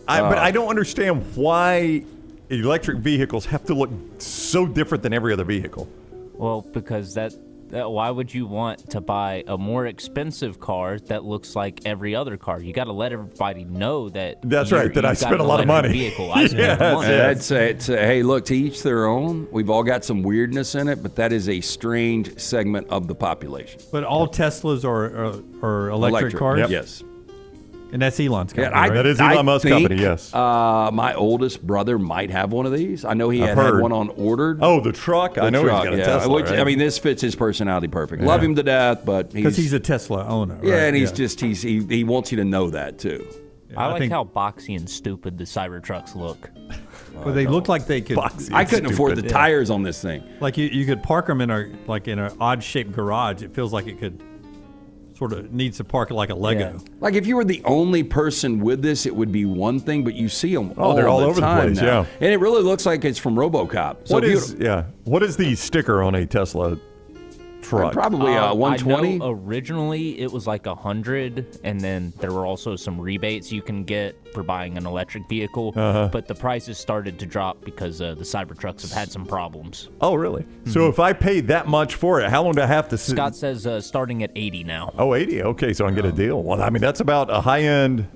But I don't understand why electric vehicles have to look so different than every other vehicle. Well, because that why would you want to buy a more expensive car that looks like every other car? You got to let everybody know that. That's right. That I spent a lot of money. Vehicle. I spent money. I'd say, hey, look, to each their own. We've all got some weirdness in it, but that is a strange segment of the population. But all Teslas are electric cars? Yep. Yes. And that's Elon's company, right? That is Elon Musk's company, yes. My oldest brother might have one of these. I know he had one on ordered. Oh, the truck? I know he's got a Tesla, which, right? I mean, this fits his personality perfect. Love him to death, but because he's a Tesla owner. Right? Yeah, and he wants you to know that, too. Yeah, I like how boxy and stupid the Cybertrucks look. Well, they look like they could. I couldn't afford the tires on this thing. Like you could park them in an odd-shaped garage. It feels like it could sort of needs to park like a Lego. Yeah. Like if you were the only person with this, it would be one thing, but you see them they're all over the place, now. yeah. And it really looks like it's from RoboCop. So what is the sticker on a Tesla truck? Probably 120. I know originally it was like 100, and then there were also some rebates you can get for buying an electric vehicle. But the prices started to drop because the Cybertrucks have had some problems. Oh, really? So if I pay that much for it, how long do I have to sit? Scott says starting at 80 now. Oh, 80. Okay, so I can get a deal. Well, I mean, that's about a high-end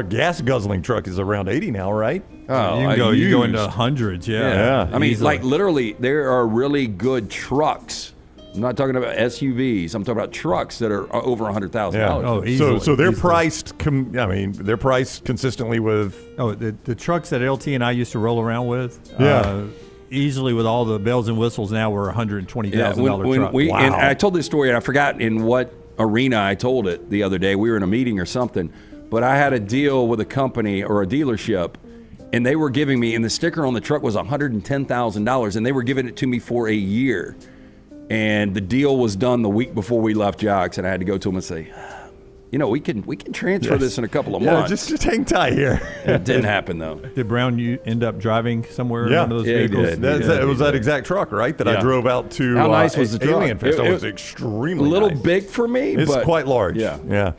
gas guzzling truck is around 80 now, right? Oh, you go into hundreds, yeah. I mean, like literally, there are really good trucks. I'm not talking about SUVs. I'm talking about trucks that are over $100,000. Oh, easily. So they're priced. They're priced consistently with. Oh, the trucks that LT and I used to roll around with. Yeah. Easily with all the bells and whistles now were $120,000 truck. Wow. And I told this story, and I forgot in what arena I told it the other day. We were in a meeting or something, but I had a deal with a company or a dealership, and they were giving me, and the sticker on the truck was $110,000, and they were giving it to me for a year. And the deal was done the week before we left Jocks, and I had to go to him and say, we can transfer this in a couple of months. Just hang tight here. It didn't happen, though. Did Brown end up driving somewhere in one of those vehicles? He did. It was that exact truck, right? That I drove out to. How nice was the truck? Alien Fest. It was extremely a little nice. big for me. It's but quite large. Yeah.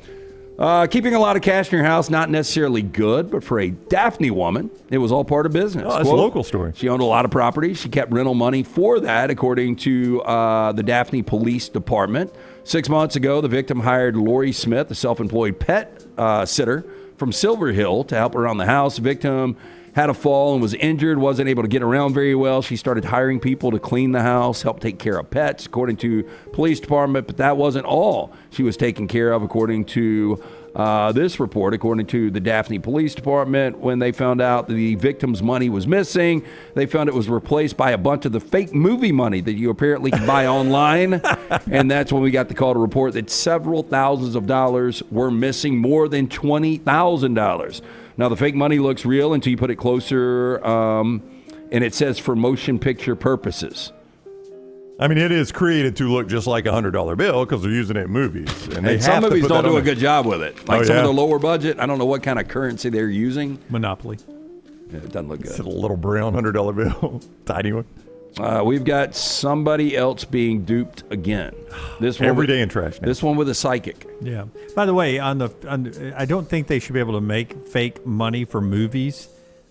Keeping a lot of cash in your house, not necessarily good, but for a Daphne woman, it was all part of business. Oh, it's a local story. She owned a lot of property. She kept rental money for that, according to the Daphne Police Department. 6 months ago, the victim hired Lori Smith, a self-employed pet sitter from Silver Hill, to help around the house. The victim had a fall and was injured, wasn't able to get around very well. She started hiring people to clean the house, help take care of pets, according to police department. But that wasn't all she was taking care of, according to this report. According to the Daphne Police Department, when they found out the victim's money was missing, they found it was replaced by a bunch of the fake movie money that you apparently can buy online. And that's when we got the call to report that several thousands of dollars were missing, more than $20,000. Now, the fake money looks real until you put it closer, and it says for motion picture purposes. I mean, it is created to look just like a $100 bill because they're using it in movies. And some movies don't do a good job with it. Like some of the the lower budget, I don't know what kind of currency they're using. Monopoly. Yeah, it doesn't look good. It's a little brown $100 bill. Tiny one. We've got somebody else being duped again. This one Every day in trash now. This one with a psychic. Yeah. By the way, I don't think they should be able to make fake money for movies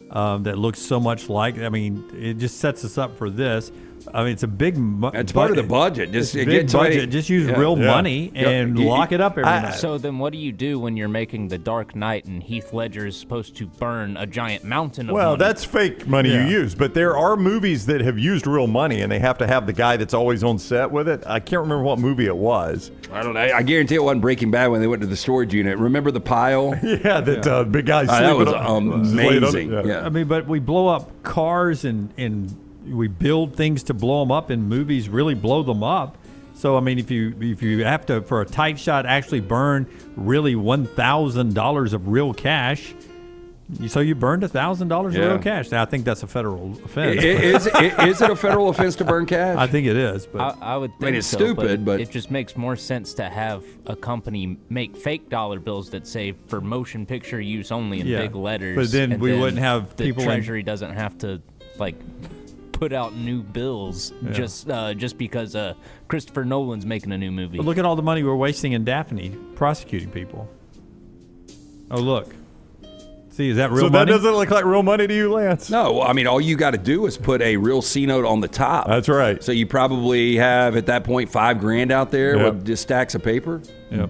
that looks so much like. I mean, it just sets us up for this. I mean, it's a big. It's part of the budget. Just it's a big budget. Just use real money and lock it up every night. So then, what do you do when you're making The Dark Knight and Heath Ledger is supposed to burn a giant mountain of money? That's fake money you use. But there are movies that have used real money, and they have to have the guy that's always on set with it. I can't remember what movie it was. I don't know. I guarantee it wasn't Breaking Bad when they went to the storage unit. Remember the pile? Big guy. That was amazing. I mean, but we blow up cars and we build things to blow them up, and movies really blow them up. So I mean, if you have to, for a tight shot, actually burn really $1,000 of real cash. So you burned $1,000 of real cash. Now I think that's a federal offense. Is it a federal offense to burn cash? I think it is. But I would think it's so, stupid, but it just makes more sense to have a company make fake dollar bills that say for motion picture use only in big letters. But then and we wouldn't have the people. Treasury doesn't have to put out new bills just because Christopher Nolan's making a new movie. But look at all the money we're wasting in Daphne prosecuting people. Oh look. See, is that real money? So that doesn't look like real money to you, Lance? No, I mean, all you got to do is put a real C note on the top. That's right. So you probably have, at that point, $5,000 out there with just stacks of paper. Yep.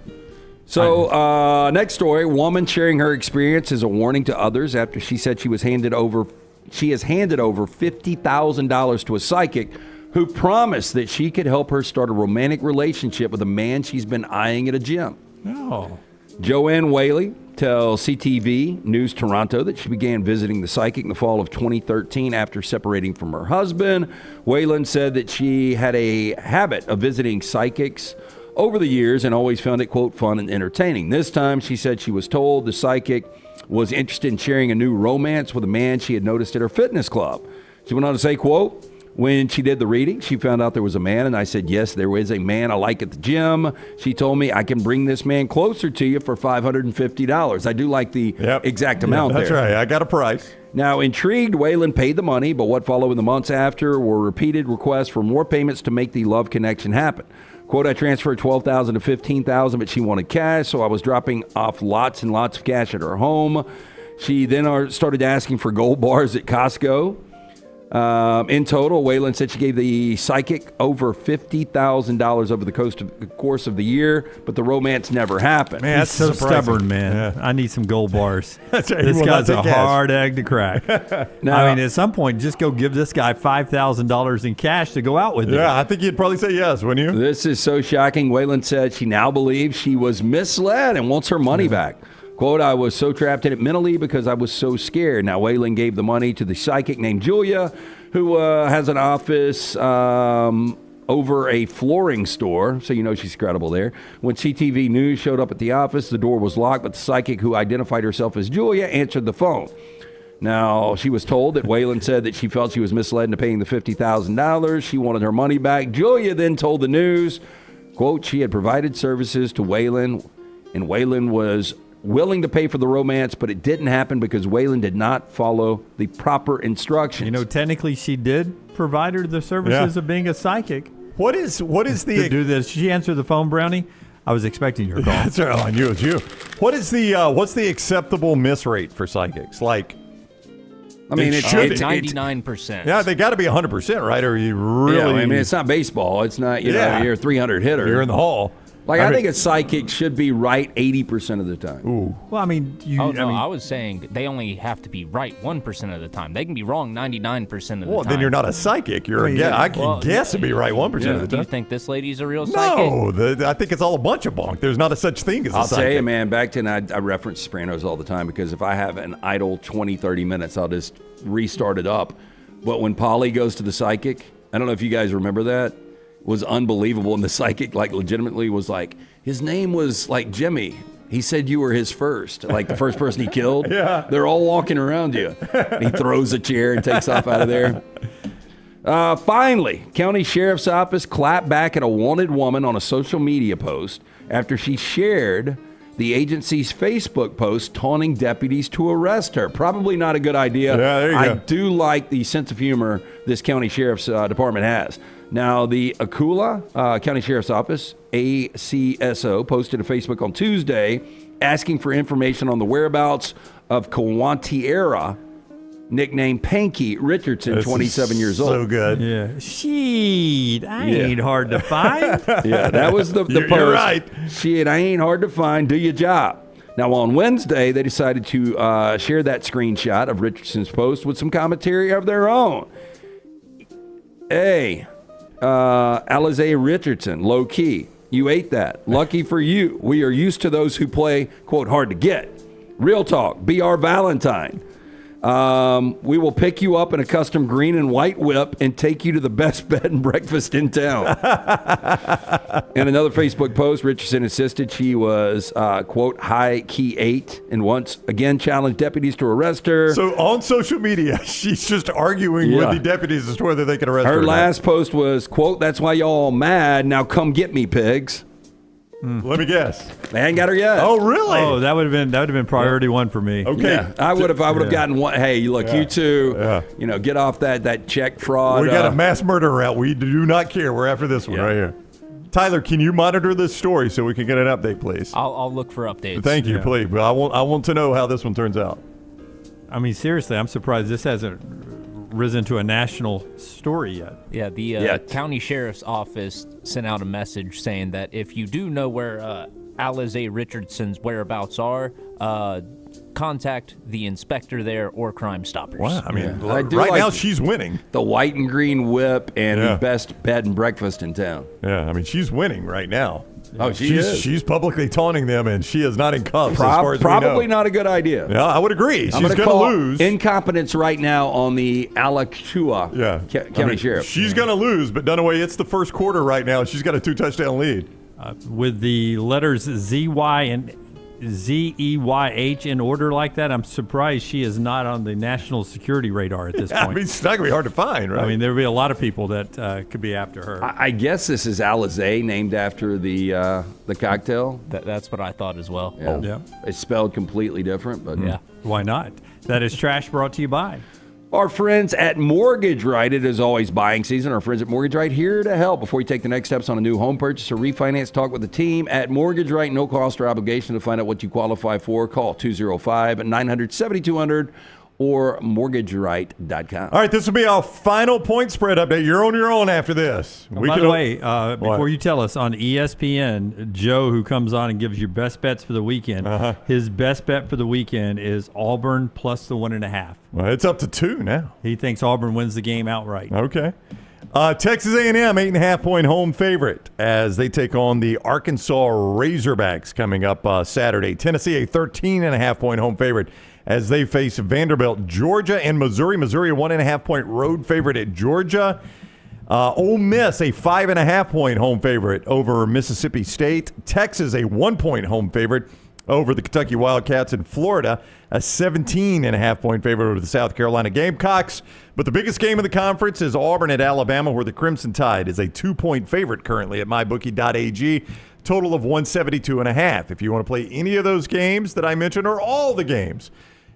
So next story, woman sharing her experience as a warning to others after she said she has handed over $50,000 to a psychic who promised that she could help her start a romantic relationship with a man she's been eyeing at a gym. Oh. Joanne Whaley tells CTV News Toronto that she began visiting the psychic in the fall of 2013 after separating from her husband. Whalen said that she had a habit of visiting psychics over the years and always found it, quote, fun and entertaining. This time, she said she was told the psychic was interested in sharing a new romance with a man she had noticed at her fitness club. She went on to say, quote, when she did the reading, she found out there was a man, and I said, yes, there is a man I like at the gym. She told me I can bring this man closer to you for $550. I do like the exact amount that's there. That's right. I got a price. Now, intrigued, Whalen paid the money, but what followed in the months after were repeated requests for more payments to make the love connection happen. Quote, I transferred $12,000 to $15,000, but she wanted cash, so I was dropping off lots and lots of cash at her home. She then started asking for gold bars at Costco. In total, Whalen said she gave the psychic over $50,000 over the course of the year, but the romance never happened. Man, that's so stubborn, man. I need some gold bars. That's right. This guy's a hard egg to crack. Now, I mean, at some point, just go give this guy $5,000 in cash to go out with you. Yeah, I think you'd probably say yes, wouldn't you? This is so shocking. Whalen said she now believes she was misled and wants her money back. Quote, I was so trapped in it mentally because I was so scared. Now, Whalen gave the money to the psychic named Julia, who has an office over a flooring store, so you know she's credible there. When CTV News showed up at the office, the door was locked, but the psychic, who identified herself as Julia, answered the phone. Now, she was told that Whalen said that she felt she was misled into paying the $50,000. She wanted her money back. Julia then told the News, quote, she had provided services to Whalen, and Whalen was willing to pay for the romance, but it didn't happen because Whalen did not follow the proper instructions. You know, technically she did provide her the services of being a psychic. What is the to do this? She answered the phone, Brownie. I was expecting your call. That's right. I knew it was you. What is what's the acceptable miss rate for psychics? Like, I mean, it's 99%. Yeah, they got to be 100%, right? Or you really? Yeah, I mean, it's not baseball. It's not you're a 300 hitter. You're in the hall. I think a psychic should be right 80% of the time. Ooh. Well, I mean, I was saying they only have to be right 1% of the time. They can be wrong 99% of the time. Well, then you're not a psychic. You're I can guess and be right 1% of the time. Do you think this lady's a real psychic? No, I think it's all a bunch of bunk. There's not a such thing as a psychic. I'll tell you, man, back then I reference Sopranos all the time because if I have an idle 20, 30 minutes, I'll just restart it up. But when Polly goes to the psychic, I don't know if you guys remember that, was unbelievable. And the psychic, legitimately was like, his name was like Jimmy. He said you were his first, like the first person he killed. Yeah. They're all walking around you. He throws a chair and takes off out of there. Finally, county sheriff's office clapped back at a wanted woman on a social media post after she shared the agency's Facebook post taunting deputies to arrest her. Probably not a good idea. Yeah, there you I go. do like the sense of humor this county sheriff's department has. Now, the Akula County Sheriff's Office, ACSO, posted to Facebook on Tuesday asking for information on the whereabouts of Kawantiera nicknamed Panky Richardson, This 27 is years old. So good. Yeah. Sheet. I ain't hard to find. Yeah, that was the post. You're right. Shit, I ain't hard to find. Do your job. Now, on Wednesday, they decided to share that screenshot of Richardson's post with some commentary of their own. Hey, Alizé Richardson, low key. You ate that. Lucky for you. We are used to those who play, quote, hard to get. Real talk. Be our Valentine. We will pick you up in a custom green and white whip and take you to the best bed and breakfast in town. In another Facebook post, Richardson insisted she was, quote, high key 8 and once again challenged deputies to arrest her. So on social media, she's just arguing with the deputies as to whether they can arrest her. Her last post was, quote, that's why y'all mad. Now come get me, pigs. Let me guess. They ain't got her yet. Oh, really? Oh, that would have been priority one for me. Okay. Yeah, I would have gotten one. Hey, look, you two, get off that check fraud. We got a mass murderer out. We do not care. We're after this one right here. Tyler, can you monitor this story so we can get an update, please? I'll look for updates. Thank you, please. But I want to know how this one turns out. I mean, seriously, I'm surprised this hasn't risen to a national story yet. Yeah, the county sheriff's office sent out a message saying that if you do know where Alizé Richardson's whereabouts are, contact the inspector there or Crime Stoppers. Wow, I mean, I do right like now she's winning. The white and green whip and the best bed and breakfast in town. Yeah, I mean, she's winning right now. Oh, she's publicly taunting them, and she is not in cuffs as far as probably we know. not a good idea. Yeah, I would agree. She's going to lose. Incompetence right now on the Alachua County Sheriff. She's going to lose, but Dunaway, it's the first quarter right now. She's got a 2-touchdown lead. With the letters ZY and ZEYH in order like that, I'm surprised she is not on the national security radar at this point. I mean, it's not going to be hard to find, right? I mean, there would be a lot of people that could be after her. I guess this is Alizé, named after the cocktail. That's what I thought as well. Yeah. It's spelled completely different, but why not? That is Trash brought to you by our friends at Mortgage Right. It is always buying season. Our friends at Mortgage Right here to help. Before you take the next steps on a new home purchase or refinance, talk with the team at Mortgage Right. No cost or obligation to find out what you qualify for. Call 205-900-7200 or mortgageright.com. All right, this will be our final point spread update. You're on your own after this. By the way, before you tell us, on ESPN, Joe, who comes on and gives you best bets for the weekend, his best bet for the weekend is Auburn plus the 1.5. Well, it's up to 2 now. He thinks Auburn wins the game outright. Okay. Texas A&M, 8.5-point home favorite as they take on the Arkansas Razorbacks coming up Saturday. Tennessee, a 13.5-point home favorite as they face Vanderbilt. Georgia and Missouri. Missouri, a 1.5-point road favorite at Georgia. Ole Miss, a 5.5-point home favorite over Mississippi State. Texas, a 1-point home favorite over the Kentucky Wildcats. In Florida, a 17.5-point favorite over the South Carolina Gamecocks. But the biggest game of the conference is Auburn at Alabama, where the Crimson Tide is a 2-point favorite currently at mybookie.ag. Total of 172.5. If you want to play any of those games that I mentioned or all the games,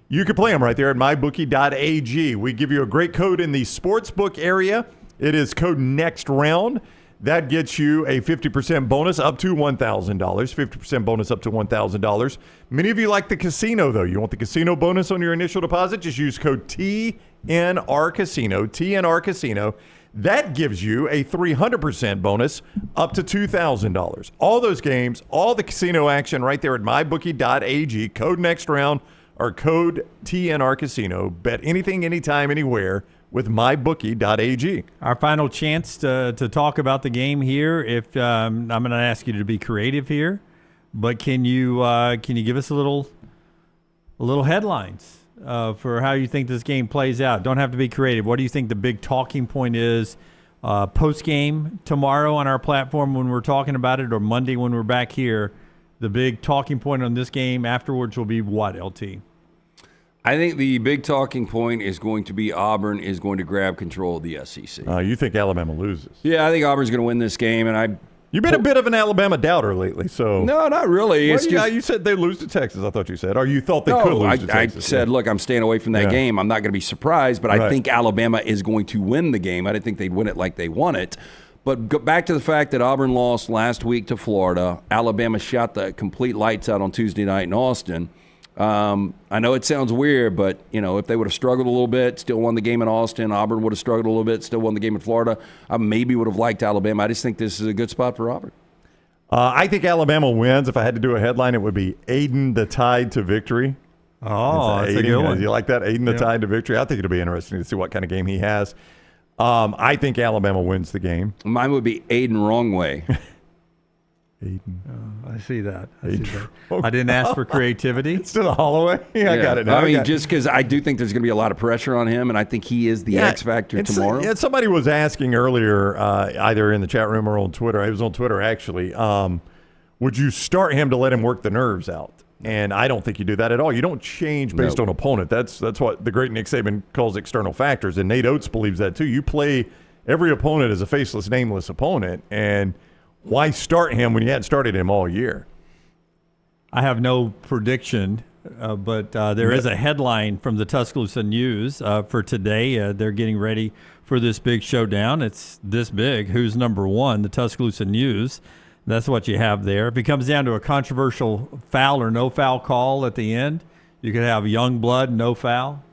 you can play them right there at mybookie.ag. We give you a great code in the sportsbook area. It is code NEXTROUND. That gets you a 50% bonus up to $1,000. 50% bonus up to $1,000. Many of you like the casino, though. You want the casino bonus on your initial deposit? Just use code TNR Casino. TNR Casino. That gives you a 300% bonus up to $2,000. All those games, all the casino action right there at mybookie.ag. Code NEXTROUND or code TNR Casino. Bet anything, anytime, anywhere with mybookie.ag. Our final chance to talk about the game here. If I'm going to ask you to be creative here, but can you give us a little headlines for how you think this game plays out? Don't have to be creative. What do you think the big talking point is post game tomorrow on our platform when we're talking about it, or Monday when we're back here? The big talking point on this game afterwards will be what, LT? I think the big talking point is going to be Auburn is going to grab control of the SEC. You think Alabama loses? Yeah, I think Auburn's going to win this game, and You've been a bit of an Alabama doubter lately, so no, not really. Well, It's just you said they lose to Texas. I thought you said, or you thought they could lose to Texas. I said, look, I'm staying away from that game. I'm not going to be surprised, but I think Alabama is going to win the game. I didn't think they'd win it like they won it. But go back to the fact that Auburn lost last week to Florida. Alabama shot the complete lights out on Tuesday night in Austin. I know it sounds weird, but, if they would have struggled a little bit, still won the game in Austin, Auburn would have struggled a little bit, still won the game in Florida, I maybe would have liked Alabama. I just think this is a good spot for Auburn. I think Alabama wins. If I had to do a headline, it would be Aden the Tide to victory. Oh, that's a good one. Do you like that? Aden the Tide to victory. I think it'll be interesting to see what kind of game he has. I think Alabama wins the game. Mine would be Aden wrong way. Aden. I see that. I didn't ask for creativity. Instead of Holloway? I got it now. I mean, just because I do think there's going to be a lot of pressure on him, and I think he is the X factor tomorrow. Yeah, somebody was asking earlier, either in the chat room or on Twitter. It was on Twitter, actually. Would you start him to let him work the nerves out? And I don't think you do that at all. You don't change based on opponent. That's what the great Nick Saban calls external factors, and Nate Oates believes that too. You play every opponent as a faceless, nameless opponent, and why start him when you hadn't started him all year? I have no prediction, but there is a headline from the Tuscaloosa News for today. They're getting ready for this big showdown. It's this big. Who's number one? The Tuscaloosa News. That's what you have there. If it comes down to a controversial foul or no foul call at the end, you could have young blood, no foul.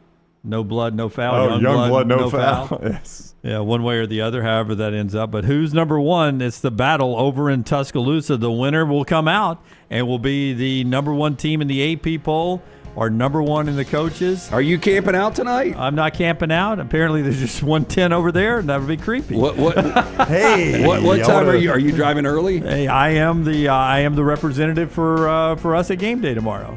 No blood, no foul. Oh, young blood, no foul. Yes. Yeah, one way or the other, however that ends up. But who's number one? It's the battle over in Tuscaloosa. The winner will come out and will be the number one team in the AP poll or number one in the coaches. Are you camping out tonight? I'm not camping out. Apparently, there's just 110 over there, and that would be creepy. What? Hey, what time are you? Are you driving early? Hey, I am the representative for us at game day tomorrow.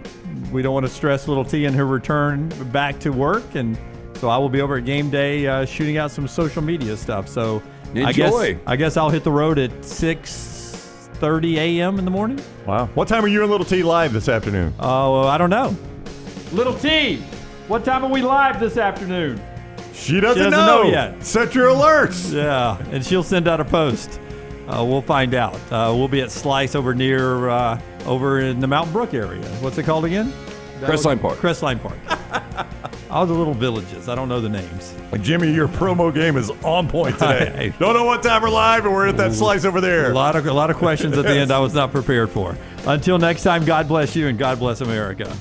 We don't want to stress little T in her return back to work, and so I will be over at game day shooting out some social media stuff. So enjoy. I guess I'll hit the road at 6:30 a.m. in the morning. Wow. What time are you and Little T live this afternoon? Oh, I don't know. Little T, what time are we live this afternoon? She doesn't know yet. Set your alerts. Yeah, and she'll send out a post. We'll find out. We'll be at Slice over near over in the Mountain Brook area. What's it called again? Crestline Park. Crestline Park. All the little villages. I don't know the names. Jimmy, your promo game is on point today. Don't know what time we're live, and we're at that Slice over there. A lot of questions at the end I was not prepared for. Until next time, God bless you and God bless America.